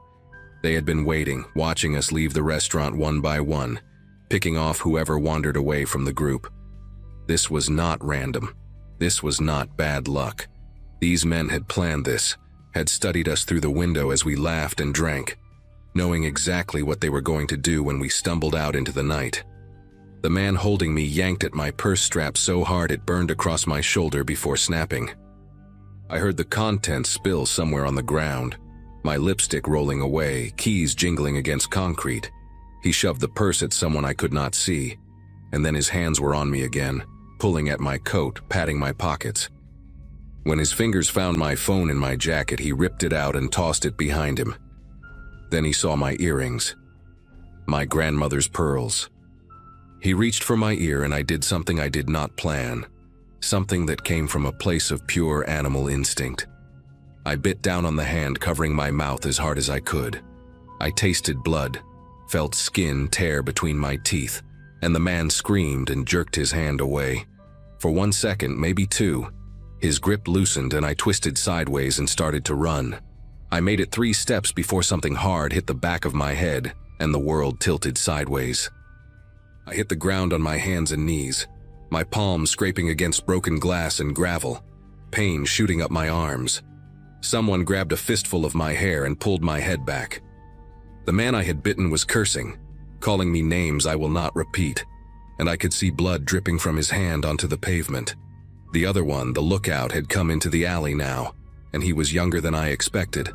They had been waiting, watching us leave the restaurant one by one, picking off whoever wandered away from the group. This was not random. This was not bad luck. These men had planned this, had studied us through the window as we laughed and drank, knowing exactly what they were going to do when we stumbled out into the night. The man holding me yanked at my purse strap so hard it burned across my shoulder before snapping. I heard the contents spill somewhere on the ground, my lipstick rolling away, keys jingling against concrete. He shoved the purse at someone I could not see, and then his hands were on me again, pulling at my coat, patting my pockets. When his fingers found my phone in my jacket, he ripped it out and tossed it behind him. Then he saw my earrings, my grandmother's pearls. He reached for my ear and I did something I did not plan, something that came from a place of pure animal instinct. I bit down on the hand covering my mouth as hard as I could. I tasted blood, felt skin tear between my teeth, and the man screamed and jerked his hand away. For 1 second, maybe 2, his grip loosened and I twisted sideways and started to run. I made it 3 steps before something hard hit the back of my head and the world tilted sideways. I hit the ground on my hands and knees, my palms scraping against broken glass and gravel, pain shooting up my arms. Someone grabbed a fistful of my hair and pulled my head back. The man I had bitten was cursing, calling me names I will not repeat, and I could see blood dripping from his hand onto the pavement. The other one, the lookout, had come into the alley now, and he was younger than I expected.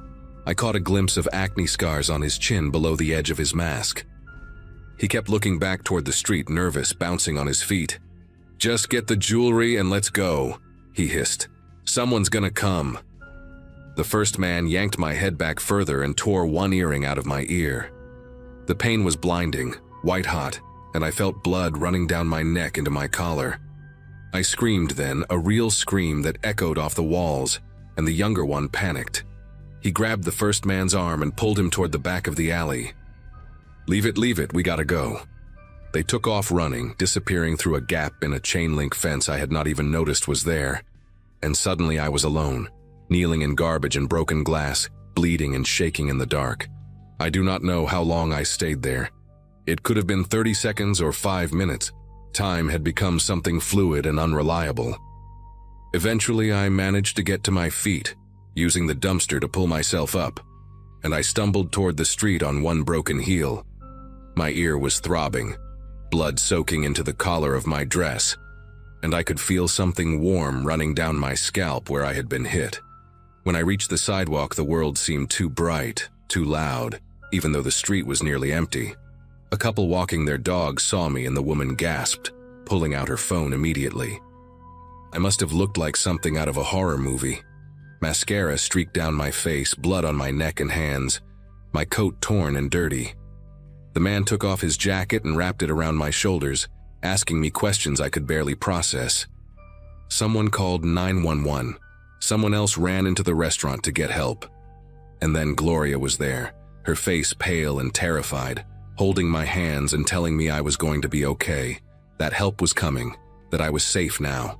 I caught a glimpse of acne scars on his chin below the edge of his mask. He kept looking back toward the street, nervous, bouncing on his feet. "Just get the jewelry and let's go," he hissed. "Someone's gonna come." The first man yanked my head back further and tore one earring out of my ear. The pain was blinding, white-hot, and I felt blood running down my neck into my collar. I screamed then, a real scream that echoed off the walls, and the younger one panicked. He grabbed the first man's arm and pulled him toward the back of the alley. Leave it, we gotta go." They took off running, disappearing through a gap in a chain-link fence I had not even noticed was there. And suddenly I was alone, kneeling in garbage and broken glass, bleeding and shaking in the dark. I do not know how long I stayed there. It could have been 30 seconds or 5 minutes. Time had become something fluid and unreliable. Eventually, I managed to get to my feet, using the dumpster to pull myself up, and I stumbled toward the street on one broken heel. My ear was throbbing, blood soaking into the collar of my dress, and I could feel something warm running down my scalp where I had been hit. When I reached the sidewalk, the world seemed too bright, too loud, even though the street was nearly empty. A couple walking their dogs saw me and the woman gasped, pulling out her phone immediately. I must have looked like something out of a horror movie. Mascara streaked down my face, blood on my neck and hands, my coat torn and dirty. The man took off his jacket and wrapped it around my shoulders, asking me questions I could barely process. Someone called 911. Someone else ran into the restaurant to get help. And then Gloria was there, her face pale and terrified, holding my hands and telling me I was going to be okay, that help was coming, that I was safe now.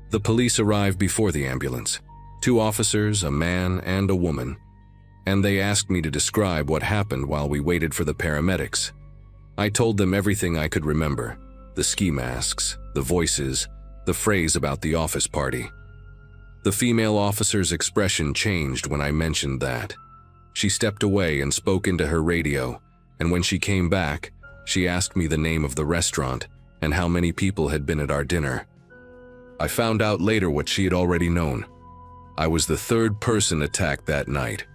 The police arrived before the ambulance. 2 officers, a man and a woman. and they asked me to describe what happened while we waited for the paramedics. I told them everything I could remember: the ski masks, the voices, the phrase about the office party. The female officer's expression changed when I mentioned that. She stepped away and spoke into her radio, and when she came back, she asked me the name of the restaurant and how many people had been at our dinner. I found out later what she had already known. I was the third person attacked that night.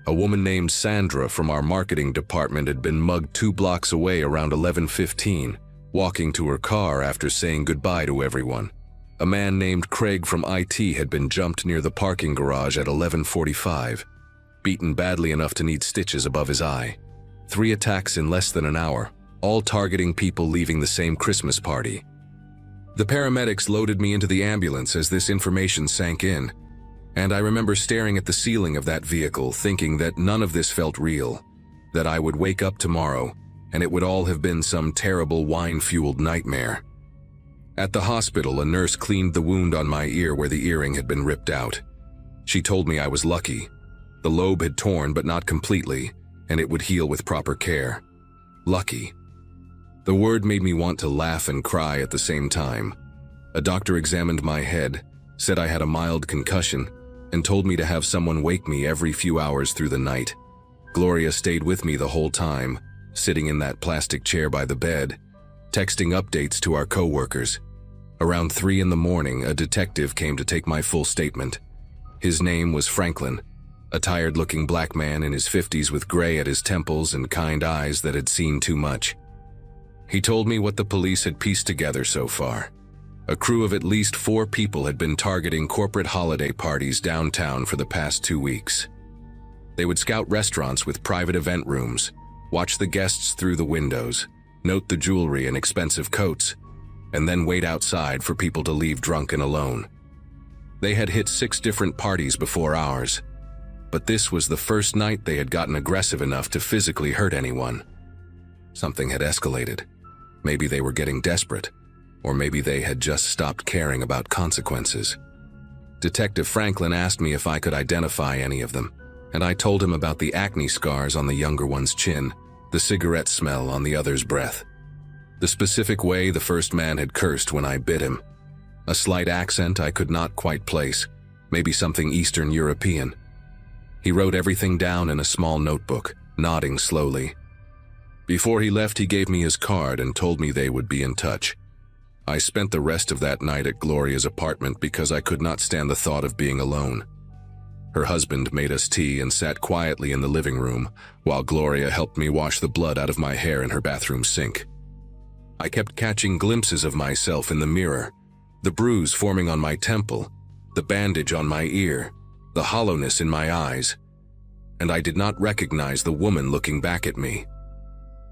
A woman named Sandra from our marketing department had been mugged 2 blocks away around 11:15, walking to her car after saying goodbye to everyone. A man named Craig from IT had been jumped near the parking garage at 11:45, beaten badly enough to need stitches above his eye. 3 attacks in less than an hour, all targeting people leaving the same Christmas party. The paramedics loaded me into the ambulance as this information sank in, and I remember staring at the ceiling of that vehicle thinking that none of this felt real, that I would wake up tomorrow and it would all have been some terrible wine-fueled nightmare. At the hospital, a nurse cleaned the wound on my ear where the earring had been ripped out. She told me I was lucky. The lobe had torn but not completely, and it would heal with proper care. Lucky. The word made me want to laugh and cry at the same time. A doctor examined my head, said I had a mild concussion, and told me to have someone wake me every few hours through the night. Gloria stayed with me the whole time, sitting in that plastic chair by the bed, texting updates to our co-workers. Around 3 in the morning, a detective came to take my full statement. His name was Franklin, a tired-looking black man in his 50s with gray at his temples and kind eyes that had seen too much. He told me what the police had pieced together so far. A crew of at least 4 people had been targeting corporate holiday parties downtown for the past 2 weeks. They would scout restaurants with private event rooms, watch the guests through the windows, note the jewelry and expensive coats, and then wait outside for people to leave drunk and alone. They had hit 6 different parties before ours, but this was the first night they had gotten aggressive enough to physically hurt anyone. Something had escalated. Maybe they were getting desperate, or maybe they had just stopped caring about consequences. Detective Franklin asked me if I could identify any of them, and I told him about the acne scars on the younger one's chin, the cigarette smell on the other's breath, the specific way the first man had cursed when I bit him, a slight accent I could not quite place, maybe something Eastern European. He wrote everything down in a small notebook, nodding slowly. Before he left, he gave me his card and told me they would be in touch. I spent the rest of that night at Gloria's apartment because I could not stand the thought of being alone. Her husband made us tea and sat quietly in the living room, while Gloria helped me wash the blood out of my hair in her bathroom sink. I kept catching glimpses of myself in the mirror, the bruise forming on my temple, the bandage on my ear, the hollowness in my eyes, and I did not recognize the woman looking back at me.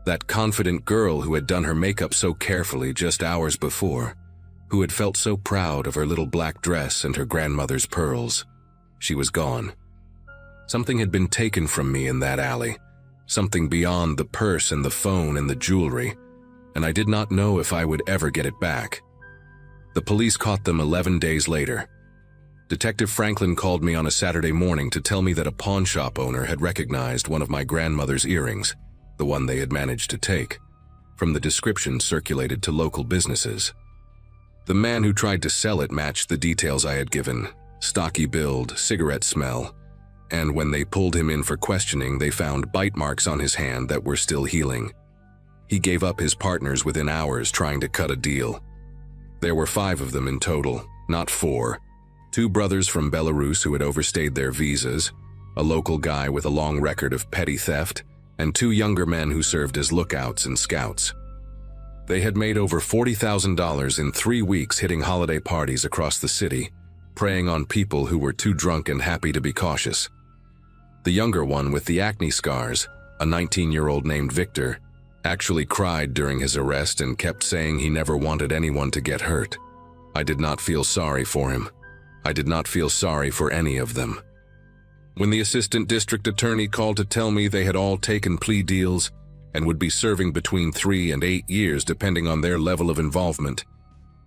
That confident girl who had done her makeup so carefully just hours before, who had felt so proud of her little black dress and her grandmother's pearls. She was gone. Something had been taken from me in that alley, something beyond the purse and the phone and the jewelry, and I did not know if I would ever get it back. The police caught them 11 days later. Detective Franklin called me on a Saturday morning to tell me that a pawn shop owner had recognized one of my grandmother's earrings, the one they had managed to take, from the description circulated to local businesses. The man who tried to sell it matched the details I had given: stocky build, cigarette smell, and when they pulled him in for questioning, they found bite marks on his hand that were still healing. He gave up his partners within hours trying to cut a deal. There were 5 of them in total, not 4. 2 brothers from Belarus who had overstayed their visas, a local guy with a long record of petty theft, and 2 younger men who served as lookouts and scouts. They had made over $40,000 in 3 weeks hitting holiday parties across the city, preying on people who were too drunk and happy to be cautious. The younger one with the acne scars, a 19-year-old named Victor, actually cried during his arrest and kept saying he never wanted anyone to get hurt. I did not feel sorry for him. I did not feel sorry for any of them. When the assistant district attorney called to tell me they had all taken plea deals and would be serving between 3 and 8 years depending on their level of involvement,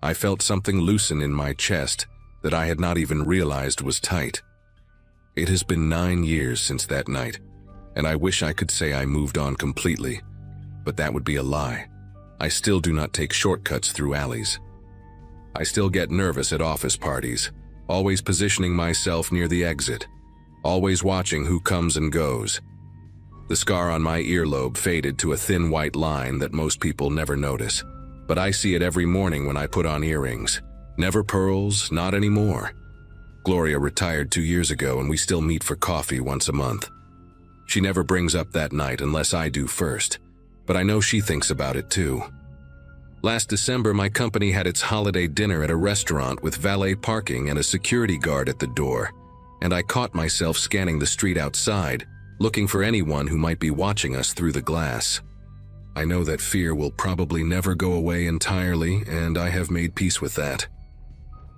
I felt something loosen in my chest that I had not even realized was tight. It has been 9 years since that night, and I wish I could say I moved on completely, but that would be a lie. I still do not take shortcuts through alleys. I still get nervous at office parties, always positioning myself near the exit, always watching who comes and goes. The scar on my earlobe faded to a thin white line that most people never notice, but I see it every morning when I put on earrings. Never pearls, not anymore. Gloria retired 2 years ago and we still meet for coffee once a month. She never brings up that night unless I do first, but I know she thinks about it too. Last December, my company had its holiday dinner at a restaurant with valet parking and a security guard at the door, and I caught myself scanning the street outside, looking for anyone who might be watching us through the glass. I know that fear will probably never go away entirely, and I have made peace with that.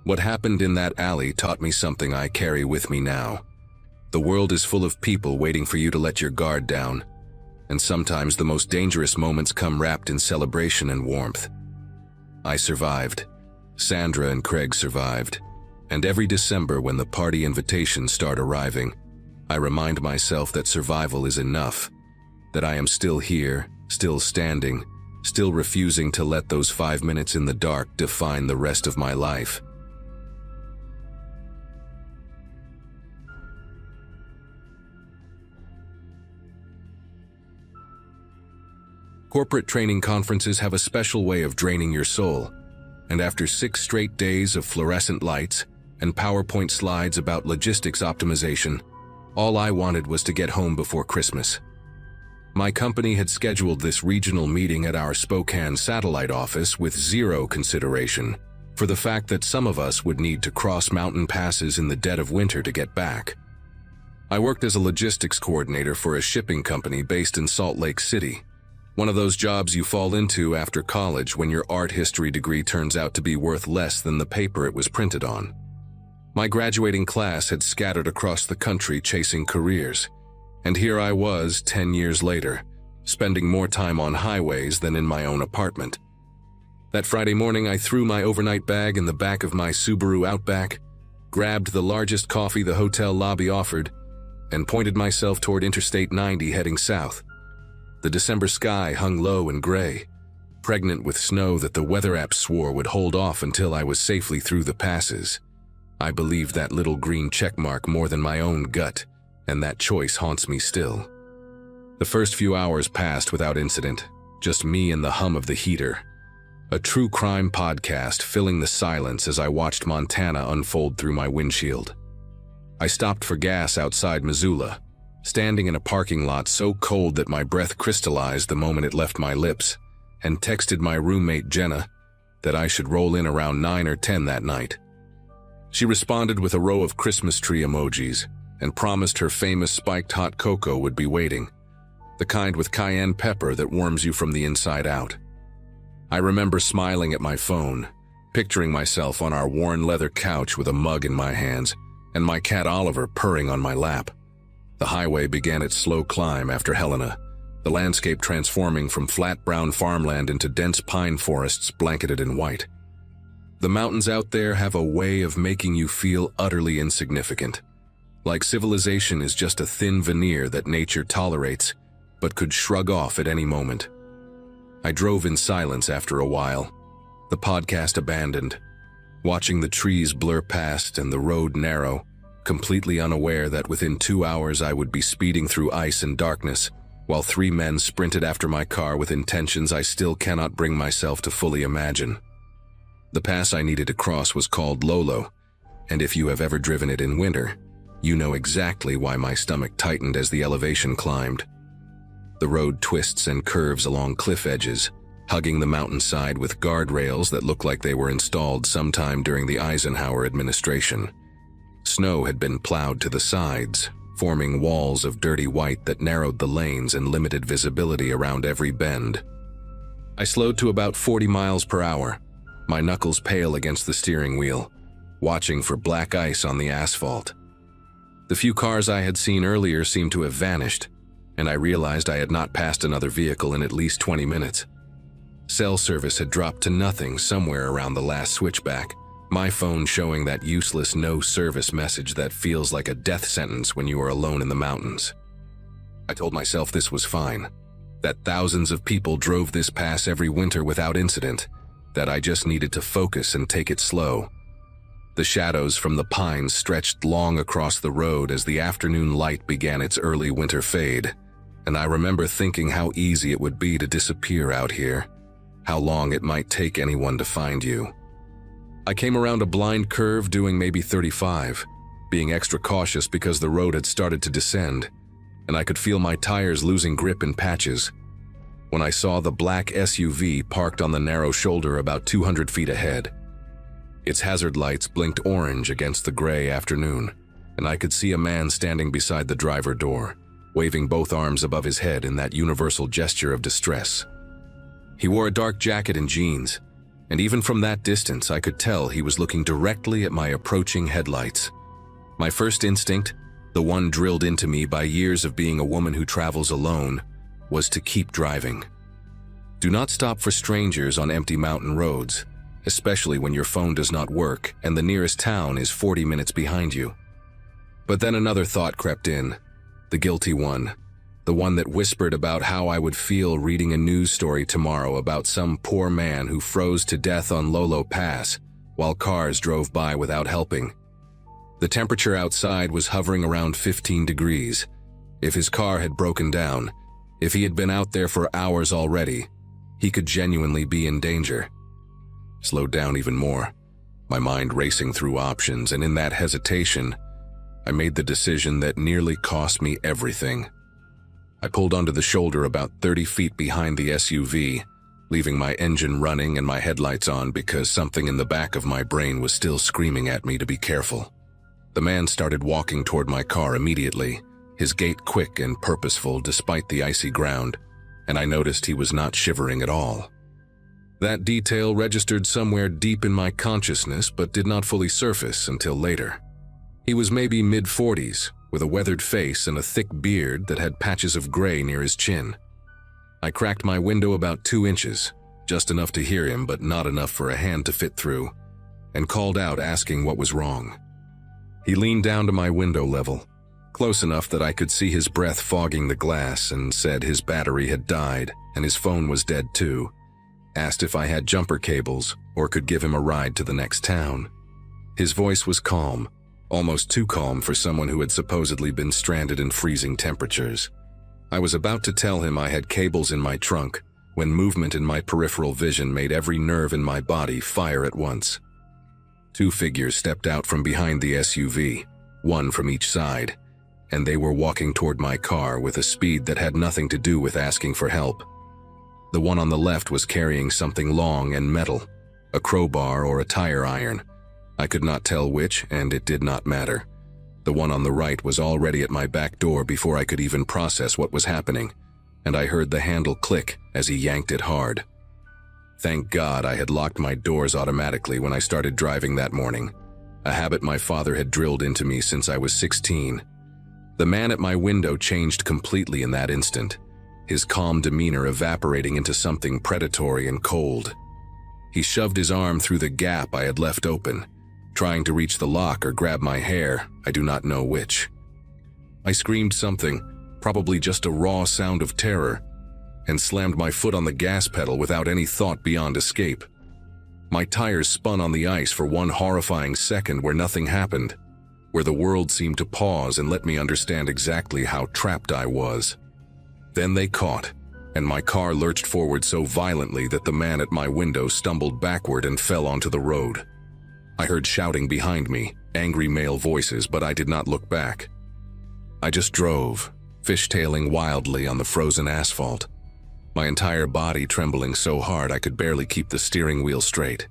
What happened in that alley taught me something I carry with me now. The world is full of people waiting for you to let your guard down, and sometimes the most dangerous moments come wrapped in celebration and warmth. I survived. Sandra and Craig survived. And every December when the party invitations start arriving, I remind myself that survival is enough, that I am still here, still standing, still refusing to let those 5 minutes in the dark define the rest of my life. Corporate training conferences have a special way of draining your soul, and after 6 straight days of fluorescent lights and PowerPoint slides about logistics optimization, all I wanted was to get home before Christmas. My company had scheduled this regional meeting at our Spokane satellite office with zero consideration for the fact that some of us would need to cross mountain passes in the dead of winter to get back. I worked as a logistics coordinator for a shipping company based in Salt Lake City, one of those jobs you fall into after college when your art history degree turns out to be worth less than the paper it was printed on. My graduating class had scattered across the country chasing careers, and here I was 10 years later, spending more time on highways than in my own apartment. That Friday morning, I threw my overnight bag in the back of my Subaru Outback, grabbed the largest coffee the hotel lobby offered, and pointed myself toward Interstate 90 heading south. The December sky hung low and gray, pregnant with snow that the weather app swore would hold off until I was safely through the passes. I believed that little green checkmark more than my own gut, and that choice haunts me still. The first few hours passed without incident, just me and the hum of the heater. A true crime podcast filling the silence as I watched Montana unfold through my windshield. I stopped for gas outside Missoula, standing in a parking lot so cold that my breath crystallized the moment it left my lips, and texted my roommate Jenna that I should roll in around 9 or 10 that night. She responded with a row of Christmas tree emojis and promised her famous spiked hot cocoa would be waiting, the kind with cayenne pepper that warms you from the inside out. I remember smiling at my phone, picturing myself on our worn leather couch with a mug in my hands and my cat Oliver purring on my lap. The highway began its slow climb after Helena, the landscape transforming from flat brown farmland into dense pine forests blanketed in white. The mountains out there have a way of making you feel utterly insignificant, like civilization is just a thin veneer that nature tolerates, but could shrug off at any moment. I drove in silence after a while, the podcast abandoned, watching the trees blur past and the road narrow, completely unaware that within 2 hours I would be speeding through ice and darkness, while 3 men sprinted after my car with intentions I still cannot bring myself to fully imagine. The pass I needed to cross was called Lolo, and if you have ever driven it in winter, you know exactly why my stomach tightened as the elevation climbed. The road twists and curves along cliff edges, hugging the mountainside with guardrails that look like they were installed sometime during the Eisenhower administration. Snow had been plowed to the sides, forming walls of dirty white that narrowed the lanes and limited visibility around every bend. I slowed to about 40 miles per hour, my knuckles pale against the steering wheel, watching for black ice on the asphalt. The few cars I had seen earlier seemed to have vanished, and I realized I had not passed another vehicle in at least 20 minutes. Cell service had dropped to nothing somewhere around the last switchback, my phone showing that useless no service message that feels like a death sentence when you are alone in the mountains. I told myself this was fine, that thousands of people drove this pass every winter without incident, that I just needed to focus and take it slow. The shadows from the pines stretched long across the road as the afternoon light began its early winter fade, and I remember thinking how easy it would be to disappear out here, how long it might take anyone to find you. I came around a blind curve doing maybe 35, being extra cautious because the road had started to descend, and I could feel my tires losing grip in patches, when I saw the black SUV parked on the narrow shoulder about 200 feet ahead. Its hazard lights blinked orange against the gray afternoon, and I could see a man standing beside the driver door, waving both arms above his head in that universal gesture of distress. He wore a dark jacket and jeans, and even from that distance I could tell he was looking directly at my approaching headlights. My first instinct, the one drilled into me by years of being a woman who travels alone, was to keep driving. Do not stop for strangers on empty mountain roads, especially when your phone does not work and the nearest town is 40 minutes behind you. But then another thought crept in, the guilty one, the one that whispered about how I would feel reading a news story tomorrow about some poor man who froze to death on Lolo Pass while cars drove by without helping. The temperature outside was hovering around 15 degrees. If his car had broken down, if he had been out there for hours already, he could genuinely be in danger. Slowed down even more, my mind racing through options, and in that hesitation, I made the decision that nearly cost me everything. I pulled onto the shoulder about 30 feet behind the SUV, leaving my engine running and my headlights on because something in the back of my brain was still screaming at me to be careful. The man started walking toward my car immediately, his gait quick and purposeful despite the icy ground, and I noticed he was not shivering at all. That detail registered somewhere deep in my consciousness but did not fully surface until later. He was maybe mid-40s, with a weathered face and a thick beard that had patches of gray near his chin. I cracked my window about 2 inches, just enough to hear him but not enough for a hand to fit through, and called out asking what was wrong. He leaned down to my window level, close enough that I could see his breath fogging the glass, and said his battery had died and his phone was dead too. Asked if I had jumper cables or could give him a ride to the next town. His voice was calm, almost too calm for someone who had supposedly been stranded in freezing temperatures. I was about to tell him I had cables in my trunk when movement in my peripheral vision made every nerve in my body fire at once. 2 figures stepped out from behind the SUV, one from each side, and they were walking toward my car with a speed that had nothing to do with asking for help. The one on the left was carrying something long and metal, a crowbar or a tire iron. I could not tell which, and it did not matter. The one on the right was already at my back door before I could even process what was happening, and I heard the handle click as he yanked it hard. Thank God I had locked my doors automatically when I started driving that morning, a habit my father had drilled into me since I was 16. The man at my window changed completely in that instant, his calm demeanor evaporating into something predatory and cold. He shoved his arm through the gap I had left open, trying to reach the lock or grab my hair, I do not know which. I screamed something, probably just a raw sound of terror, and slammed my foot on the gas pedal without any thought beyond escape. My tires spun on the ice for one horrifying second where nothing happened, where the world seemed to pause and let me understand exactly how trapped I was. Then they caught, and my car lurched forward so violently that the man at my window stumbled backward and fell onto the road. I heard shouting behind me, angry male voices, but I did not look back. I just drove, fishtailing wildly on the frozen asphalt, my entire body trembling so hard I could barely keep the steering wheel straight.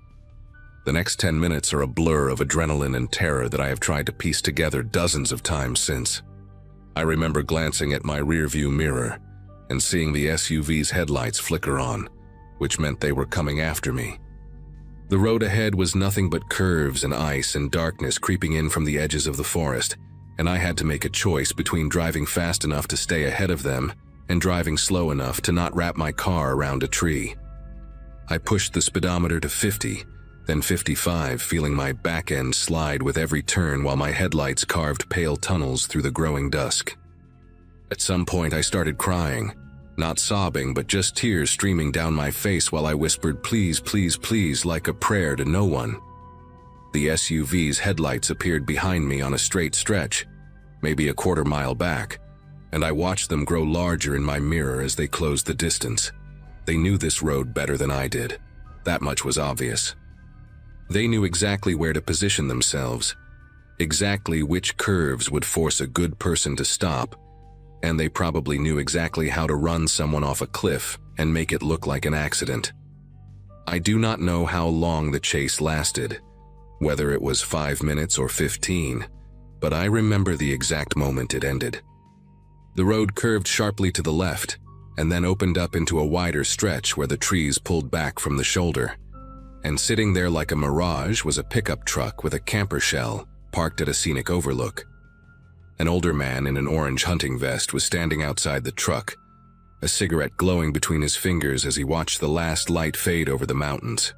The next 10 minutes are a blur of adrenaline and terror that I have tried to piece together dozens of times since. I remember glancing at my rearview mirror and seeing the SUV's headlights flicker on, which meant they were coming after me. The road ahead was nothing but curves and ice and darkness creeping in from the edges of the forest, and I had to make a choice between driving fast enough to stay ahead of them and driving slow enough to not wrap my car around a tree. I pushed the speedometer to 50, then 55, feeling my back end slide with every turn while my headlights carved pale tunnels through the growing dusk. At some point, I started crying. Not sobbing, but just tears streaming down my face while I whispered, "Please, please, please," like a prayer to no one. The SUV's headlights appeared behind me on a straight stretch, maybe a quarter-mile back, and I watched them grow larger in my mirror as they closed the distance. They knew this road better than I did. That much was obvious. They knew exactly where to position themselves, exactly which curves would force a good person to stop, and they probably knew exactly how to run someone off a cliff and make it look like an accident. I do not know how long the chase lasted, whether it was 5 minutes or 15, but I remember the exact moment it ended. The road curved sharply to the left, and then opened up into a wider stretch where the trees pulled back from the shoulder. And sitting there like a mirage was a pickup truck with a camper shell parked at a scenic overlook. An older man in an orange hunting vest was standing outside the truck, a cigarette glowing between his fingers as he watched the last light fade over the mountains.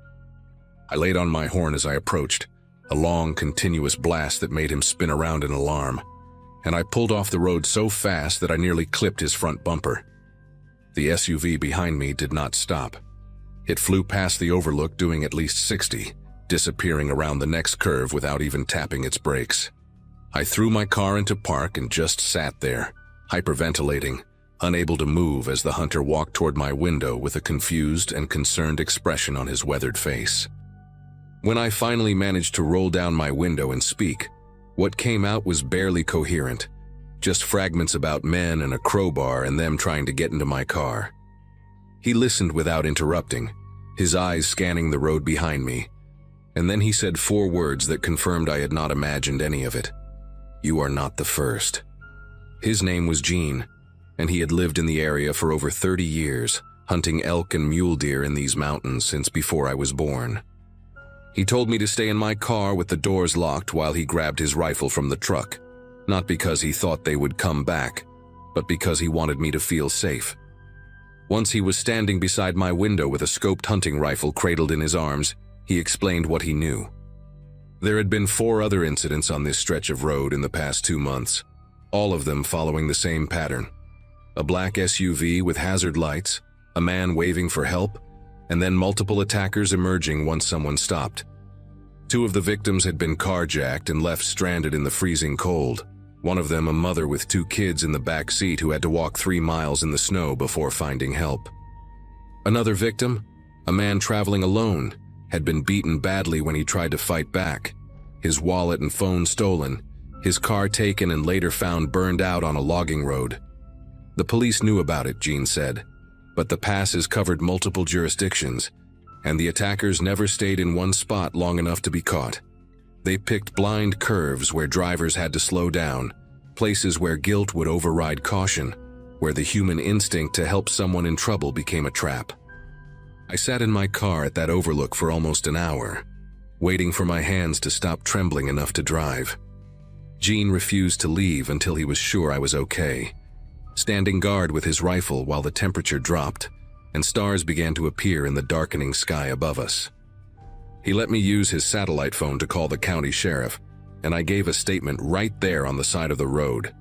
I laid on my horn as I approached, a long, continuous blast that made him spin around in alarm, and I pulled off the road so fast that I nearly clipped his front bumper. The SUV behind me did not stop. It flew past the overlook doing at least 60, disappearing around the next curve without even tapping its brakes. I threw my car into park and just sat there, hyperventilating, unable to move as the hunter walked toward my window with a confused and concerned expression on his weathered face. When I finally managed to roll down my window and speak, what came out was barely coherent, just fragments about men and a crowbar and them trying to get into my car. He listened without interrupting, his eyes scanning the road behind me, and then he said 4 words that confirmed I had not imagined any of it. "You are not the first." His name was Gene, and he had lived in the area for over 30 years, hunting elk and mule deer in these mountains since before I was born. He told me to stay in my car with the doors locked while he grabbed his rifle from the truck, not because he thought they would come back, but because he wanted me to feel safe. Once he was standing beside my window with a scoped hunting rifle cradled in his arms, he explained what he knew. There had been 4 other incidents on this stretch of road in the past 2 months, all of them following the same pattern. A black SUV with hazard lights, a man waving for help, and then multiple attackers emerging once someone stopped. 2 of the victims had been carjacked and left stranded in the freezing cold. One of them a mother with 2 kids in the back seat who had to walk 3 miles in the snow before finding help. Another victim, a man traveling alone, had been beaten badly when he tried to fight back, his wallet and phone stolen, his car taken and later found burned out on a logging road. The police knew about it, Gene said, but the passes covered multiple jurisdictions, and the attackers never stayed in one spot long enough to be caught. They picked blind curves where drivers had to slow down, places where guilt would override caution, where the human instinct to help someone in trouble became a trap. I sat in my car at that overlook for almost an hour, waiting for my hands to stop trembling enough to drive. Gene refused to leave until he was sure I was okay, standing guard with his rifle while the temperature dropped and stars began to appear in the darkening sky above us. He let me use his satellite phone to call the county sheriff, and I gave a statement right there on the side of the road,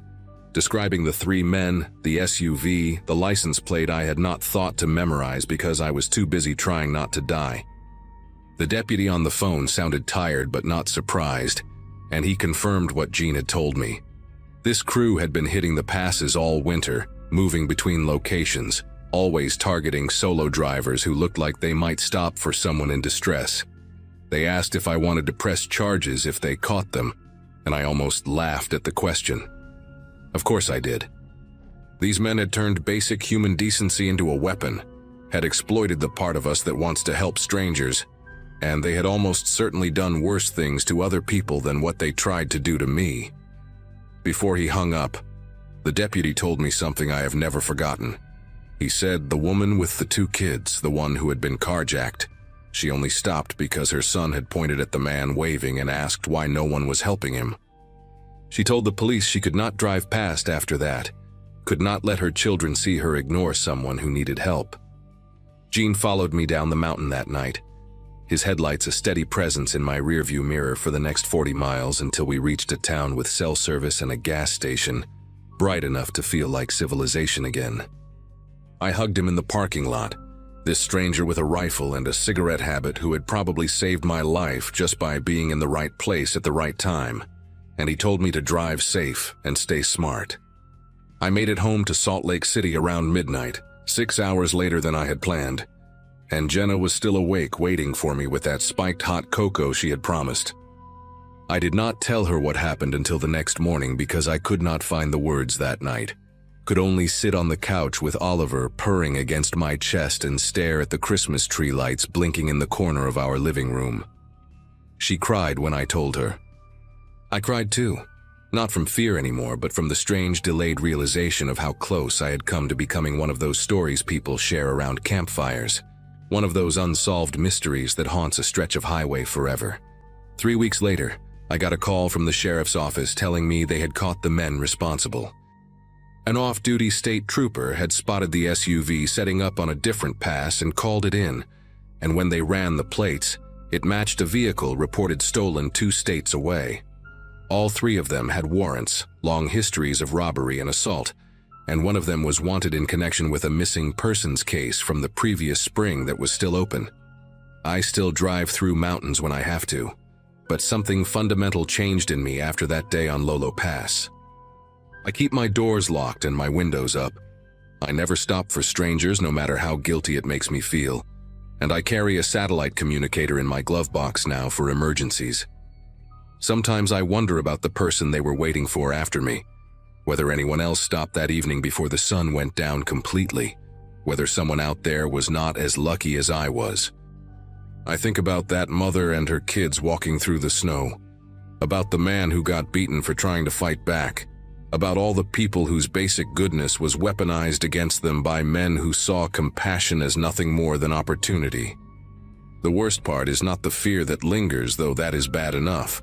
describing the 3 men, the SUV, the license plate I had not thought to memorize because I was too busy trying not to die. The deputy on the phone sounded tired but not surprised, and he confirmed what Gene had told me. This crew had been hitting the passes all winter, moving between locations, always targeting solo drivers who looked like they might stop for someone in distress. They asked if I wanted to press charges if they caught them, and I almost laughed at the question. Of course I did. These men had turned basic human decency into a weapon, had exploited the part of us that wants to help strangers, and they had almost certainly done worse things to other people than what they tried to do to me. Before he hung up, the deputy told me something I have never forgotten. He said the woman with the 2 kids, the one who had been carjacked, she only stopped because her son had pointed at the man waving and asked why no one was helping him. She told the police she could not drive past after that, could not let her children see her ignore someone who needed help. Gene followed me down the mountain that night, his headlights a steady presence in my rearview mirror for the next 40 miles until we reached a town with cell service and a gas station, bright enough to feel like civilization again. I hugged him in the parking lot, this stranger with a rifle and a cigarette habit who had probably saved my life just by being in the right place at the right time, and he told me to drive safe and stay smart. I made it home to Salt Lake City around midnight, 6 hours later than I had planned, and Jenna was still awake waiting for me with that spiked hot cocoa she had promised. I did not tell her what happened until the next morning because I could not find the words that night. Could only sit on the couch with Oliver purring against my chest and stare at the Christmas tree lights blinking in the corner of our living room. She cried when I told her. I cried too, not from fear anymore, but from the strange delayed realization of how close I had come to becoming one of those stories people share around campfires, one of those unsolved mysteries that haunts a stretch of highway forever. 3 weeks later, I got a call from the sheriff's office telling me they had caught the men responsible. An off-duty state trooper had spotted the SUV setting up on a different pass and called it in, and when they ran the plates, it matched a vehicle reported stolen 2 states away. All 3 of them had warrants, long histories of robbery and assault, and one of them was wanted in connection with a missing persons case from the previous spring that was still open. I still drive through mountains when I have to, but something fundamental changed in me after that day on Lolo Pass. I keep my doors locked and my windows up. I never stop for strangers, no matter how guilty it makes me feel, and I carry a satellite communicator in my glove box now for emergencies. Sometimes I wonder about the person they were waiting for after me, whether anyone else stopped that evening before the sun went down completely, whether someone out there was not as lucky as I was. I think about that mother and her kids walking through the snow, about the man who got beaten for trying to fight back, about all the people whose basic goodness was weaponized against them by men who saw compassion as nothing more than opportunity. The worst part is not the fear that lingers, though that is bad enough.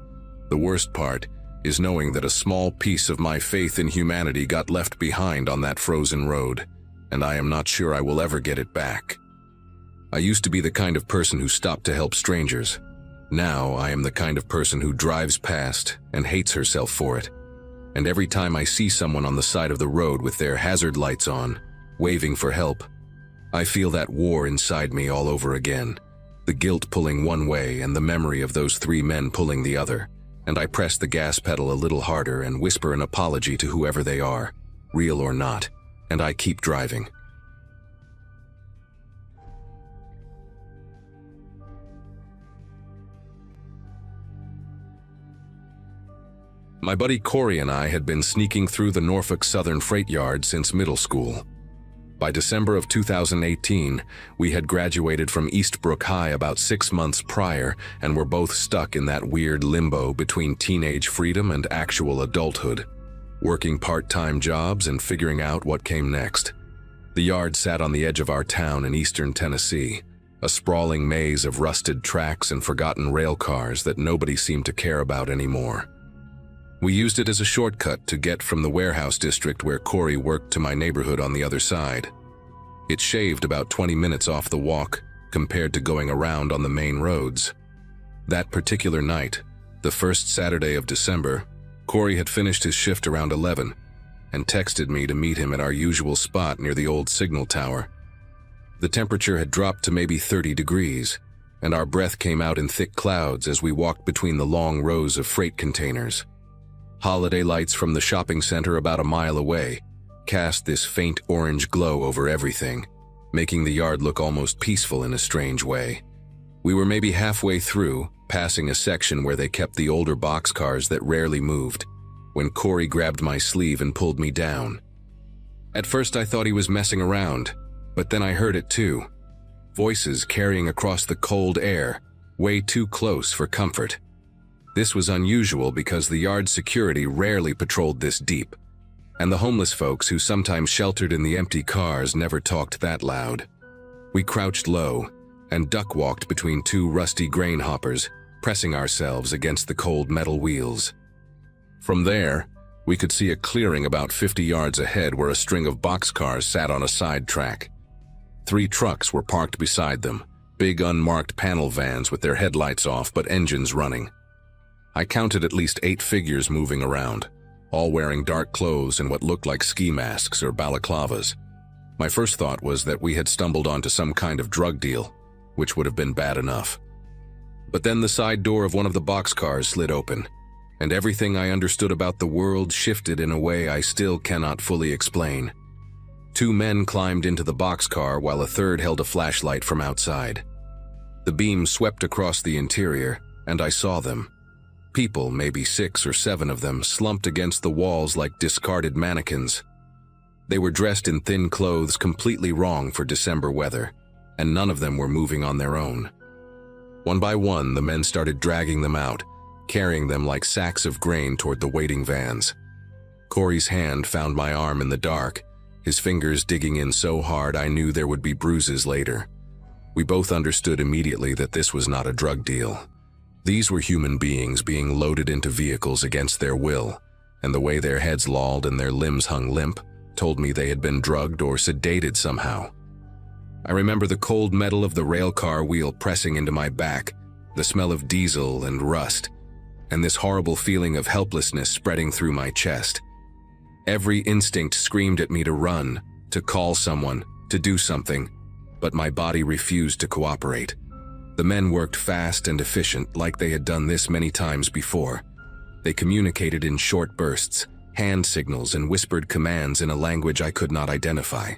The worst part is knowing that a small piece of my faith in humanity got left behind on that frozen road, and I am not sure I will ever get it back. I used to be the kind of person who stopped to help strangers. Now I am the kind of person who drives past and hates herself for it. And every time I see someone on the side of the road with their hazard lights on, waving for help, I feel that war inside me all over again, the guilt pulling one way and the memory of those 3 men pulling the other, and I press the gas pedal a little harder and whisper an apology to whoever they are, real or not, and I keep driving. My buddy Corey and I had been sneaking through the Norfolk Southern freight yard since middle school. By December of 2018, we had graduated from Eastbrook High about 6 months prior and were both stuck in that weird limbo between teenage freedom and actual adulthood, working part-time jobs and figuring out what came next. The yard sat on the edge of our town in eastern Tennessee, a sprawling maze of rusted tracks and forgotten rail cars that nobody seemed to care about anymore. We used it as a shortcut to get from the warehouse district where Corey worked to my neighborhood on the other side. It shaved about 20 minutes off the walk compared to going around on the main roads. That particular night, the first Saturday of December, Corey had finished his shift around 11 and texted me to meet him at our usual spot near the old signal tower. The temperature had dropped to maybe 30 degrees, and our breath came out in thick clouds as we walked between the long rows of freight containers. Holiday lights from the shopping center about a mile away cast this faint orange glow over everything, making the yard look almost peaceful in a strange way. We were maybe halfway through, passing a section where they kept the older boxcars that rarely moved, when Corey grabbed my sleeve and pulled me down. At first I thought he was messing around, but then I heard it too. Voices carrying across the cold air, way too close for comfort. This was unusual because the yard security rarely patrolled this deep, and the homeless folks who sometimes sheltered in the empty cars never talked that loud. We crouched low and duck-walked between 2 rusty grain hoppers, pressing ourselves against the cold metal wheels. From there, we could see a clearing about 50 yards ahead where a string of boxcars sat on a side track. 3 trucks were parked beside them, big unmarked panel vans with their headlights off but engines running. I counted at least 8 figures moving around, all wearing dark clothes and what looked like ski masks or balaclavas. My first thought was that we had stumbled onto some kind of drug deal, which would have been bad enough. But then the side door of one of the boxcars slid open, and everything I understood about the world shifted in a way I still cannot fully explain. Two men climbed into the boxcar while a third held a flashlight from outside. The beam swept across the interior, and I saw them. People, maybe 6 or 7 of them, slumped against the walls like discarded mannequins. They were dressed in thin clothes completely wrong for December weather, and none of them were moving on their own. One by one, the men started dragging them out, carrying them like sacks of grain toward the waiting vans. Corey's hand found my arm in the dark, his fingers digging in so hard I knew there would be bruises later. We both understood immediately that this was not a drug deal. These were human beings being loaded into vehicles against their will, and the way their heads lolled and their limbs hung limp told me they had been drugged or sedated somehow. I remember the cold metal of the railcar wheel pressing into my back, the smell of diesel and rust, and this horrible feeling of helplessness spreading through my chest. Every instinct screamed at me to run, to call someone, to do something, but my body refused to cooperate. The men worked fast and efficient, like they had done this many times before. They communicated in short bursts, hand signals, and whispered commands in a language I could not identify.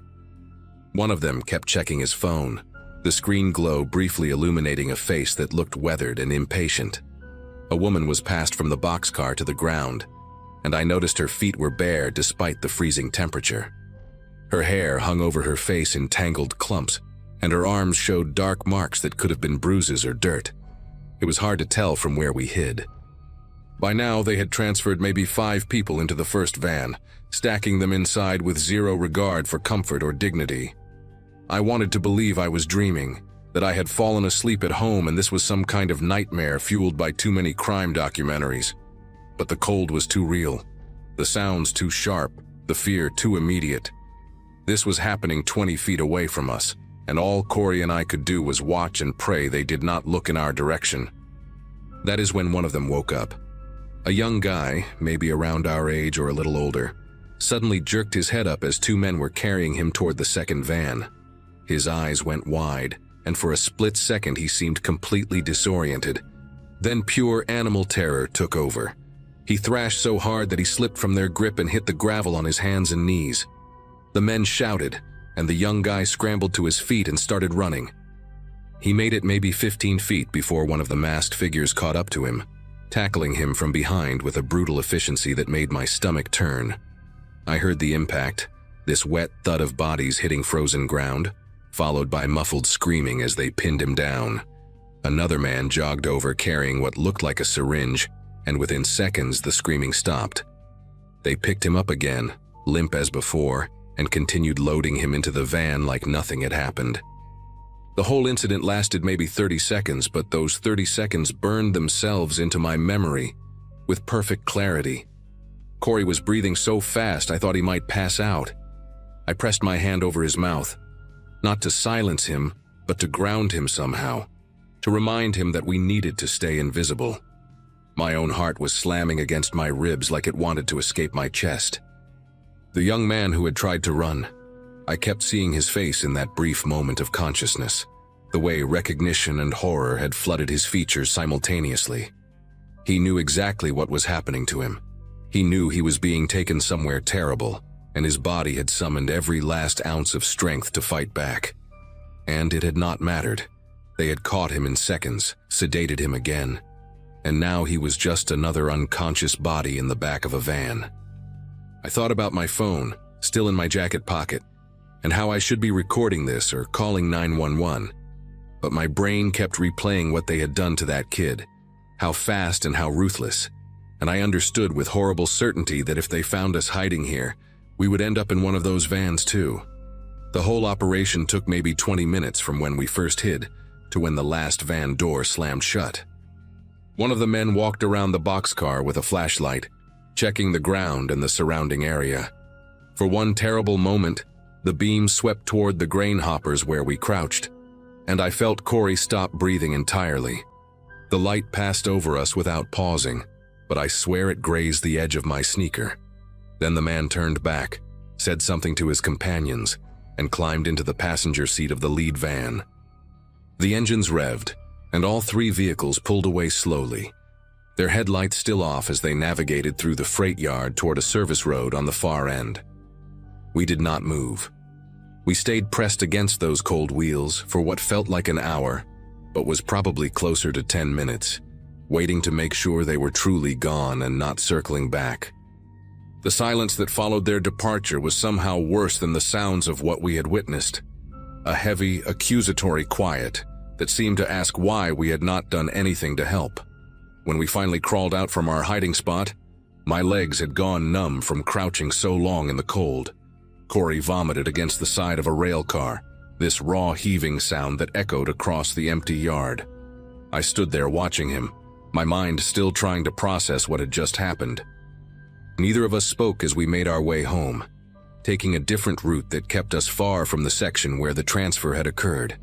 One of them kept checking his phone, the screen glow briefly illuminating a face that looked weathered and impatient. A woman was passed from the boxcar to the ground, and I noticed her feet were bare despite the freezing temperature. Her hair hung over her face in tangled clumps, and her arms showed dark marks that could have been bruises or dirt. It was hard to tell from where we hid. By now, they had transferred maybe 5 people into the first van, stacking them inside with zero regard for comfort or dignity. I wanted to believe I was dreaming, that I had fallen asleep at home and this was some kind of nightmare fueled by too many crime documentaries. But the cold was too real, the sounds too sharp, the fear too immediate. This was happening 20 feet away from us, and all Corey and I could do was watch and pray they did not look in our direction. That is when one of them woke up. A young guy, maybe around our age or a little older, suddenly jerked his head up as 2 men were carrying him toward the second van. His eyes went wide, and for a split second he seemed completely disoriented. Then pure animal terror took over. He thrashed so hard that he slipped from their grip and hit the gravel on his hands and knees. The men shouted, and the young guy scrambled to his feet and started running. He made it maybe 15 feet before one of the masked figures caught up to him, tackling him from behind with a brutal efficiency that made my stomach turn. I heard the impact, this wet thud of bodies hitting frozen ground, followed by muffled screaming as they pinned him down. Another man jogged over carrying what looked like a syringe, and within seconds the screaming stopped. They picked him up again, limp as before, and continued loading him into the van like nothing had happened. The whole incident lasted maybe 30 seconds, but those 30 seconds burned themselves into my memory with perfect clarity. Corey was breathing so fast I thought he might pass out. I pressed my hand over his mouth, not to silence him, but to ground him somehow, to remind him that we needed to stay invisible. My own heart was slamming against my ribs like it wanted to escape my chest. The young man who had tried to run, I kept seeing his face in that brief moment of consciousness, the way recognition and horror had flooded his features simultaneously. He knew exactly what was happening to him. He knew he was being taken somewhere terrible, and his body had summoned every last ounce of strength to fight back. And it had not mattered. They had caught him in seconds, sedated him again, and now he was just another unconscious body in the back of a van. I thought about my phone, still in my jacket pocket, and how I should be recording this or calling 911. But my brain kept replaying what they had done to that kid, how fast and how ruthless, and I understood with horrible certainty that if they found us hiding here, we would end up in one of those vans too. The whole operation took maybe 20 minutes from when we first hid to when the last van door slammed shut. One of the men walked around the boxcar with a flashlight, checking the ground and the surrounding area. For one terrible moment, the beam swept toward the grain hoppers where we crouched, and I felt Corey stop breathing entirely. The light passed over us without pausing, but I swear it grazed the edge of my sneaker. Then the man turned back, said something to his companions, and climbed into the passenger seat of the lead van. The engines revved, and all three vehicles pulled away slowly, their headlights still off as they navigated through the freight yard toward a service road on the far end. We did not move. We stayed pressed against those cold wheels for what felt like an hour, but was probably closer to 10 minutes, waiting to make sure they were truly gone and not circling back. The silence that followed their departure was somehow worse than the sounds of what we had witnessed. A heavy, accusatory quiet that seemed to ask why we had not done anything to help. When we finally crawled out from our hiding spot, my legs had gone numb from crouching so long in the cold. Corey vomited against the side of a rail car, this raw heaving sound that echoed across the empty yard. I stood there watching him, my mind still trying to process what had just happened. Neither of us spoke as we made our way home, taking a different route that kept us far from the section where the transfer had occurred.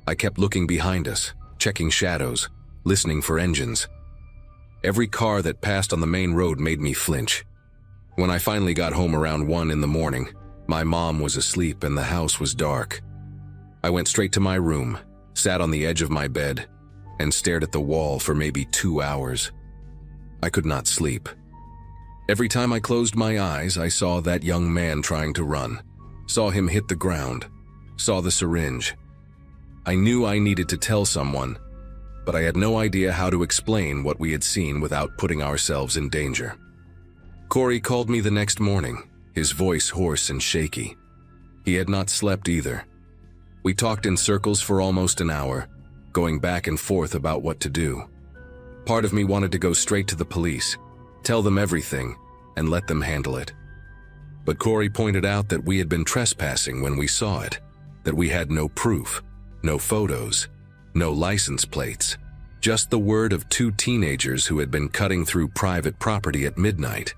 I kept looking behind us, checking shadows, listening for engines. Every car that passed on the main road made me flinch. When I finally got home around 1 in the morning, my mom was asleep and the house was dark. I went straight to my room, sat on the edge of my bed, and stared at the wall for maybe 2 hours. I could not sleep. Every time I closed my eyes, I saw that young man trying to run, saw him hit the ground, saw the syringe. I knew I needed to tell someone, but I had no idea how to explain what we had seen without putting ourselves in danger. Corey called me the next morning, his voice hoarse and shaky. He had not slept either. We talked in circles for almost an hour, going back and forth about what to do. Part of me wanted to go straight to the police, tell them everything, and let them handle it. But Corey pointed out that we had been trespassing when we saw it, that we had no proof, no photos, no license plates, just the word of 2 teenagers who had been cutting through private property at midnight.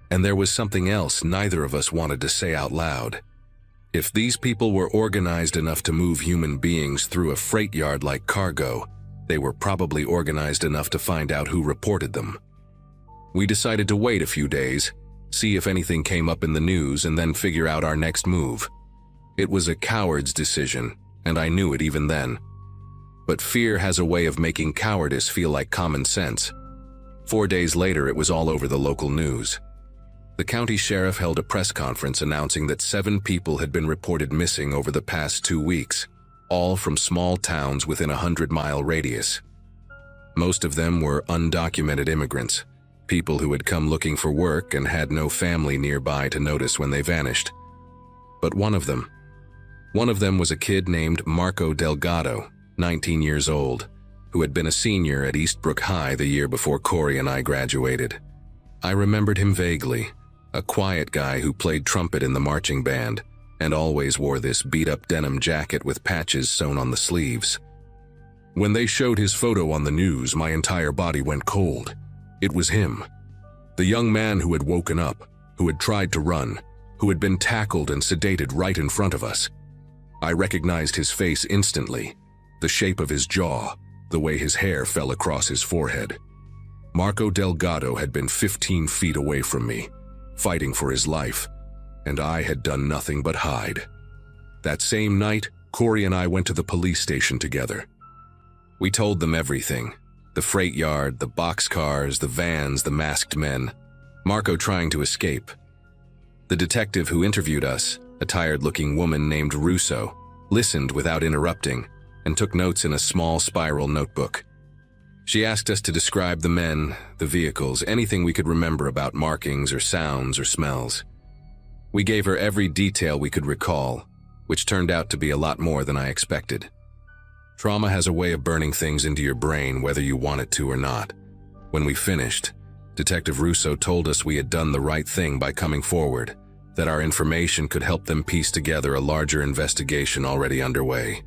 And there was something else neither of us wanted to say out loud. If these people were organized enough to move human beings through a freight yard like cargo, they were probably organized enough to find out who reported them. We decided to wait a few days, see if anything came up in the news, and then figure out our next move. It was a coward's decision, and I knew it even then. But fear has a way of making cowardice feel like common sense. 4 days later, it was all over the local news. The county sheriff held a press conference announcing that 7 people had been reported missing over the past 2 weeks, all from small towns within a 100-mile radius. Most of them were undocumented immigrants, people who had come looking for work and had no family nearby to notice when they vanished. But one of them was a kid named Marco Delgado, 19 years old, who had been a senior at Eastbrook High the year before Corey and I graduated. I remembered him vaguely, a quiet guy who played trumpet in the marching band and always wore this beat-up denim jacket with patches sewn on the sleeves. When they showed his photo on the news, my entire body went cold. It was him. The young man who had woken up, who had tried to run, who had been tackled and sedated right in front of us. I recognized his face instantly, the shape of his jaw, the way his hair fell across his forehead. Marco Delgado had been 15 feet away from me, fighting for his life, and I had done nothing but hide. That same night, Corey and I went to the police station together. We told them everything. The freight yard, the boxcars, the vans, the masked men. Marco trying to escape. The detective who interviewed us, a tired-looking woman named Russo, listened without interrupting and took notes in a small spiral notebook. She asked us to describe the men, the vehicles, anything we could remember about markings or sounds or smells. We gave her every detail we could recall, which turned out to be a lot more than I expected. Trauma has a way of burning things into your brain whether you want it to or not. When we finished, Detective Russo told us we had done the right thing by coming forward, that our information could help them piece together a larger investigation already underway.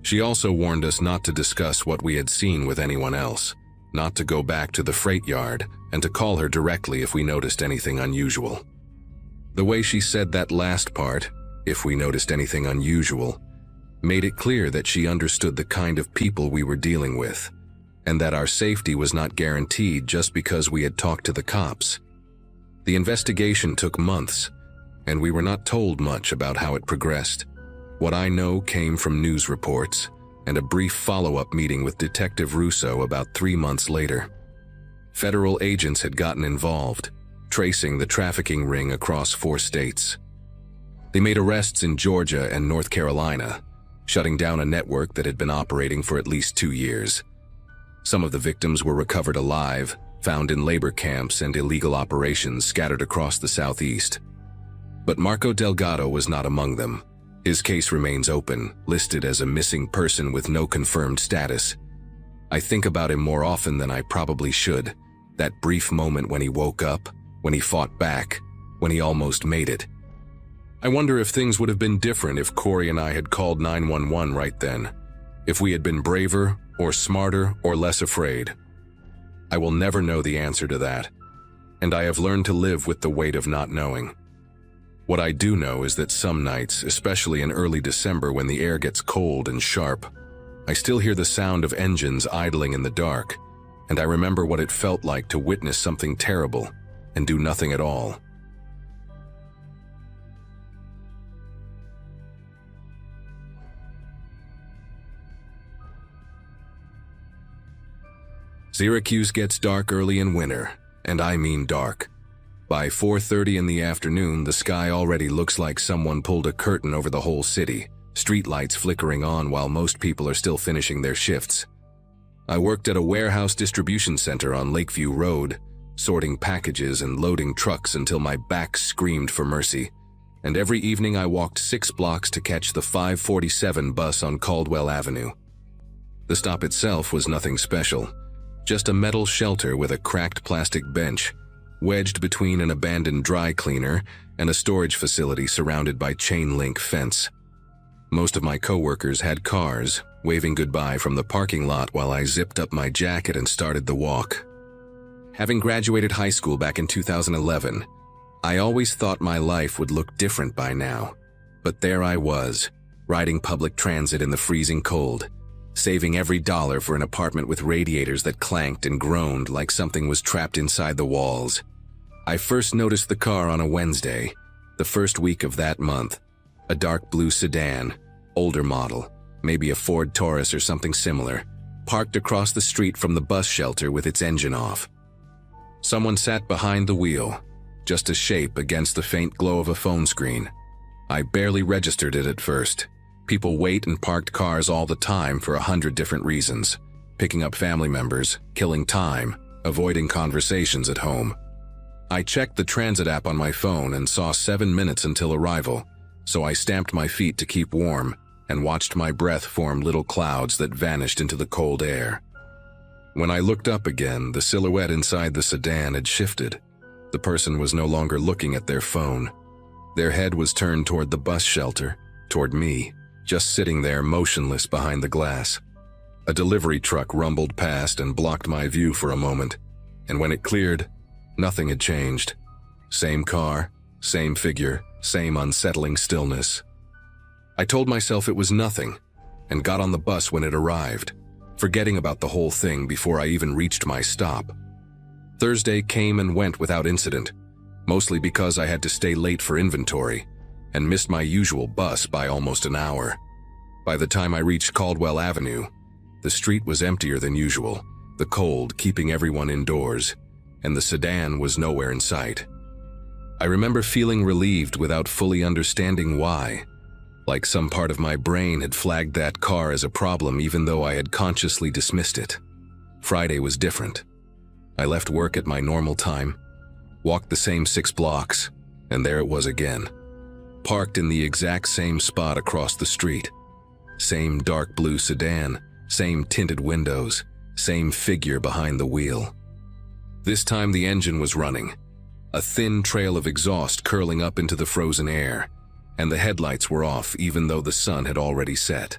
She also warned us not to discuss what we had seen with anyone else, not to go back to the freight yard, and to call her directly if we noticed anything unusual. The way she said that last part, if we noticed anything unusual, made it clear that she understood the kind of people we were dealing with, and that our safety was not guaranteed just because we had talked to the cops. The investigation took months, and we were not told much about how it progressed. What I know came from news reports and a brief follow-up meeting with Detective Russo about 3 months later. Federal agents had gotten involved, tracing the trafficking ring across 4 states. They made arrests in Georgia and North Carolina, shutting down a network that had been operating for at least 2 years. Some of the victims were recovered alive, found in labor camps and illegal operations scattered across the Southeast. But Marco Delgado was not among them. His case remains open, listed as a missing person with no confirmed status. I think about him more often than I probably should. That brief moment when he woke up, when he fought back, when he almost made it. I wonder if things would have been different if Corey and I had called 911 right then. If we had been braver, or smarter, or less afraid. I will never know the answer to that, and I have learned to live with the weight of not knowing. What I do know is that some nights, especially in early December when the air gets cold and sharp, I still hear the sound of engines idling in the dark, and I remember what it felt like to witness something terrible and do nothing at all. Syracuse gets dark early in winter, and I mean dark. By 4:30 in the afternoon, the sky already looks like someone pulled a curtain over the whole city, streetlights flickering on while most people are still finishing their shifts. I worked at a warehouse distribution center on Lakeview Road, sorting packages and loading trucks until my back screamed for mercy. And every evening I walked 6 blocks to catch the 547 bus on Caldwell Avenue. The stop itself was nothing special, just a metal shelter with a cracked plastic bench, wedged between an abandoned dry cleaner and a storage facility surrounded by chain-link fence. Most of my coworkers had cars, waving goodbye from the parking lot while I zipped up my jacket and started the walk. Having graduated high school back in 2011, I always thought my life would look different by now. But there I was, riding public transit in the freezing cold, saving every dollar for an apartment with radiators that clanked and groaned like something was trapped inside the walls. I first noticed the car on a Wednesday, the first week of that month. A dark blue sedan, older model, maybe a Ford Taurus or something similar, parked across the street from the bus shelter with its engine off. Someone sat behind the wheel, just a shape against the faint glow of a phone screen. I barely registered it at first. People wait and parked cars all the time for 100 different reasons. Picking up family members, killing time, avoiding conversations at home. I checked the transit app on my phone and saw 7 minutes until arrival, so I stamped my feet to keep warm and watched my breath form little clouds that vanished into the cold air. When I looked up again, the silhouette inside the sedan had shifted. The person was no longer looking at their phone. Their head was turned toward the bus shelter, toward me, just sitting there motionless behind the glass. A delivery truck rumbled past and blocked my view for a moment, and when it cleared, nothing had changed. Same car, same figure, same unsettling stillness. I told myself it was nothing, and got on the bus when it arrived, forgetting about the whole thing before I even reached my stop. Thursday came and went without incident, mostly because I had to stay late for inventory, and missed my usual bus by almost an hour. By the time I reached Caldwell Avenue, the street was emptier than usual, the cold keeping everyone indoors, and the sedan was nowhere in sight. I remember feeling relieved without fully understanding why, like some part of my brain had flagged that car as a problem even though I had consciously dismissed it. Friday was different. I left work at my normal time, walked the same 6 blocks, and there it was again. Parked in the exact same spot across the street. Same dark blue sedan, same tinted windows, same figure behind the wheel. This time the engine was running, a thin trail of exhaust curling up into the frozen air, and the headlights were off even though the sun had already set.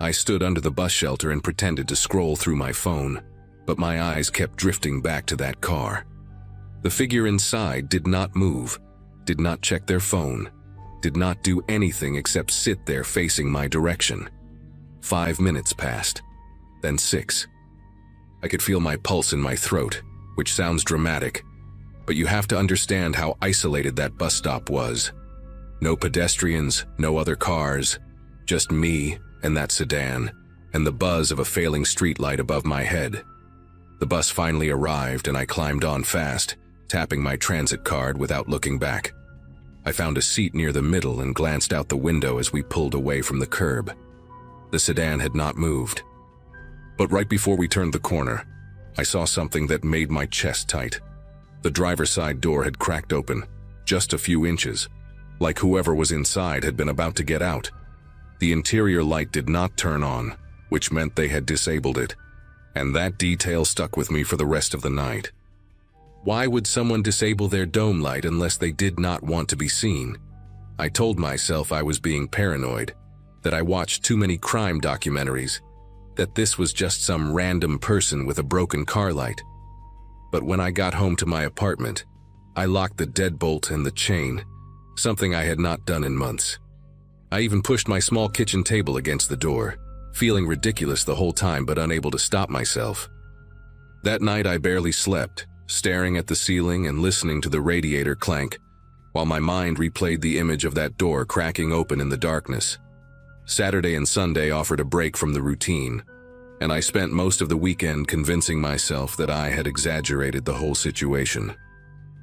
I stood under the bus shelter and pretended to scroll through my phone, but my eyes kept drifting back to that car. The figure inside did not move, did not check their phone, did not do anything except sit there facing my direction. 5 minutes passed, then 6. I could feel my pulse in my throat, which sounds dramatic, but you have to understand how isolated that bus stop was. No pedestrians, no other cars, just me and that sedan, and the buzz of a failing streetlight above my head. The bus finally arrived and I climbed on fast, tapping my transit card without looking back. I found a seat near the middle and glanced out the window as we pulled away from the curb. The sedan had not moved. But right before we turned the corner, I saw something that made my chest tight. The driver's side door had cracked open, just a few inches, like whoever was inside had been about to get out. The interior light did not turn on, which meant they had disabled it, and that detail stuck with me for the rest of the night. Why would someone disable their dome light unless they did not want to be seen? I told myself I was being paranoid, that I watched too many crime documentaries, that this was just some random person with a broken car light. But when I got home to my apartment, I locked the deadbolt and the chain, something I had not done in months. I even pushed my small kitchen table against the door, feeling ridiculous the whole time but unable to stop myself. That night I barely slept, staring at the ceiling and listening to the radiator clank, while my mind replayed the image of that door cracking open in the darkness. Saturday and Sunday offered a break from the routine, and I spent most of the weekend convincing myself that I had exaggerated the whole situation.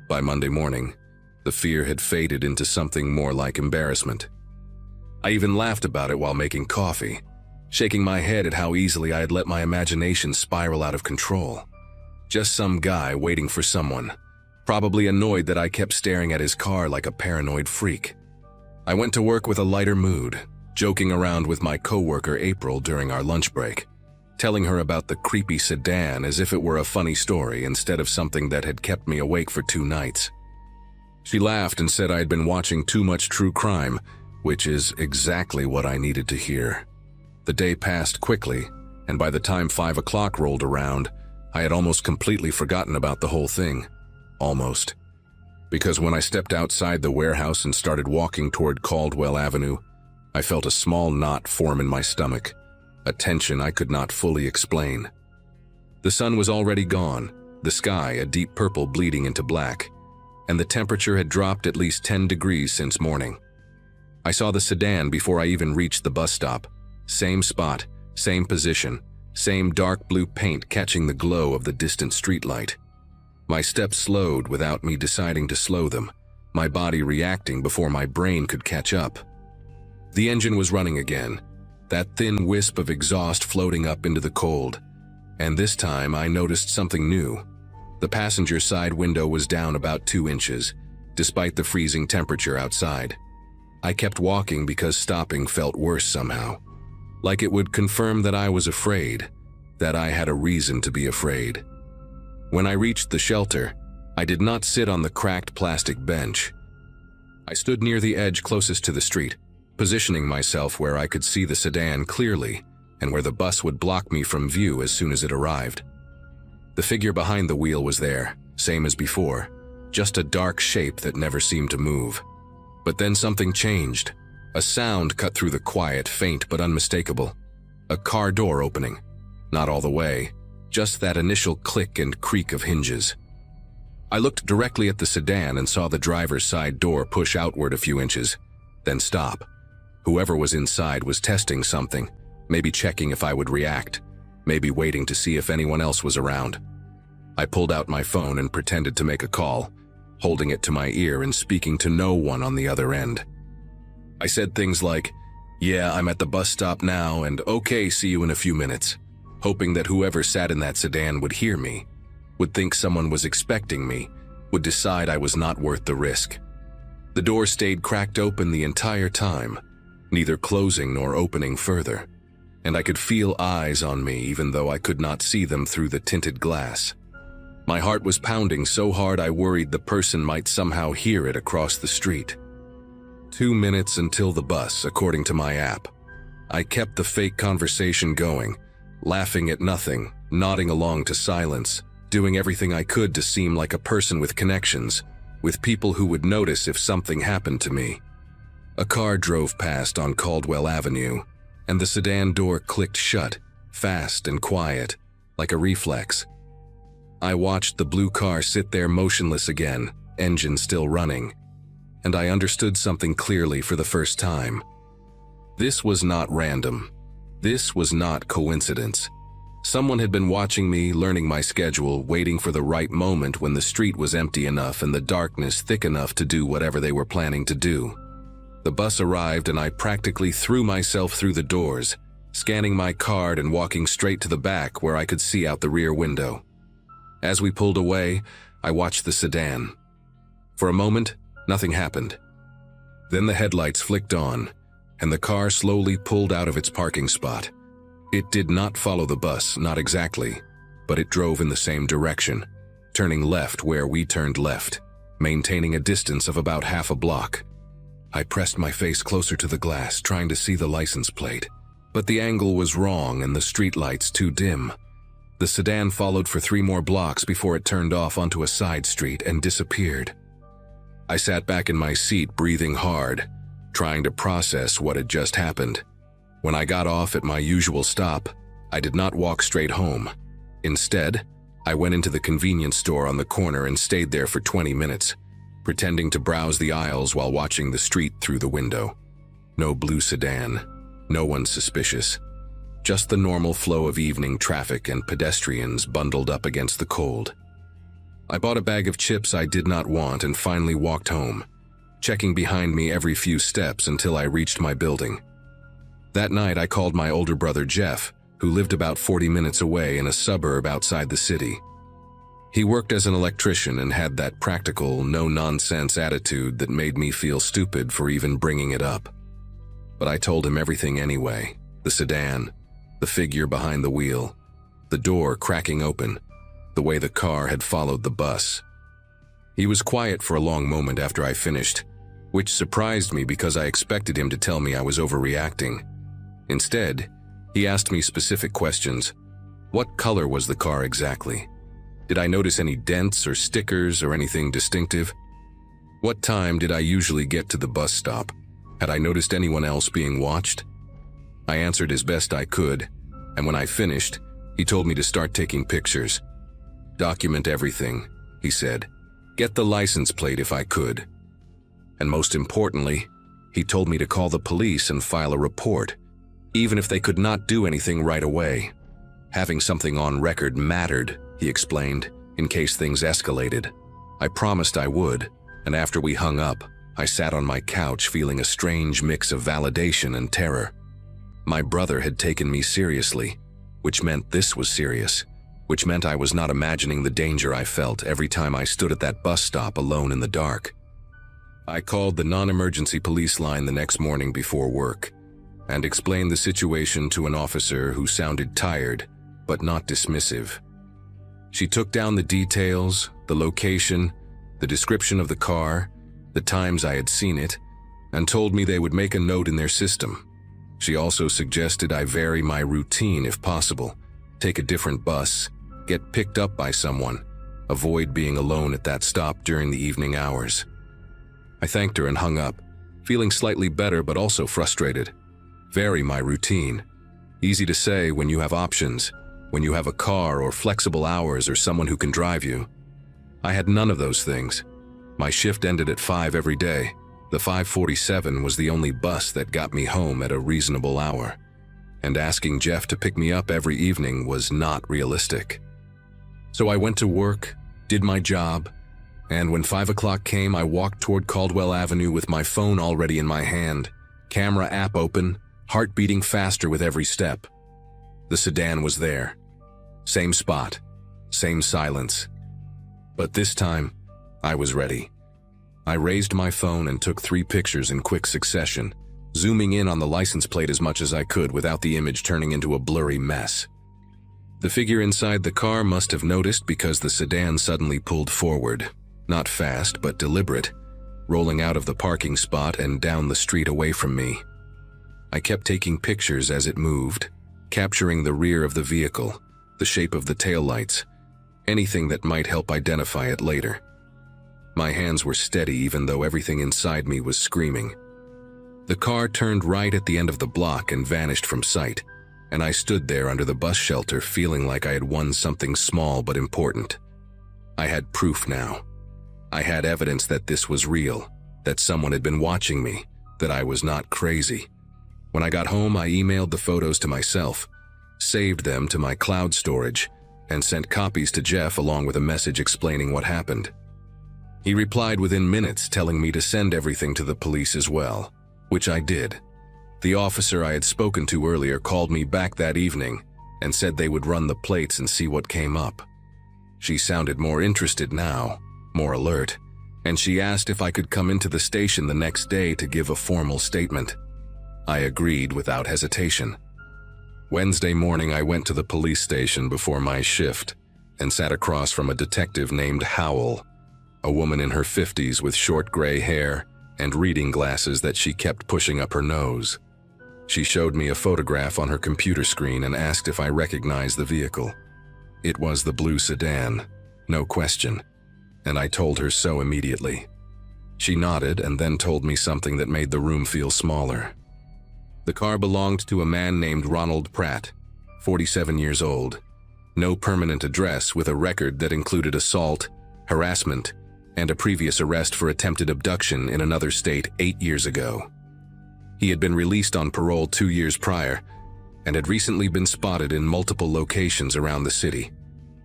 By Monday morning, the fear had faded into something more like embarrassment. I even laughed about it while making coffee, shaking my head at how easily I had let my imagination spiral out of control. Just some guy waiting for someone, probably annoyed that I kept staring at his car like a paranoid freak. I went to work with a lighter mood, joking around with my coworker April during our lunch break, telling her about the creepy sedan as if it were a funny story instead of something that had kept me awake for 2 nights. She laughed and said I had been watching too much true crime, which is exactly what I needed to hear. The day passed quickly, and by the time 5 o'clock rolled around, I had almost completely forgotten about the whole thing. Almost. Because when I stepped outside the warehouse and started walking toward Caldwell Avenue, I felt a small knot form in my stomach, a tension I could not fully explain. The sun was already gone, the sky a deep purple bleeding into black, and the temperature had dropped at least 10 degrees since morning. I saw the sedan before I even reached the bus stop. Same spot, same position, same dark blue paint catching the glow of the distant streetlight. My steps slowed without me deciding to slow them, my body reacting before my brain could catch up. The engine was running again, that thin wisp of exhaust floating up into the cold, and this time I noticed something new. The passenger side window was down about 2 inches, despite the freezing temperature outside. I kept walking because stopping felt worse somehow, like it would confirm that I was afraid, that I had a reason to be afraid. When I reached the shelter, I did not sit on the cracked plastic bench. I stood near the edge closest to the street, positioning myself where I could see the sedan clearly and where the bus would block me from view as soon as it arrived. The figure behind the wheel was there, same as before, just a dark shape that never seemed to move. But then something changed. A sound cut through the quiet, faint but unmistakable. A car door opening. Not all the way, just that initial click and creak of hinges. I looked directly at the sedan and saw the driver's side door push outward a few inches, then stop. Whoever was inside was testing something, maybe checking if I would react, maybe waiting to see if anyone else was around. I pulled out my phone and pretended to make a call, holding it to my ear and speaking to no one on the other end. I said things like, "Yeah, I'm at the bus stop now, and okay, see you in a few minutes," hoping that whoever sat in that sedan would hear me, would think someone was expecting me, would decide I was not worth the risk. The door stayed cracked open the entire time, neither closing nor opening further, and I could feel eyes on me even though I could not see them through the tinted glass. My heart was pounding so hard I worried the person might somehow hear it across the street. 2 minutes until the bus, according to my app. I kept the fake conversation going, laughing at nothing, nodding along to silence, doing everything I could to seem like a person with connections, with people who would notice if something happened to me. A car drove past on Caldwell Avenue, and the sedan door clicked shut, fast and quiet, like a reflex. I watched the blue car sit there motionless again, engine still running, and I understood something clearly for the first time. This was not random. This was not coincidence. Someone had been watching me, learning my schedule, waiting for the right moment when the street was empty enough and the darkness thick enough to do whatever they were planning to do. The bus arrived and I practically threw myself through the doors, scanning my card and walking straight to the back where I could see out the rear window. As we pulled away, I watched the sedan. For a moment, nothing happened. Then the headlights flicked on, and the car slowly pulled out of its parking spot. It did not follow the bus, not exactly, but it drove in the same direction, turning left where we turned left, maintaining a distance of about half a block. I pressed my face closer to the glass, trying to see the license plate, but the angle was wrong and the streetlights too dim. The sedan followed for 3 more blocks before it turned off onto a side street and disappeared. I sat back in my seat, breathing hard, trying to process what had just happened. When I got off at my usual stop, I did not walk straight home. Instead, I went into the convenience store on the corner and stayed there for 20 minutes, pretending to browse the aisles while watching the street through the window. No blue sedan, no one suspicious. Just the normal flow of evening traffic and pedestrians bundled up against the cold. I bought a bag of chips I did not want and finally walked home, checking behind me every few steps until I reached my building. That night I called my older brother Jeff, who lived about 40 minutes away in a suburb outside the city. He worked as an electrician and had that practical, no-nonsense attitude that made me feel stupid for even bringing it up. But I told him everything anyway. The sedan, the figure behind the wheel, the door cracking open, the way the car had followed the bus. He was quiet for a long moment after I finished, which surprised me because I expected him to tell me I was overreacting. Instead, he asked me specific questions. What color was the car exactly? Did I notice any dents or stickers or anything distinctive? What time did I usually get to the bus stop? Had I noticed anyone else being watched? I answered as best I could, and when I finished, he told me to start taking pictures. Document everything, he said. Get the license plate if I could. And most importantly, he told me to call the police and file a report, even if they could not do anything right away. Having something on record mattered, he explained, in case things escalated. I promised I would, and after we hung up, I sat on my couch feeling a strange mix of validation and terror. My brother had taken me seriously, which meant this was serious, which meant I was not imagining the danger I felt every time I stood at that bus stop alone in the dark. I called the non-emergency police line the next morning before work, and explained the situation to an officer who sounded tired, but not dismissive. She took down the details, the location, the description of the car, the times I had seen it, and told me they would make a note in their system. She also suggested I vary my routine if possible, take a different bus, get picked up by someone, avoid being alone at that stop during the evening hours. I thanked her and hung up, feeling slightly better but also frustrated. Vary my routine. Easy to say when you have options, when you have a car or flexible hours or someone who can drive you. I had none of those things. My shift ended at 5 every day. The 5:47 was the only bus that got me home at a reasonable hour. And asking Jeff to pick me up every evening was not realistic. So I went to work, did my job, and when 5 o'clock came, I walked toward Caldwell Avenue with my phone already in my hand, camera app open, heart beating faster with every step. The sedan was there. Same spot, same silence. But this time, I was ready. I raised my phone and took 3 pictures in quick succession, zooming in on the license plate as much as I could without the image turning into a blurry mess. The figure inside the car must have noticed because the sedan suddenly pulled forward, not fast but deliberate, rolling out of the parking spot and down the street away from me. I kept taking pictures as it moved, capturing the rear of the vehicle, the shape of the taillights, anything that might help identify it later. My hands were steady even though everything inside me was screaming. The car turned right at the end of the block and vanished from sight, and I stood there under the bus shelter feeling like I had won something small but important. I had proof now. I had evidence that this was real, that someone had been watching me, that I was not crazy. When I got home, I emailed the photos to myself, saved them to my cloud storage, and sent copies to Jeff along with a message explaining what happened. He replied within minutes telling me to send everything to the police as well, which I did. The officer I had spoken to earlier called me back that evening and said they would run the plates and see what came up. She sounded more interested now, more alert, and she asked if I could come into the station the next day to give a formal statement. I agreed without hesitation. Wednesday morning, I went to the police station before my shift and sat across from a detective named Howell, a woman in her 50s with short gray hair and reading glasses that she kept pushing up her nose. She showed me a photograph on her computer screen and asked if I recognized the vehicle. It was the blue sedan, no question, and I told her so immediately. She nodded and then told me something that made the room feel smaller. The car belonged to a man named Ronald Pratt, 47 years old, no permanent address, with a record that included assault, harassment, and a previous arrest for attempted abduction in another state 8 years ago. He had been released on parole 2 years prior and had recently been spotted in multiple locations around the city,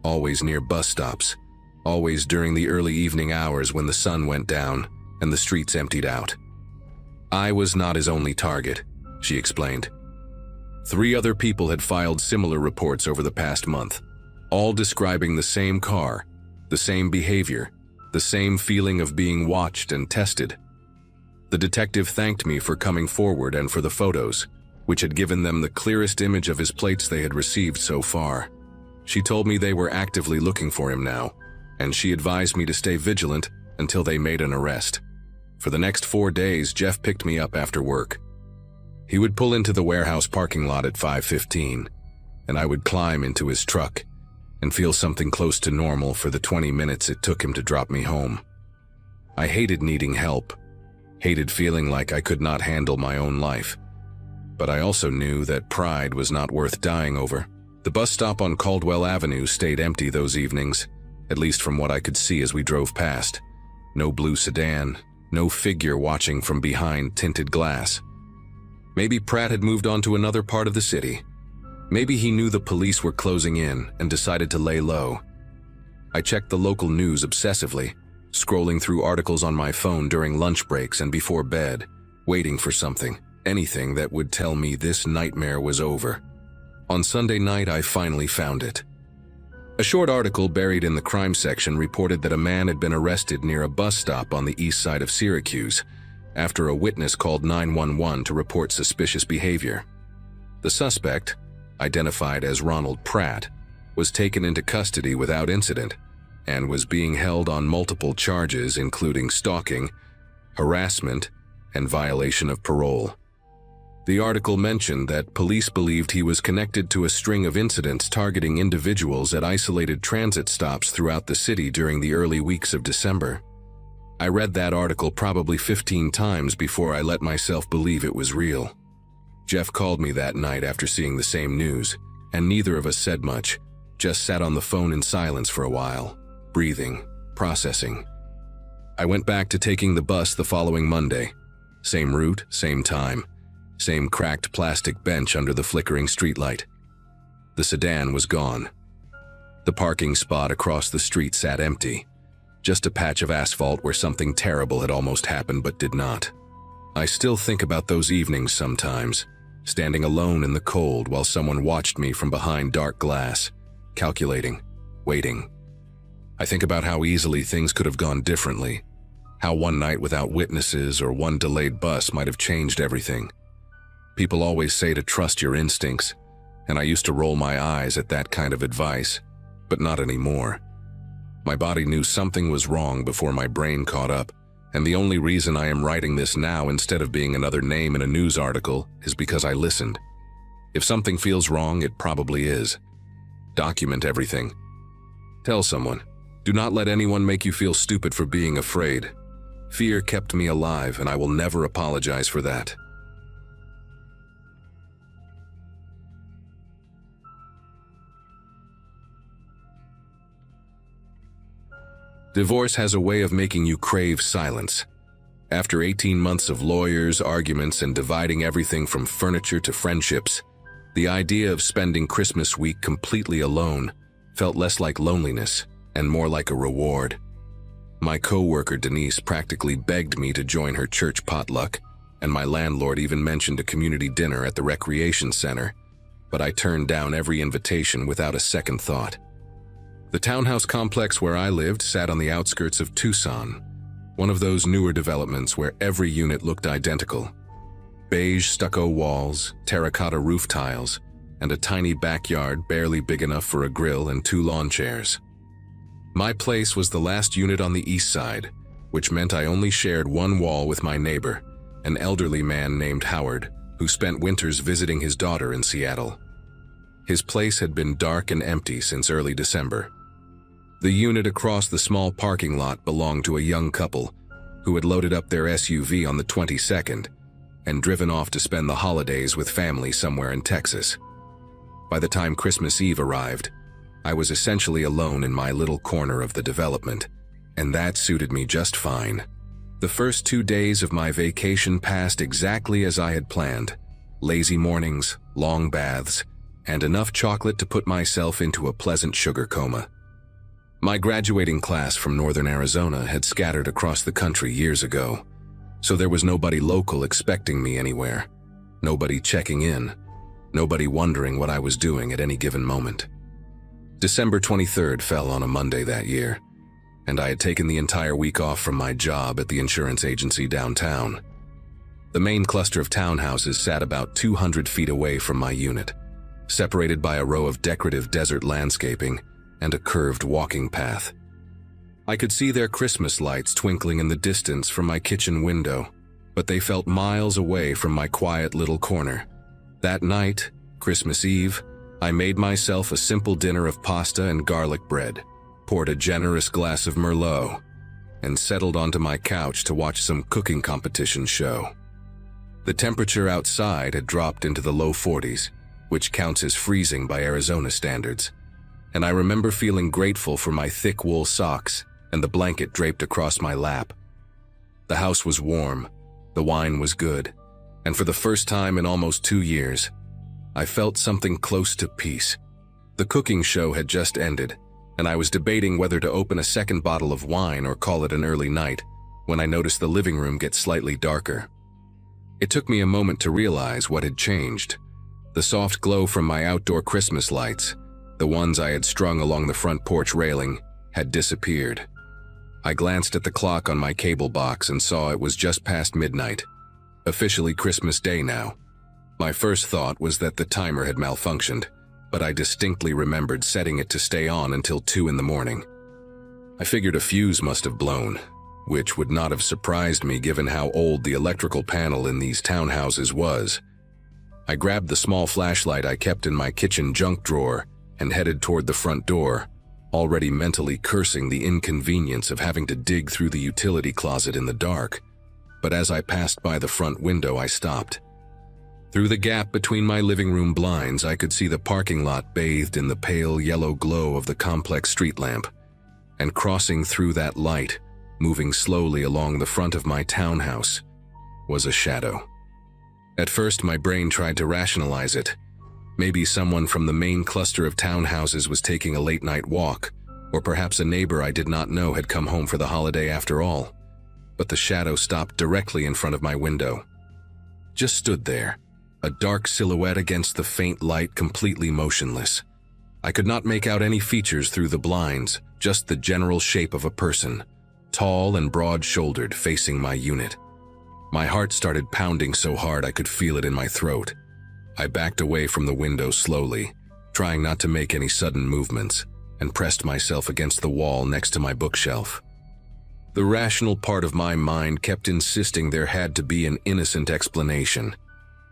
always near bus stops, always during the early evening hours when the sun went down and the streets emptied out. I was not his only target, she explained. 3 other people had filed similar reports over the past month, all describing the same car, the same behavior, the same feeling of being watched and tested. The detective thanked me for coming forward and for the photos, which had given them the clearest image of his plates they had received so far. She told me they were actively looking for him now, and she advised me to stay vigilant until they made an arrest. For the next 4 days, Jeff picked me up after work. He would pull into the warehouse parking lot at 5:15, and I would climb into his truck and feel something close to normal for the 20 minutes it took him to drop me home. I hated needing help, hated feeling like I could not handle my own life. But I also knew that pride was not worth dying over. The bus stop on Caldwell Avenue stayed empty those evenings, at least from what I could see as we drove past. No blue sedan, no figure watching from behind tinted glass. Maybe Pratt had moved on to another part of the city. Maybe he knew the police were closing in and decided to lay low. I checked the local news obsessively, scrolling through articles on my phone during lunch breaks and before bed, waiting for something, anything that would tell me this nightmare was over. On Sunday night, I finally found it. A short article buried in the crime section reported that a man had been arrested near a bus stop on the east side of Syracuse after a witness called 911 to report suspicious behavior. The suspect, identified as Ronald Pratt, was taken into custody without incident and was being held on multiple charges including stalking, harassment, and violation of parole. The article mentioned that police believed he was connected to a string of incidents targeting individuals at isolated transit stops throughout the city during the early weeks of December. I read that article probably 15 times before I let myself believe it was real. Jeff called me that night after seeing the same news, and neither of us said much, just sat on the phone in silence for a while, breathing, processing. I went back to taking the bus the following Monday. Same route, same time, same cracked plastic bench under the flickering streetlight. The sedan was gone. The parking spot across the street sat empty, just a patch of asphalt where something terrible had almost happened but did not. I still think about those evenings sometimes, standing alone in the cold while someone watched me from behind dark glass, calculating, waiting. I think about how easily things could have gone differently, how one night without witnesses or one delayed bus might have changed everything. People always say to trust your instincts, and I used to roll my eyes at that kind of advice, but not anymore. My body knew something was wrong before my brain caught up, and the only reason I am writing this now instead of being another name in a news article is because I listened. If something feels wrong, it probably is. Document everything. Tell someone. Do not let anyone make you feel stupid for being afraid. Fear kept me alive, and I will never apologize for that. Divorce has a way of making you crave silence. After 18 months of lawyers, arguments, and dividing everything from furniture to friendships, the idea of spending Christmas week completely alone felt less like loneliness and more like a reward. My co-worker Denise practically begged me to join her church potluck, and my landlord even mentioned a community dinner at the recreation center, but I turned down every invitation without a second thought. The townhouse complex where I lived sat on the outskirts of Tucson, one of those newer developments where every unit looked identical. Beige stucco walls, terracotta roof tiles, and a tiny backyard barely big enough for a grill and 2 lawn chairs. My place was the last unit on the east side, which meant I only shared one wall with my neighbor, an elderly man named Howard, who spent winters visiting his daughter in Seattle. His place had been dark and empty since early December. The unit across the small parking lot belonged to a young couple who had loaded up their SUV on the 22nd and driven off to spend the holidays with family somewhere in Texas. By the time Christmas Eve arrived, I was essentially alone in my little corner of the development, and that suited me just fine. The first 2 days of my vacation passed exactly as I had planned. Lazy mornings, long baths, and enough chocolate to put myself into a pleasant sugar coma. My graduating class from northern Arizona had scattered across the country years ago, so there was nobody local expecting me anywhere, nobody checking in, nobody wondering what I was doing at any given moment. December 23rd fell on a Monday that year, and I had taken the entire week off from my job at the insurance agency downtown. The main cluster of townhouses sat about 200 feet away from my unit, separated by a row of decorative desert landscaping and a curved walking path. I could see their Christmas lights twinkling in the distance from my kitchen window, but they felt miles away from my quiet little corner. That night, Christmas Eve, I made myself a simple dinner of pasta and garlic bread, poured a generous glass of Merlot, and settled onto my couch to watch some cooking competition show. The temperature outside had dropped into the low 40s, which counts as freezing by Arizona standards, and I remember feeling grateful for my thick wool socks and the blanket draped across my lap. The house was warm, the wine was good, and for the first time in almost 2 years, I felt something close to peace. The cooking show had just ended, and I was debating whether to open a second bottle of wine or call it an early night when I noticed the living room get slightly darker. It took me a moment to realize what had changed. The soft glow from my outdoor Christmas lights, the ones I had strung along the front porch railing, had disappeared. I glanced at the clock on my cable box and saw it was just past midnight. Officially Christmas Day now. My first thought was that the timer had malfunctioned, but I distinctly remembered setting it to stay on until 2 in the morning. I figured a fuse must have blown, which would not have surprised me given how old the electrical panel in these townhouses was. I grabbed the small flashlight I kept in my kitchen junk drawer and headed toward the front door, already mentally cursing the inconvenience of having to dig through the utility closet in the dark. But as I passed by the front window, I stopped. Through the gap between my living room blinds, I could see the parking lot bathed in the pale yellow glow of the complex street lamp, and crossing through that light, moving slowly along the front of my townhouse, was a shadow. At first, my brain tried to rationalize it. Maybe someone from the main cluster of townhouses was taking a late-night walk, or perhaps a neighbor I did not know had come home for the holiday after all. But the shadow stopped directly in front of my window. Just stood there, a dark silhouette against the faint light, completely motionless. I could not make out any features through the blinds, just the general shape of a person, tall and broad-shouldered, facing my unit. My heart started pounding so hard I could feel it in my throat. I backed away from the window slowly, trying not to make any sudden movements, and pressed myself against the wall next to my bookshelf. The rational part of my mind kept insisting there had to be an innocent explanation,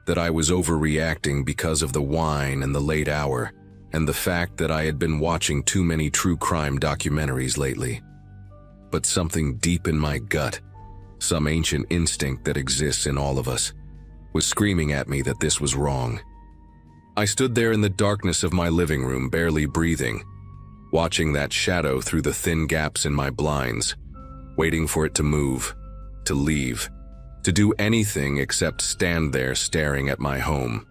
that I was overreacting because of the wine and the late hour, and the fact that I had been watching too many true crime documentaries lately. But something deep in my gut, some ancient instinct that exists in all of us, was screaming at me that this was wrong. I stood there in the darkness of my living room, barely breathing, watching that shadow through the thin gaps in my blinds, waiting for it to move, to leave, to do anything except stand there staring at my home.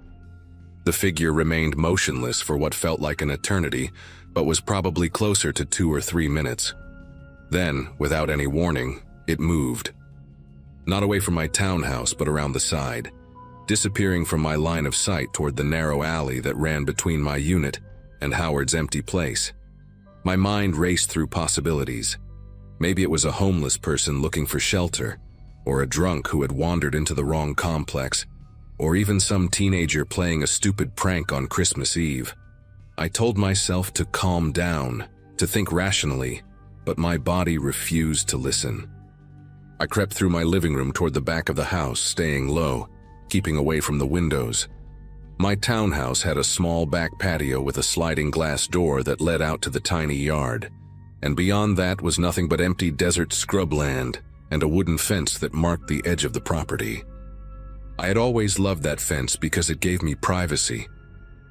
The figure remained motionless for what felt like an eternity, but was probably closer to 2 or 3 minutes. Then, without any warning, it moved. Not away from my townhouse, but around the side, disappearing from my line of sight toward the narrow alley that ran between my unit and Howard's empty place. My mind raced through possibilities. Maybe it was a homeless person looking for shelter, or a drunk who had wandered into the wrong complex, or even some teenager playing a stupid prank on Christmas Eve. I told myself to calm down, to think rationally, but my body refused to listen. I crept through my living room toward the back of the house, staying low, keeping away from the windows. My townhouse had a small back patio with a sliding glass door that led out to the tiny yard, and beyond that was nothing but empty desert scrubland and a wooden fence that marked the edge of the property. I had always loved that fence because it gave me privacy,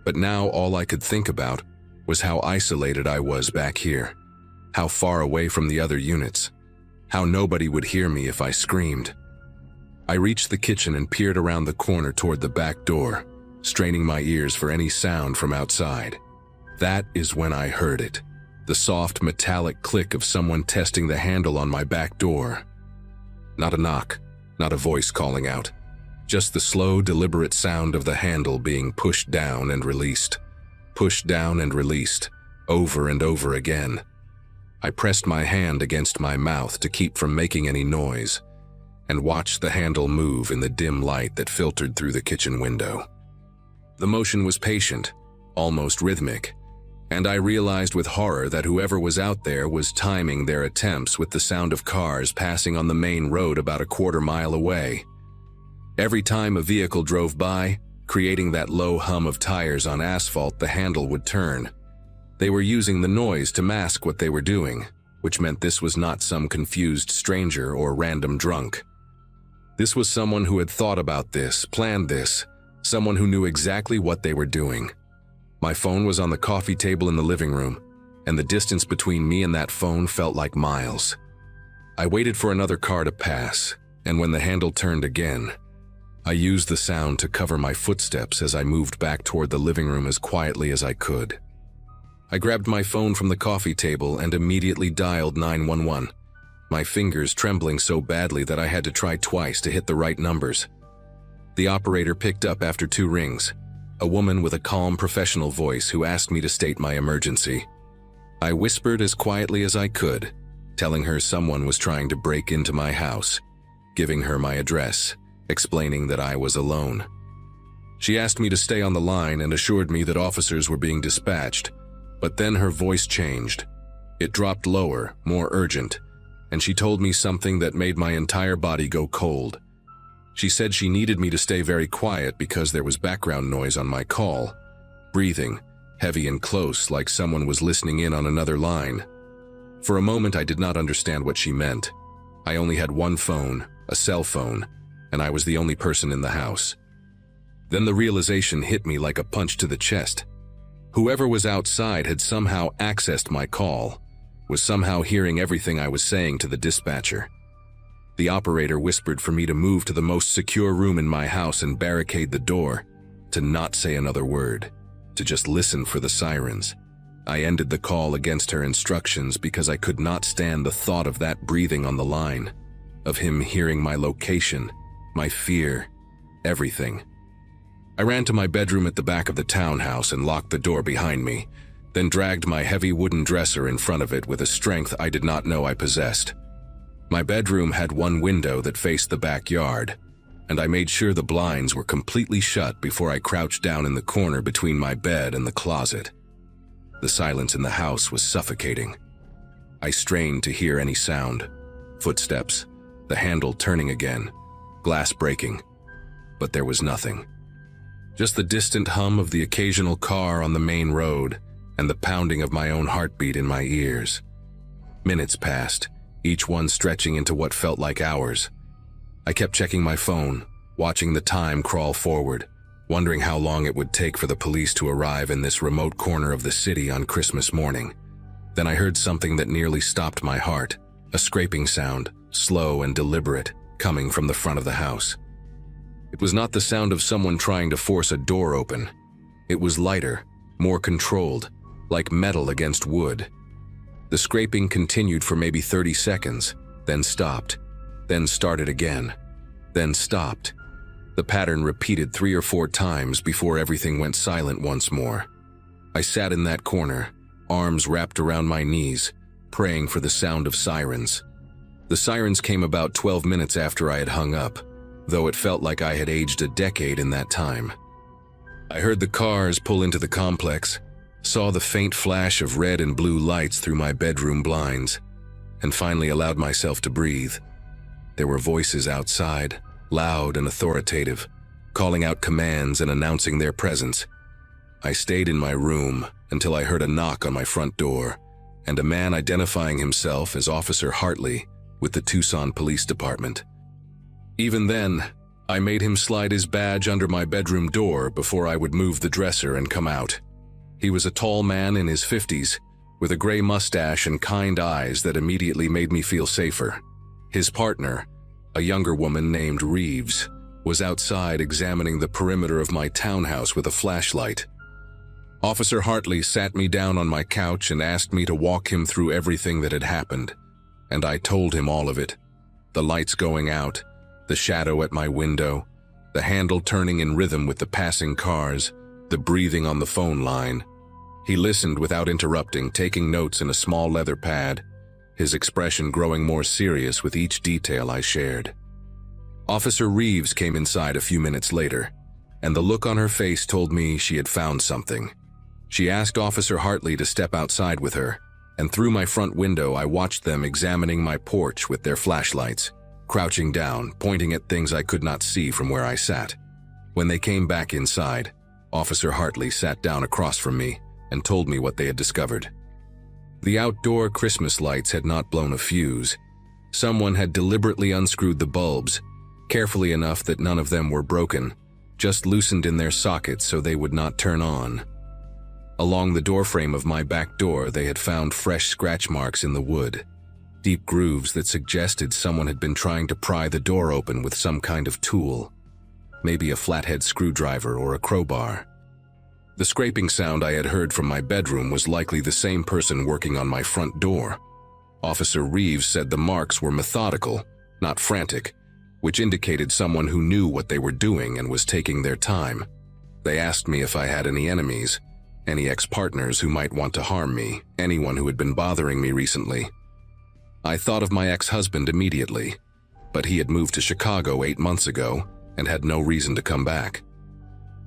but now all I could think about was how isolated I was back here, how far away from the other units, how nobody would hear me if I screamed. I reached the kitchen and peered around the corner toward the back door, straining my ears for any sound from outside. That is when I heard it, the soft metallic click of someone testing the handle on my back door. Not a knock, not a voice calling out, just the slow, deliberate sound of the handle being pushed down and released, over and over again. I pressed my hand against my mouth to keep from making any noise, and watched the handle move in the dim light that filtered through the kitchen window. The motion was patient, almost rhythmic, and I realized with horror that whoever was out there was timing their attempts with the sound of cars passing on the main road about a quarter mile away. Every time a vehicle drove by, creating that low hum of tires on asphalt, the handle would turn. They were using the noise to mask what they were doing, which meant this was not some confused stranger or random drunk. This was someone who had thought about this, planned this, someone who knew exactly what they were doing. My phone was on the coffee table in the living room, and the distance between me and that phone felt like miles. I waited for another car to pass, and when the handle turned again, I used the sound to cover my footsteps as I moved back toward the living room as quietly as I could. I grabbed my phone from the coffee table and immediately dialed 911, my fingers trembling so badly that I had to try twice to hit the right numbers. The operator picked up after 2 rings, a woman with a calm, professional voice who asked me to state my emergency. I whispered as quietly as I could, telling her someone was trying to break into my house, giving her my address, explaining that I was alone. She asked me to stay on the line and assured me that officers were being dispatched, but then her voice changed. It dropped lower, more urgent, and she told me something that made my entire body go cold. She said she needed me to stay very quiet because there was background noise on my call, breathing, heavy and close, like someone was listening in on another line. For a moment I did not understand what she meant. I only had one phone, a cell phone, and I was the only person in the house. Then the realization hit me like a punch to the chest. Whoever was outside had somehow accessed my call, was somehow hearing everything I was saying to the dispatcher. The operator whispered for me to move to the most secure room in my house and barricade the door, to not say another word, to just listen for the sirens. I ended the call against her instructions because I could not stand the thought of that breathing on the line, of him hearing my location, my fear, everything. I ran to my bedroom at the back of the townhouse and locked the door behind me, then dragged my heavy wooden dresser in front of it with a strength I did not know I possessed. My bedroom had one window that faced the backyard, and I made sure the blinds were completely shut before I crouched down in the corner between my bed and the closet. The silence in the house was suffocating. I strained to hear any sound, footsteps, the handle turning again, glass breaking, but there was nothing. Just the distant hum of the occasional car on the main road and the pounding of my own heartbeat in my ears. Minutes passed, each one stretching into what felt like hours. I kept checking my phone, watching the time crawl forward, wondering how long it would take for the police to arrive in this remote corner of the city on Christmas morning. Then I heard something that nearly stopped my heart, a scraping sound, slow and deliberate, coming from the front of the house. It was not the sound of someone trying to force a door open. It was lighter, more controlled, like metal against wood. The scraping continued for maybe 30 seconds, then stopped, then started again, then stopped. The pattern repeated 3 or 4 times before everything went silent once more. I sat in that corner, arms wrapped around my knees, praying for the sound of sirens. The sirens came about 12 minutes after I had hung up, though it felt like I had aged a decade in that time. I heard the cars pull into the complex, saw the faint flash of red and blue lights through my bedroom blinds, and finally allowed myself to breathe. There were voices outside, loud and authoritative, calling out commands and announcing their presence. I stayed in my room until I heard a knock on my front door, and a man identifying himself as Officer Hartley with the Tucson Police Department. Even then, I made him slide his badge under my bedroom door before I would move the dresser and come out. He was a tall man in his 50s, with a gray mustache and kind eyes that immediately made me feel safer. His partner, a younger woman named Reeves, was outside examining the perimeter of my townhouse with a flashlight. Officer Hartley sat me down on my couch and asked me to walk him through everything that had happened, and I told him all of it. The lights going out, the shadow at my window, the handle turning in rhythm with the passing cars, the breathing on the phone line. He listened without interrupting, taking notes in a small leather pad, his expression growing more serious with each detail I shared. Officer Reeves came inside a few minutes later, and the look on her face told me she had found something. She asked Officer Hartley to step outside with her, and through my front window I watched them examining my porch with their flashlights, crouching down, pointing at things I could not see from where I sat. When they came back inside, Officer Hartley sat down across from me and told me what they had discovered. The outdoor Christmas lights had not blown a fuse. Someone had deliberately unscrewed the bulbs, carefully enough that none of them were broken, just loosened in their sockets so they would not turn on. Along the doorframe of my back door, they had found fresh scratch marks in the wood, deep grooves that suggested someone had been trying to pry the door open with some kind of tool, maybe a flathead screwdriver or a crowbar. The scraping sound I had heard from my bedroom was likely the same person working on my front door. Officer Reeves said the marks were methodical, not frantic, which indicated someone who knew what they were doing and was taking their time. They asked me if I had any enemies, any ex-partners who might want to harm me, anyone who had been bothering me recently. I thought of my ex-husband immediately, but he had moved to Chicago 8 months ago and had no reason to come back.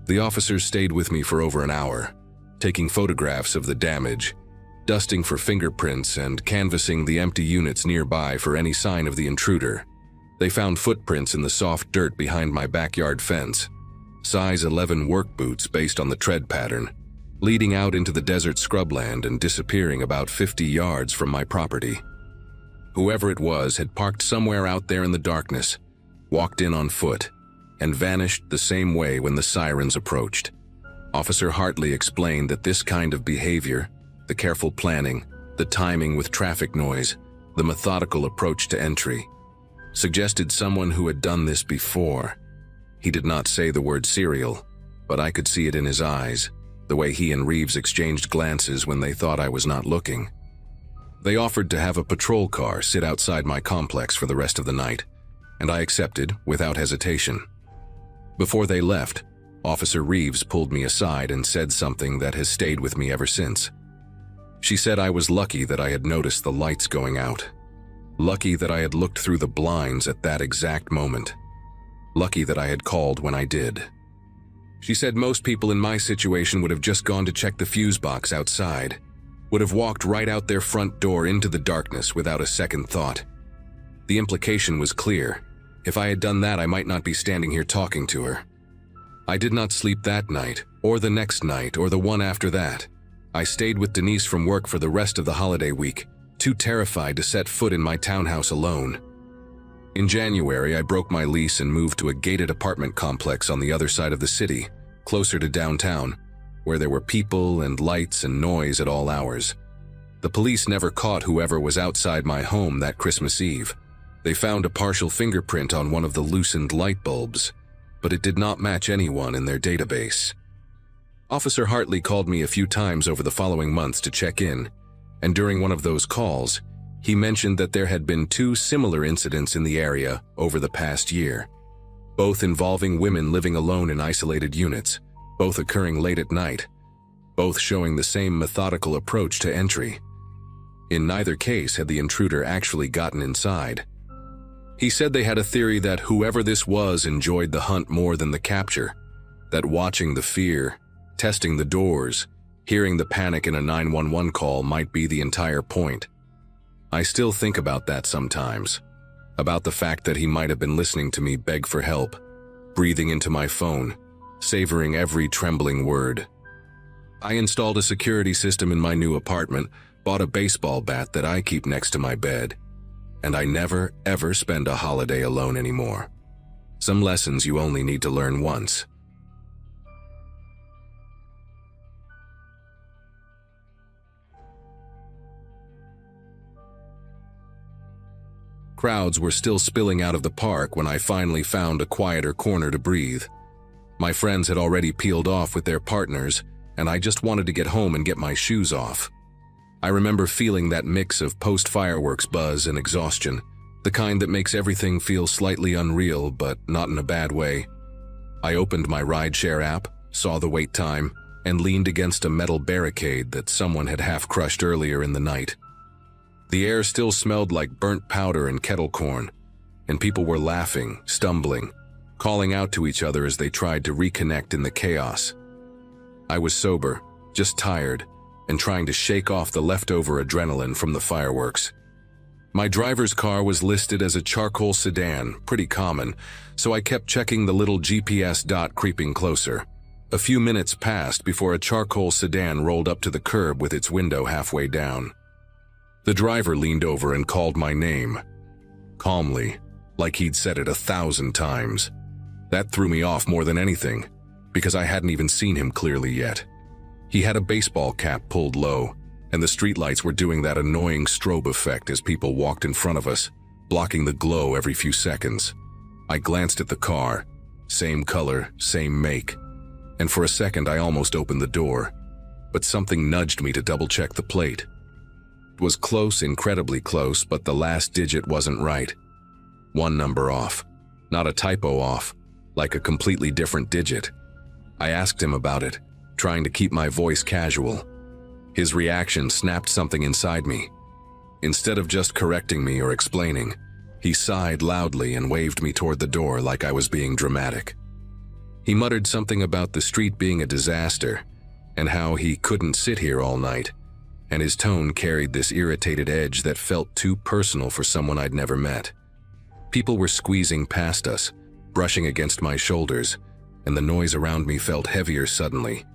The officers stayed with me for over an hour, taking photographs of the damage, dusting for fingerprints and canvassing the empty units nearby for any sign of the intruder. They found footprints in the soft dirt behind my backyard fence, size 11 work boots based on the tread pattern, leading out into the desert scrubland and disappearing about 50 yards from my property. Whoever it was had parked somewhere out there in the darkness, walked in on foot, and vanished the same way when the sirens approached. Officer Hartley explained that this kind of behavior, the careful planning, the timing with traffic noise, the methodical approach to entry, suggested someone who had done this before. He did not say the word serial, but I could see it in his eyes, the way he and Reeves exchanged glances when they thought I was not looking. They offered to have a patrol car sit outside my complex for the rest of the night, and I accepted without hesitation. Before they left, Officer Reeves pulled me aside and said something that has stayed with me ever since. She said I was lucky that I had noticed the lights going out. Lucky that I had looked through the blinds at that exact moment. Lucky that I had called when I did. She said most people in my situation would have just gone to check the fuse box outside, would have walked right out their front door into the darkness without a second thought. The implication was clear. If I had done that, I might not be standing here talking to her. I did not sleep that night, or the next night, or the one after that. I stayed with Denise from work for the rest of the holiday week, too terrified to set foot in my townhouse alone. In January, I broke my lease and moved to a gated apartment complex on the other side of the city, closer to downtown, where there were people and lights and noise at all hours. The police never caught whoever was outside my home that Christmas Eve. They found a partial fingerprint on one of the loosened light bulbs, but it did not match anyone in their database. Officer Hartley called me a few times over the following months to check in, and during one of those calls, he mentioned that there had been 2 similar incidents in the area over the past year, both involving women living alone in isolated units, both occurring late at night, both showing the same methodical approach to entry. In neither case had the intruder actually gotten inside. He said they had a theory that whoever this was enjoyed the hunt more than the capture, that watching the fear, testing the doors, hearing the panic in a 911 call might be the entire point. I still think about that sometimes, about the fact that he might have been listening to me beg for help, breathing into my phone, savoring every trembling word. I installed a security system in my new apartment, bought a baseball bat that I keep next to my bed, and I never, ever spend a holiday alone anymore. Some lessons you only need to learn once. Crowds were still spilling out of the park when I finally found a quieter corner to breathe. My friends had already peeled off with their partners, and I just wanted to get home and get my shoes off. I remember feeling that mix of post-fireworks buzz and exhaustion, the kind that makes everything feel slightly unreal, but not in a bad way. I opened my rideshare app, saw the wait time, and leaned against a metal barricade that someone had half-crushed earlier in the night. The air still smelled like burnt powder and kettle corn, and people were laughing, stumbling, calling out to each other as they tried to reconnect in the chaos. I was sober, just tired, and trying to shake off the leftover adrenaline from the fireworks. My driver's car was listed as a charcoal sedan, pretty common, so I kept checking the little GPS dot creeping closer. A few minutes passed before a charcoal sedan rolled up to the curb with its window halfway down. The driver leaned over and called my name, calmly, like he'd said it 1,000 times. That threw me off more than anything, because I hadn't even seen him clearly yet. He had a baseball cap pulled low, and the streetlights were doing that annoying strobe effect as people walked in front of us, blocking the glow every few seconds. I glanced at the car, same color, same make, and for a second I almost opened the door, but something nudged me to double-check the plate. It was close, incredibly close, but the last digit wasn't right. 1 number off. Not a typo off, like a completely different digit. I asked him about it, trying to keep my voice casual. His reaction snapped something inside me. Instead of just correcting me or explaining, he sighed loudly and waved me toward the door like I was being dramatic. He muttered something about the street being a disaster, and how he couldn't sit here all night, and his tone carried this irritated edge that felt too personal for someone I'd never met. People were squeezing past us, brushing against my shoulders, and the noise around me felt heavier suddenly.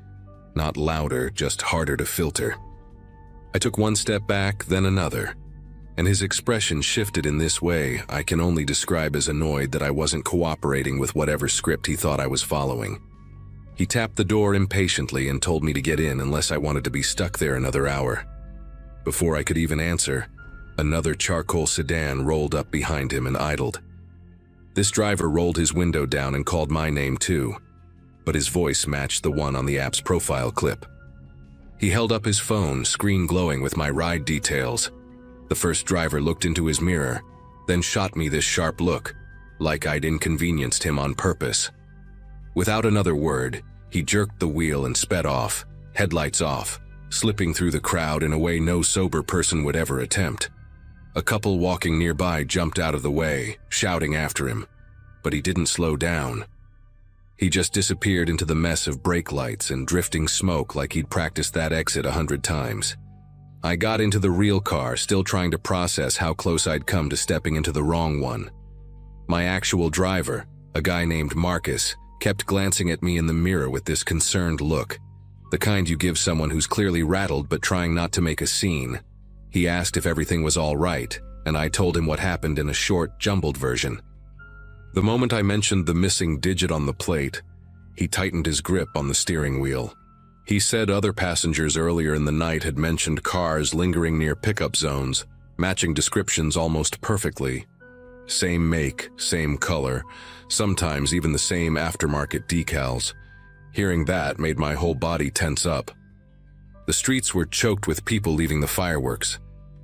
Not louder, just harder to filter. I took 1 step back, then another, and his expression shifted in this way I can only describe as annoyed that I wasn't cooperating with whatever script he thought I was following. He tapped the door impatiently and told me to get in unless I wanted to be stuck there another hour. Before I could even answer, another charcoal sedan rolled up behind him and idled. This driver rolled his window down and called my name too, but his voice matched the one on the app's profile clip. He held up his phone, screen glowing with my ride details. The first driver looked into his mirror, then shot me this sharp look, like I'd inconvenienced him on purpose. Without another word, he jerked the wheel and sped off, headlights off, slipping through the crowd in a way no sober person would ever attempt. A couple walking nearby jumped out of the way, shouting after him, but he didn't slow down. He just disappeared into the mess of brake lights and drifting smoke like he'd practiced that exit 100 times. I got into the real car, still trying to process how close I'd come to stepping into the wrong one. My actual driver, a guy named Marcus, kept glancing at me in the mirror with this concerned look, the kind you give someone who's clearly rattled but trying not to make a scene. He asked if everything was all right, and I told him what happened in a short, jumbled version. The moment I mentioned the missing digit on the plate, he tightened his grip on the steering wheel. He said other passengers earlier in the night had mentioned cars lingering near pickup zones, matching descriptions almost perfectly. Same make, same color, sometimes even the same aftermarket decals. Hearing that made my whole body tense up. The streets were choked with people leaving the fireworks,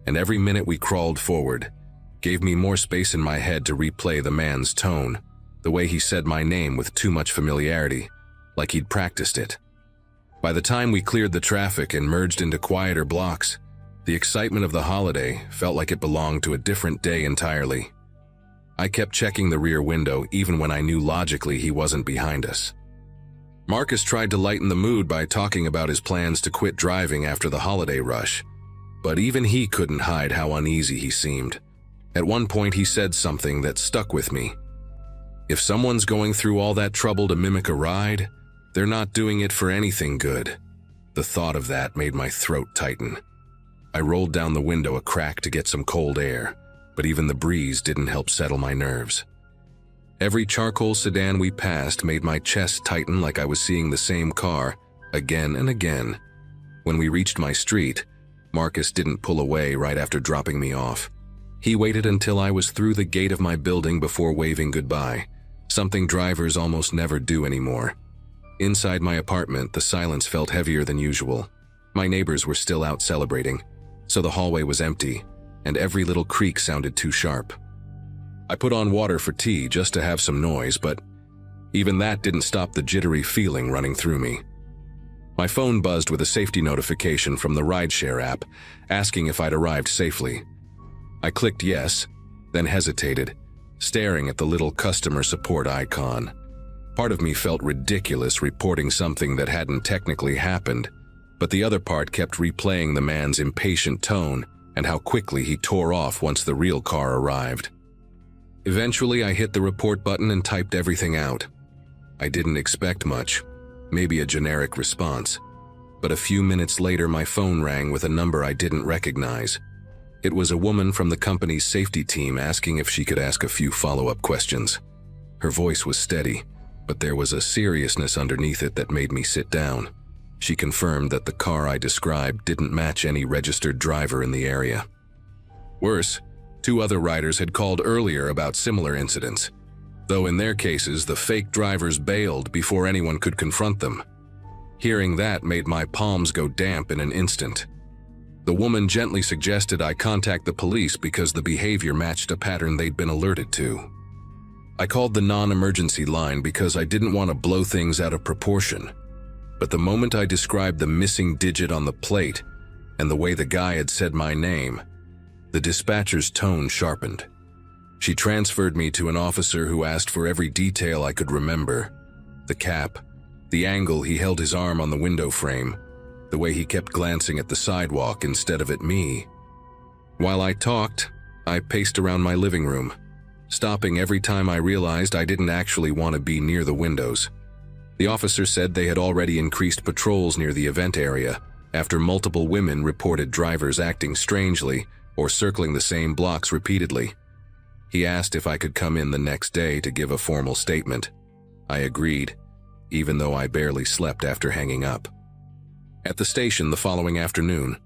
and every minute we crawled forward gave me more space in my head to replay the man's tone, the way he said my name with too much familiarity, like he'd practiced it. By the time we cleared the traffic and merged into quieter blocks, the excitement of the holiday felt like it belonged to a different day entirely. I kept checking the rear window even when I knew logically he wasn't behind us. Marcus tried to lighten the mood by talking about his plans to quit driving after the holiday rush, but even he couldn't hide how uneasy he seemed. At one point he said something that stuck with me. If someone's going through all that trouble to mimic a ride, they're not doing it for anything good. The thought of that made my throat tighten. I rolled down the window a crack to get some cold air, but even the breeze didn't help settle my nerves. Every charcoal sedan we passed made my chest tighten like I was seeing the same car again and again. When we reached my street, Marcus didn't pull away right after dropping me off. He waited until I was through the gate of my building before waving goodbye, something drivers almost never do anymore. Inside my apartment, the silence felt heavier than usual. My neighbors were still out celebrating, so the hallway was empty, and every little creak sounded too sharp. I put on water for tea just to have some noise, but even that didn't stop the jittery feeling running through me. My phone buzzed with a safety notification from the rideshare app, asking if I'd arrived safely. I clicked yes, then hesitated, staring at the little customer support icon. Part of me felt ridiculous reporting something that hadn't technically happened, but the other part kept replaying the man's impatient tone and how quickly he tore off once the real car arrived. Eventually, I hit the report button and typed everything out. I didn't expect much, maybe a generic response, but a few minutes later my phone rang with a number I didn't recognize. It was a woman from the company's safety team asking if she could ask a few follow-up questions. Her voice was steady, but there was a seriousness underneath it that made me sit down. She confirmed that the car I described didn't match any registered driver in the area. Worse, 2 other riders had called earlier about similar incidents, though in their cases the fake drivers bailed before anyone could confront them. Hearing that made my palms go damp in an instant. The woman gently suggested I contact the police because the behavior matched a pattern they'd been alerted to. I called the non-emergency line because I didn't want to blow things out of proportion. But the moment I described the missing digit on the plate and the way the guy had said my name, the dispatcher's tone sharpened. She transferred me to an officer who asked for every detail I could remember. The cap, the angle he held his arm on the window frame, the way he kept glancing at the sidewalk instead of at me. While I talked, I paced around my living room, stopping every time I realized I didn't actually want to be near the windows. The officer said they had already increased patrols near the event area after multiple women reported drivers acting strangely or circling the same blocks repeatedly. He asked if I could come in the next day to give a formal statement. I agreed, even though I barely slept after hanging up. At the station the following afternoon,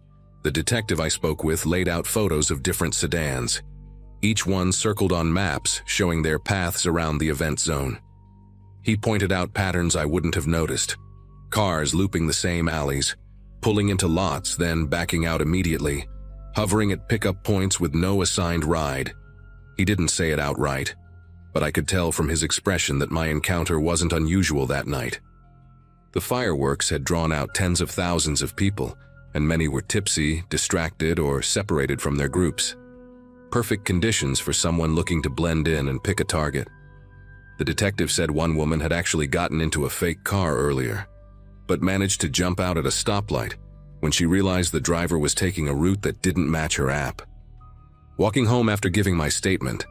the detective I spoke with laid out photos of different sedans, each one circled on maps showing their paths around the event zone. He pointed out patterns I wouldn't have noticed. Cars looping the same alleys, pulling into lots then backing out immediately, hovering at pickup points with no assigned ride. He didn't say it outright, but I could tell from his expression that my encounter wasn't unusual that night. The fireworks had drawn out tens of thousands of people, and many were tipsy, distracted, or separated from their groups. Perfect conditions for someone looking to blend in and pick a target. The detective said one woman had actually gotten into a fake car earlier, but managed to jump out at a stoplight when she realized the driver was taking a route that didn't match her app. Walking home after giving my statement,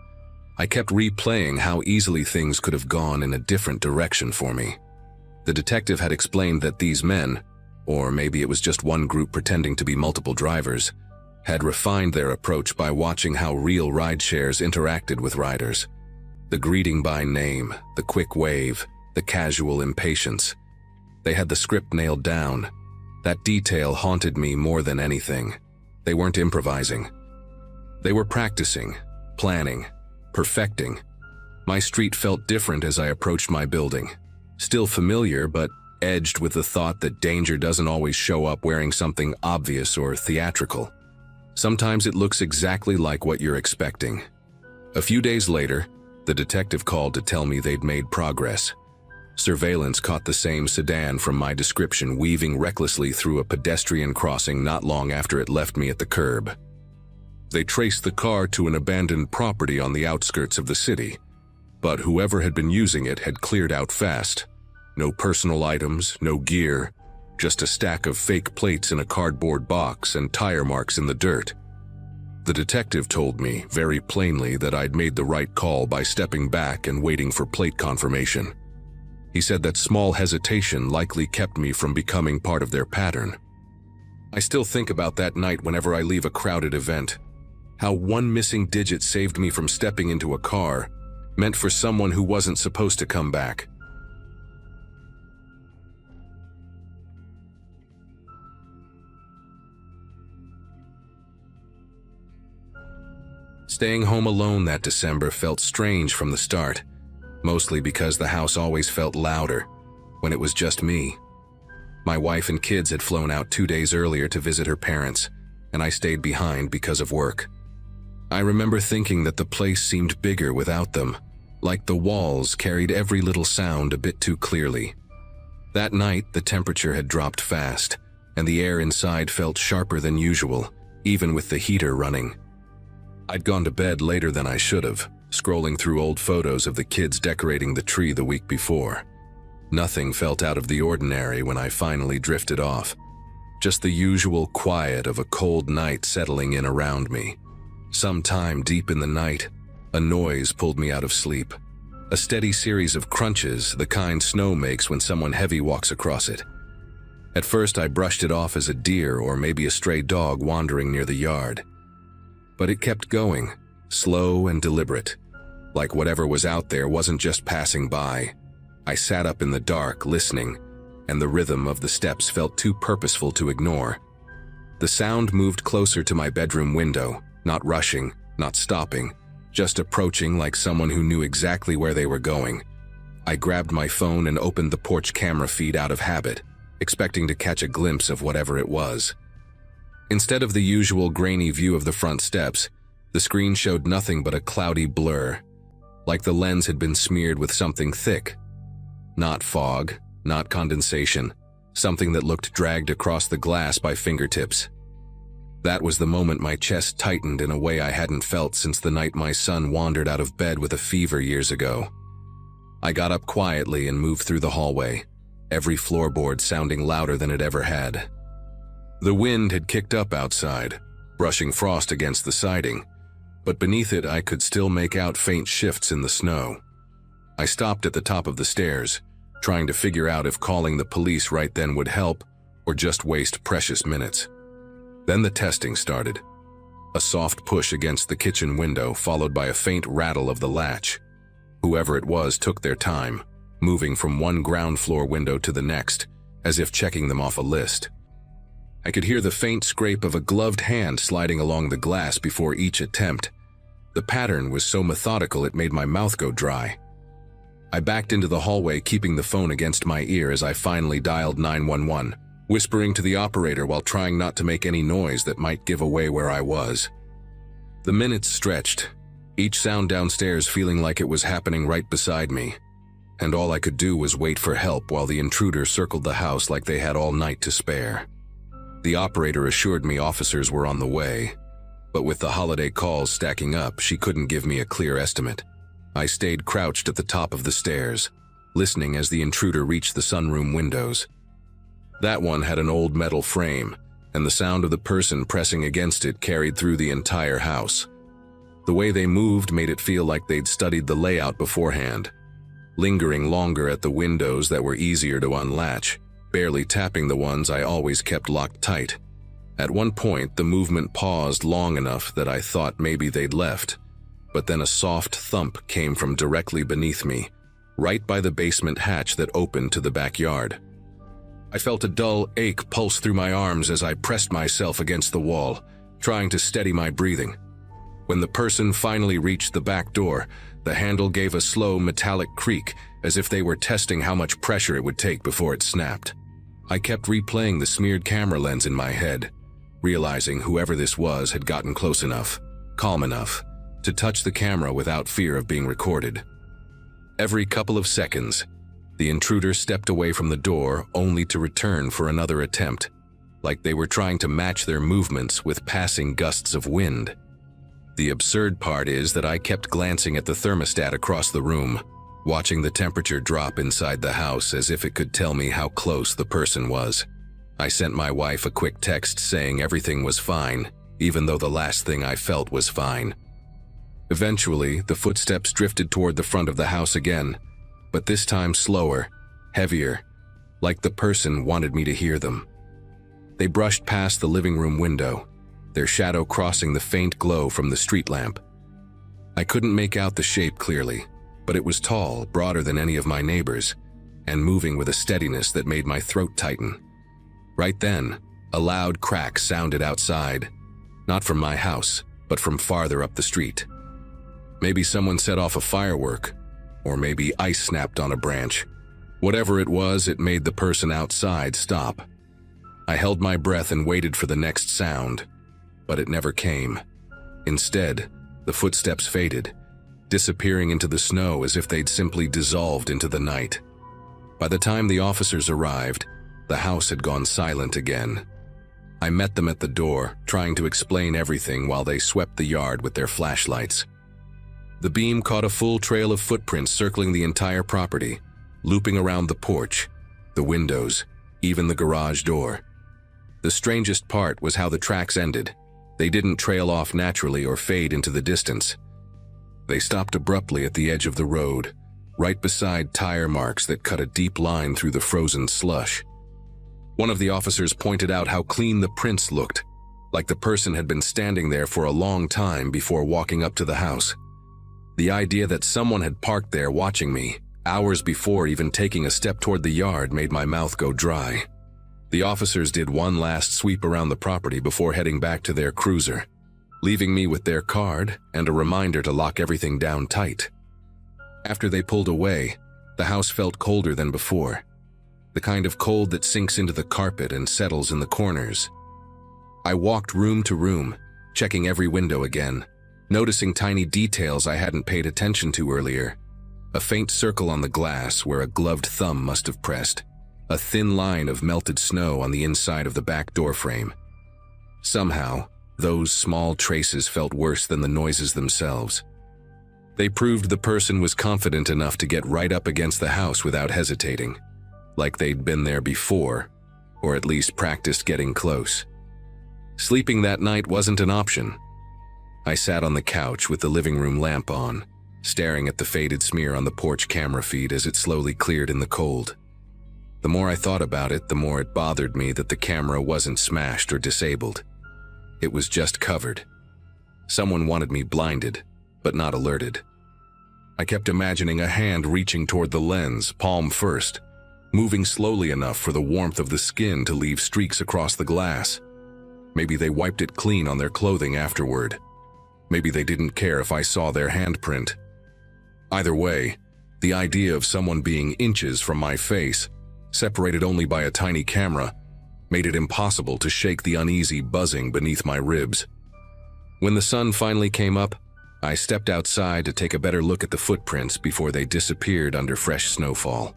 I kept replaying how easily things could have gone in a different direction for me. The detective had explained that these men, or maybe it was just one group pretending to be multiple drivers, had refined their approach by watching how real rideshares interacted with riders. The greeting by name, the quick wave, the casual impatience. They had the script nailed down. That detail haunted me more than anything. They weren't improvising. They were practicing, planning, perfecting. My street felt different as I approached my building. Still familiar, but edged with the thought that danger doesn't always show up wearing something obvious or theatrical. Sometimes it looks exactly like what you're expecting. A few days later, the detective called to tell me they'd made progress. Surveillance caught the same sedan from my description weaving recklessly through a pedestrian crossing not long after it left me at the curb. They traced the car to an abandoned property on the outskirts of the city, but whoever had been using it had cleared out fast. No personal items, no gear, just a stack of fake plates in a cardboard box and tire marks in the dirt. The detective told me, very plainly, that I'd made the right call by stepping back and waiting for plate confirmation. He said that small hesitation likely kept me from becoming part of their pattern. I still think about that night whenever I leave a crowded event. How one missing digit saved me from stepping into a car, meant for someone who wasn't supposed to come back. Staying home alone that December felt strange from the start, mostly because the house always felt louder when it was just me. My wife and kids had flown out 2 days earlier to visit her parents, and I stayed behind because of work. I remember thinking that the place seemed bigger without them, like the walls carried every little sound a bit too clearly. That night, the temperature had dropped fast, and the air inside felt sharper than usual, even with the heater running. I'd gone to bed later than I should have, scrolling through old photos of the kids decorating the tree the week before. Nothing felt out of the ordinary when I finally drifted off. Just the usual quiet of a cold night settling in around me. Sometime deep in the night, a noise pulled me out of sleep. A steady series of crunches, the kind snow makes when someone heavy walks across it. At first I brushed it off as a deer or maybe a stray dog wandering near the yard. But it kept going, slow and deliberate, like whatever was out there wasn't just passing by. I sat up in the dark, listening, and the rhythm of the steps felt too purposeful to ignore. The sound moved closer to my bedroom window, not rushing, not stopping, just approaching like someone who knew exactly where they were going. I grabbed my phone and opened the porch camera feed out of habit, expecting to catch a glimpse of whatever it was. Instead of the usual grainy view of the front steps, the screen showed nothing but a cloudy blur, like the lens had been smeared with something thick. Not fog, not condensation, something that looked dragged across the glass by fingertips. That was the moment my chest tightened in a way I hadn't felt since the night my son wandered out of bed with a fever years ago. I got up quietly and moved through the hallway, every floorboard sounding louder than it ever had. The wind had kicked up outside, brushing frost against the siding, but beneath it I could still make out faint shifts in the snow. I stopped at the top of the stairs, trying to figure out if calling the police right then would help or just waste precious minutes. Then the testing started. A soft push against the kitchen window followed by a faint rattle of the latch. Whoever it was took their time, moving from one ground floor window to the next, as if checking them off a list. I could hear the faint scrape of a gloved hand sliding along the glass before each attempt. The pattern was so methodical it made my mouth go dry. I backed into the hallway, keeping the phone against my ear as I finally dialed 911, whispering to the operator while trying not to make any noise that might give away where I was. The minutes stretched, each sound downstairs feeling like it was happening right beside me, and all I could do was wait for help while the intruder circled the house like they had all night to spare. The operator assured me officers were on the way, but with the holiday calls stacking up, she couldn't give me a clear estimate. I stayed crouched at the top of the stairs, listening as the intruder reached the sunroom windows. That one had an old metal frame, and the sound of the person pressing against it carried through the entire house. The way they moved made it feel like they'd studied the layout beforehand, lingering longer at the windows that were easier to unlatch, barely tapping the ones I always kept locked tight. At one point, the movement paused long enough that I thought maybe they'd left, but then a soft thump came from directly beneath me, right by the basement hatch that opened to the backyard. I felt a dull ache pulse through my arms as I pressed myself against the wall, trying to steady my breathing. When the person finally reached the back door, the handle gave a slow metallic creak, as if they were testing how much pressure it would take before it snapped. I kept replaying the smeared camera lens in my head, realizing whoever this was had gotten close enough, calm enough, to touch the camera without fear of being recorded. Every couple of seconds, the intruder stepped away from the door only to return for another attempt, like they were trying to match their movements with passing gusts of wind. The absurd part is that I kept glancing at the thermostat across the room, watching the temperature drop inside the house as if it could tell me how close the person was. I sent my wife a quick text saying everything was fine, even though the last thing I felt was fine. Eventually, the footsteps drifted toward the front of the house again, but this time slower, heavier, like the person wanted me to hear them. They brushed past the living room window, their shadow crossing the faint glow from the street lamp. I couldn't make out the shape clearly, but it was tall, broader than any of my neighbors, and moving with a steadiness that made my throat tighten. Right then, a loud crack sounded outside, not from my house, but from farther up the street. Maybe someone set off a firework, or maybe ice snapped on a branch. Whatever it was, it made the person outside stop. I held my breath and waited for the next sound, but it never came. Instead, the footsteps faded, disappearing into the snow as if they'd simply dissolved into the night. By the time the officers arrived, the house had gone silent again. I met them at the door, trying to explain everything while they swept the yard with their flashlights. The beam caught a full trail of footprints circling the entire property, looping around the porch, the windows, even the garage door. The strangest part was how the tracks ended. They didn't trail off naturally or fade into the distance. They stopped abruptly at the edge of the road, right beside tire marks that cut a deep line through the frozen slush. One of the officers pointed out how clean the prints looked, like the person had been standing there for a long time before walking up to the house. The idea that someone had parked there watching me, hours before even taking a step toward the yard, made my mouth go dry. The officers did one last sweep around the property before heading back to their cruiser, leaving me with their card and a reminder to lock everything down tight. After they pulled away, the house felt colder than before, the kind of cold that sinks into the carpet and settles in the corners. I walked room to room, checking every window again, noticing tiny details I hadn't paid attention to earlier. A faint circle on the glass where a gloved thumb must have pressed. A thin line of melted snow on the inside of the back door frame. Somehow, those small traces felt worse than the noises themselves. They proved the person was confident enough to get right up against the house without hesitating, like they'd been there before, or at least practiced getting close. Sleeping that night wasn't an option. I sat on the couch with the living room lamp on, staring at the faded smear on the porch camera feed as it slowly cleared in the cold. The more I thought about it, the more it bothered me that the camera wasn't smashed or disabled. It was just covered. Someone wanted me blinded, but not alerted. I kept imagining a hand reaching toward the lens, palm first, moving slowly enough for the warmth of the skin to leave streaks across the glass. Maybe they wiped it clean on their clothing afterward. Maybe they didn't care if I saw their handprint. Either way, the idea of someone being inches from my face, separated only by a tiny camera, made it impossible to shake the uneasy buzzing beneath my ribs. When the sun finally came up, I stepped outside to take a better look at the footprints before they disappeared under fresh snowfall.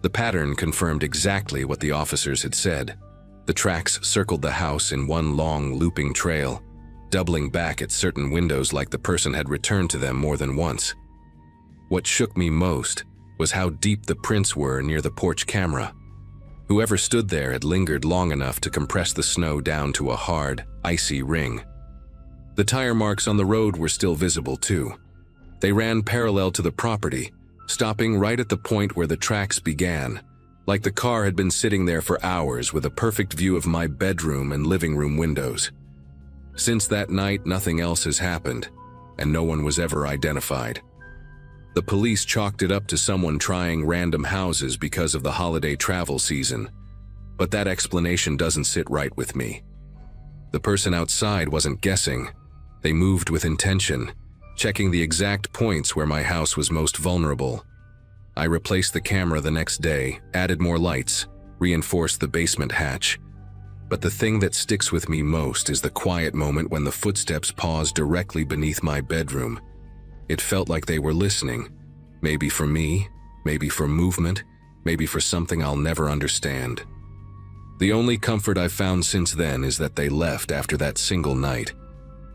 The pattern confirmed exactly what the officers had said. The tracks circled the house in one long, looping trail, doubling back at certain windows like the person had returned to them more than once. What shook me most was how deep the prints were near the porch camera. Whoever stood there had lingered long enough to compress the snow down to a hard, icy ring. The tire marks on the road were still visible too. They ran parallel to the property, stopping right at the point where the tracks began, like the car had been sitting there for hours with a perfect view of my bedroom and living room windows. Since that night, nothing else has happened, and no one was ever identified. The police chalked it up to someone trying random houses because of the holiday travel season, but that explanation doesn't sit right with me. The person outside wasn't guessing. They moved with intention, checking the exact points where my house was most vulnerable. I replaced the camera the next day, added more lights, reinforced the basement hatch. But the thing that sticks with me most is the quiet moment when the footsteps paused directly beneath my bedroom. It felt like they were listening. Maybe for me, maybe for movement, maybe for something I'll never understand. The only comfort I've found since then is that they left after that single night.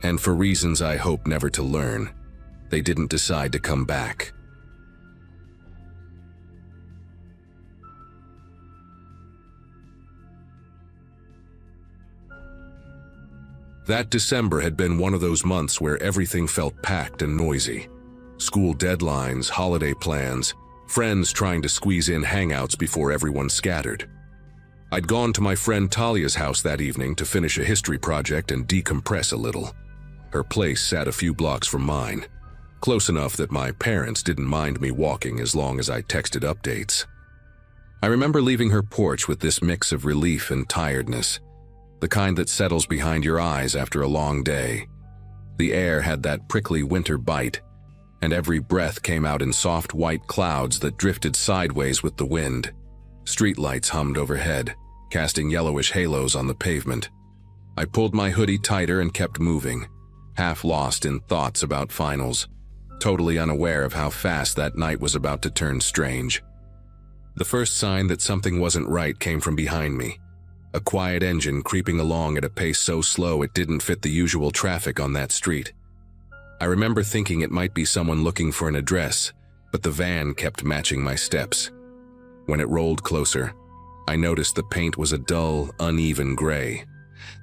And for reasons I hope never to learn, they didn't decide to come back. That December had been one of those months where everything felt packed and noisy. School deadlines, holiday plans, friends trying to squeeze in hangouts before everyone scattered. I'd gone to my friend Talia's house that evening to finish a history project and decompress a little. Her place sat a few blocks from mine, close enough that my parents didn't mind me walking as long as I texted updates. I remember leaving her porch with this mix of relief and tiredness, the kind that settles behind your eyes after a long day. The air had that prickly winter bite, and every breath came out in soft white clouds that drifted sideways with the wind. Streetlights hummed overhead, casting yellowish halos on the pavement. I pulled my hoodie tighter and kept moving, half lost in thoughts about finals, totally unaware of how fast that night was about to turn strange. The first sign that something wasn't right came from behind me. A quiet engine creeping along at a pace so slow it didn't fit the usual traffic on that street. I remember thinking it might be someone looking for an address, but the van kept matching my steps. When it rolled closer, I noticed the paint was a dull, uneven gray,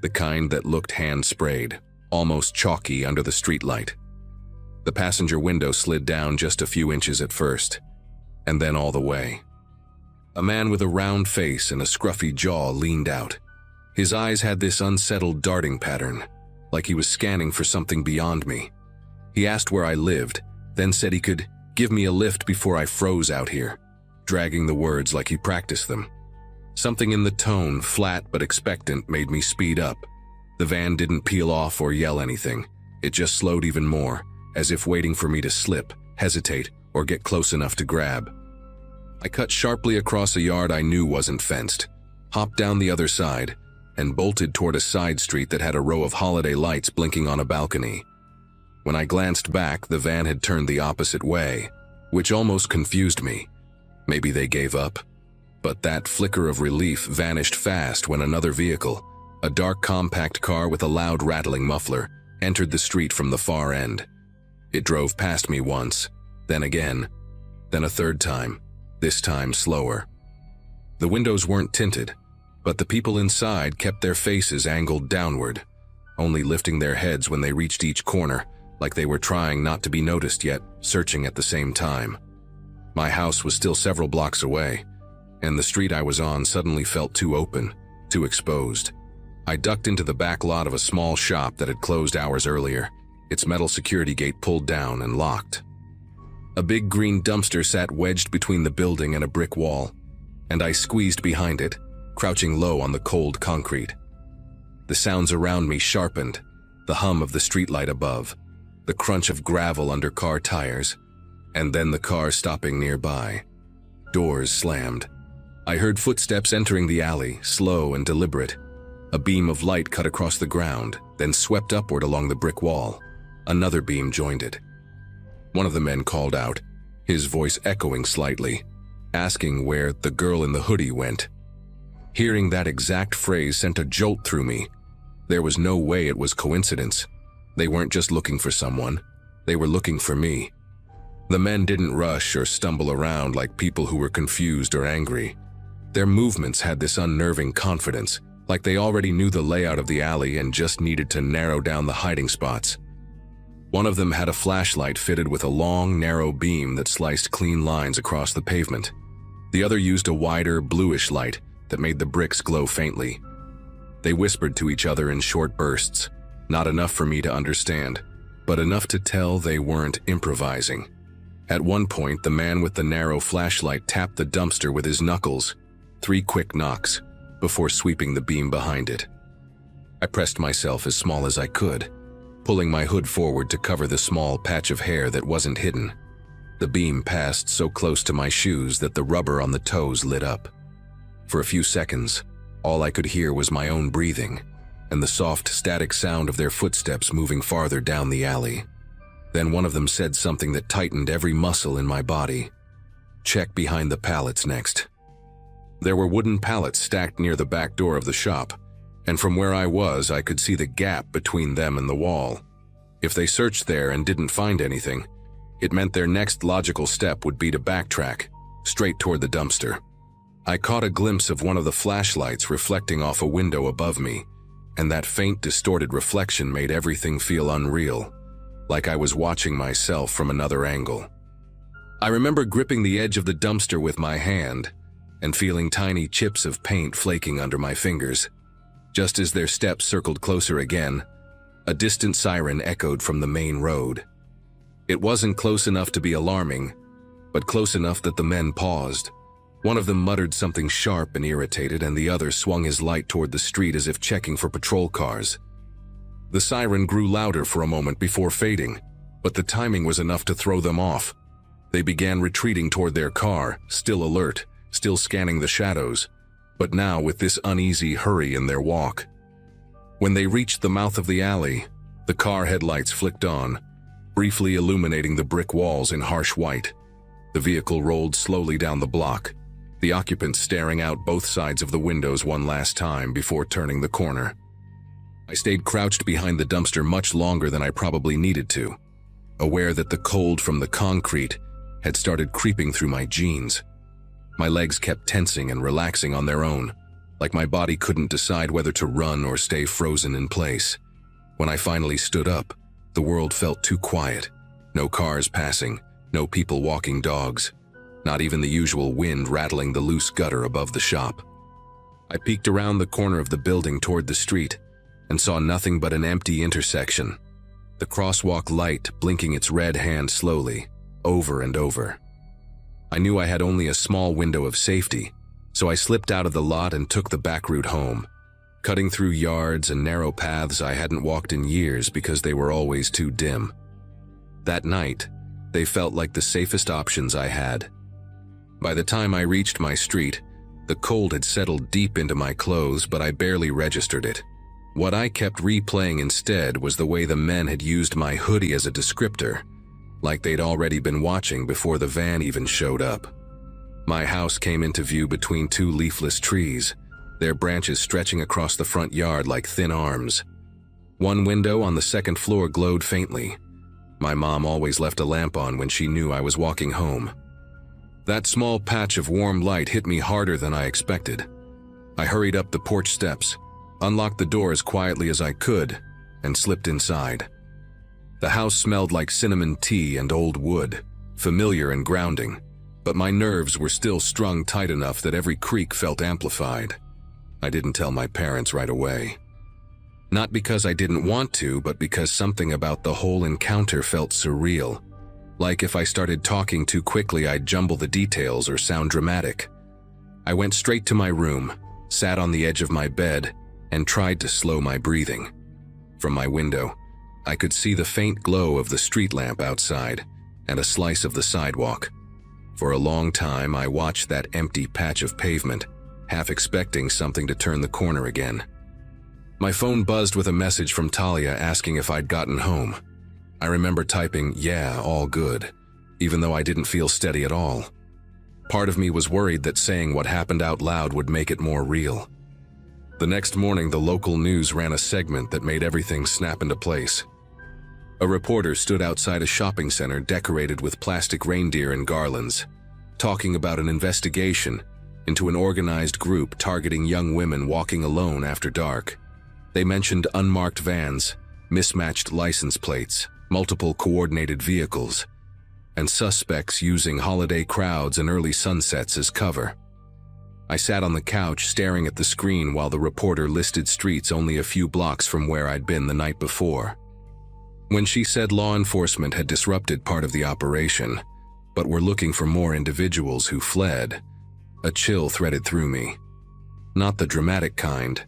the kind that looked hand-sprayed, almost chalky under the streetlight. The passenger window slid down just a few inches at first, and then all the way. A man with a round face and a scruffy jaw leaned out. His eyes had this unsettled darting pattern, like he was scanning for something beyond me. He asked where I lived, then said he could give me a lift before I froze out here, dragging the words like he practiced them. Something in the tone, flat but expectant, made me speed up. The van didn't peel off or yell anything. It just slowed even more, as if waiting for me to slip, hesitate, or get close enough to grab. I cut sharply across a yard I knew wasn't fenced, hopped down the other side, and bolted toward a side street that had a row of holiday lights blinking on a balcony. When I glanced back, the van had turned the opposite way, which almost confused me. Maybe they gave up? But that flicker of relief vanished fast when another vehicle, a dark compact car with a loud rattling muffler, entered the street from the far end. It drove past me once, then again, then a third time, this time slower. The windows weren't tinted, but the people inside kept their faces angled downward, only lifting their heads when they reached each corner, like they were trying not to be noticed yet searching at the same time. My house was still several blocks away, and the street I was on suddenly felt too open, too exposed. I ducked into the back lot of a small shop that had closed hours earlier, its metal security gate pulled down and locked. A big green dumpster sat wedged between the building and a brick wall, and I squeezed behind it, crouching low on the cold concrete. The sounds around me sharpened, the hum of the streetlight above, the crunch of gravel under car tires, and then the car stopping nearby. Doors slammed. I heard footsteps entering the alley, slow and deliberate. A beam of light cut across the ground, then swept upward along the brick wall. Another beam joined it. One of the men called out, his voice echoing slightly, asking where the girl in the hoodie went. Hearing that exact phrase sent a jolt through me. There was no way it was coincidence. They weren't just looking for someone. They were looking for me. The men didn't rush or stumble around like people who were confused or angry. Their movements had this unnerving confidence, like they already knew the layout of the alley and just needed to narrow down the hiding spots. One of them had a flashlight fitted with a long, narrow beam that sliced clean lines across the pavement. The other used a wider, bluish light that made the bricks glow faintly. They whispered to each other in short bursts, not enough for me to understand, but enough to tell they weren't improvising. At one point, the man with the narrow flashlight tapped the dumpster with his knuckles. 3 quick knocks, before sweeping the beam behind it. I pressed myself as small as I could, pulling my hood forward to cover the small patch of hair that wasn't hidden. The beam passed so close to my shoes that the rubber on the toes lit up. For a few seconds, all I could hear was my own breathing and the soft, static sound of their footsteps moving farther down the alley. Then one of them said something that tightened every muscle in my body. "Check behind the pallets next." There were wooden pallets stacked near the back door of the shop, and from where I was, I could see the gap between them and the wall. If they searched there and didn't find anything, it meant their next logical step would be to backtrack, straight toward the dumpster. I caught a glimpse of one of the flashlights reflecting off a window above me, and that faint, distorted reflection made everything feel unreal, like I was watching myself from another angle. I remember gripping the edge of the dumpster with my hand and feeling tiny chips of paint flaking under my fingers. Just as their steps circled closer again, a distant siren echoed from the main road. It wasn't close enough to be alarming, but close enough that the men paused. One of them muttered something sharp and irritated, and the other swung his light toward the street as if checking for patrol cars. The siren grew louder for a moment before fading, but the timing was enough to throw them off. They began retreating toward their car, still alert, still scanning the shadows, but now with this uneasy hurry in their walk. When they reached the mouth of the alley, the car headlights flicked on, briefly illuminating the brick walls in harsh white. The vehicle rolled slowly down the block, the occupants staring out both sides of the windows one last time before turning the corner. I stayed crouched behind the dumpster much longer than I probably needed to, aware that the cold from the concrete had started creeping through my jeans. My legs kept tensing and relaxing on their own, like my body couldn't decide whether to run or stay frozen in place. When I finally stood up, the world felt too quiet. No cars passing, no people walking dogs, not even the usual wind rattling the loose gutter above the shop. I peeked around the corner of the building toward the street and saw nothing but an empty intersection, the crosswalk light blinking its red hand slowly, over and over. I knew I had only a small window of safety, so I slipped out of the lot and took the back route home, cutting through yards and narrow paths I hadn't walked in years because they were always too dim. That night, they felt like the safest options I had. By the time I reached my street, the cold had settled deep into my clothes, but I barely registered it. What I kept replaying instead was the way the men had used my hoodie as a descriptor, like they'd already been watching before the van even showed up. My house came into view between two leafless trees, their branches stretching across the front yard like thin arms. One window on the second floor glowed faintly. My mom always left a lamp on when she knew I was walking home. That small patch of warm light hit me harder than I expected. I hurried up the porch steps, unlocked the door as quietly as I could, and slipped inside. The house smelled like cinnamon tea and old wood, familiar and grounding, but my nerves were still strung tight enough that every creak felt amplified. I didn't tell my parents right away. Not because I didn't want to, but because something about the whole encounter felt surreal. Like if I started talking too quickly, I'd jumble the details or sound dramatic. I went straight to my room, sat on the edge of my bed, and tried to slow my breathing. From my window, I could see the faint glow of the street lamp outside and a slice of the sidewalk. For a long time, I watched that empty patch of pavement, half expecting something to turn the corner again. My phone buzzed with a message from Talia asking if I'd gotten home. I remember typing, "Yeah, all good," even though I didn't feel steady at all. Part of me was worried that saying what happened out loud would make it more real. The next morning, the local news ran a segment that made everything snap into place. A reporter stood outside a shopping center decorated with plastic reindeer and garlands, talking about an investigation into an organized group targeting young women walking alone after dark. They mentioned unmarked vans, mismatched license plates, multiple coordinated vehicles, and suspects using holiday crowds and early sunsets as cover. I sat on the couch staring at the screen while the reporter listed streets only a few blocks from where I'd been the night before. When she said law enforcement had disrupted part of the operation, but were looking for more individuals who fled, a chill threaded through me. Not the dramatic kind,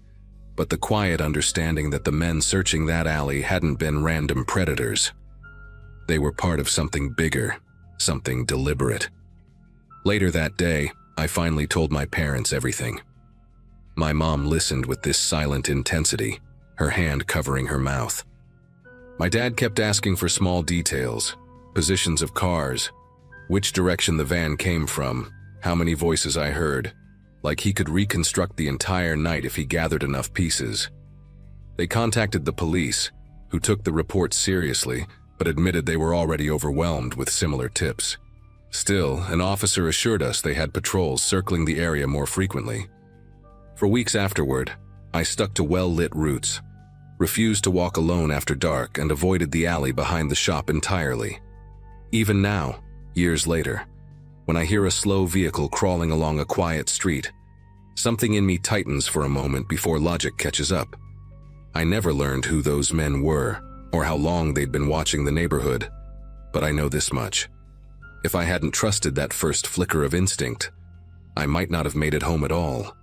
but the quiet understanding that the men searching that alley hadn't been random predators. They were part of something bigger, something deliberate. Later that day, I finally told my parents everything. My mom listened with this silent intensity, her hand covering her mouth. My dad kept asking for small details, positions of cars, which direction the van came from, how many voices I heard, like he could reconstruct the entire night if he gathered enough pieces. They contacted the police, who took the report seriously, but admitted they were already overwhelmed with similar tips. Still, an officer assured us they had patrols circling the area more frequently. For weeks afterward, I stuck to well-lit routes, refused to walk alone after dark, and avoided the alley behind the shop entirely. Even now, years later, when I hear a slow vehicle crawling along a quiet street, something in me tightens for a moment before logic catches up. I never learned who those men were or how long they'd been watching the neighborhood, but I know this much. If I hadn't trusted that first flicker of instinct, I might not have made it home at all.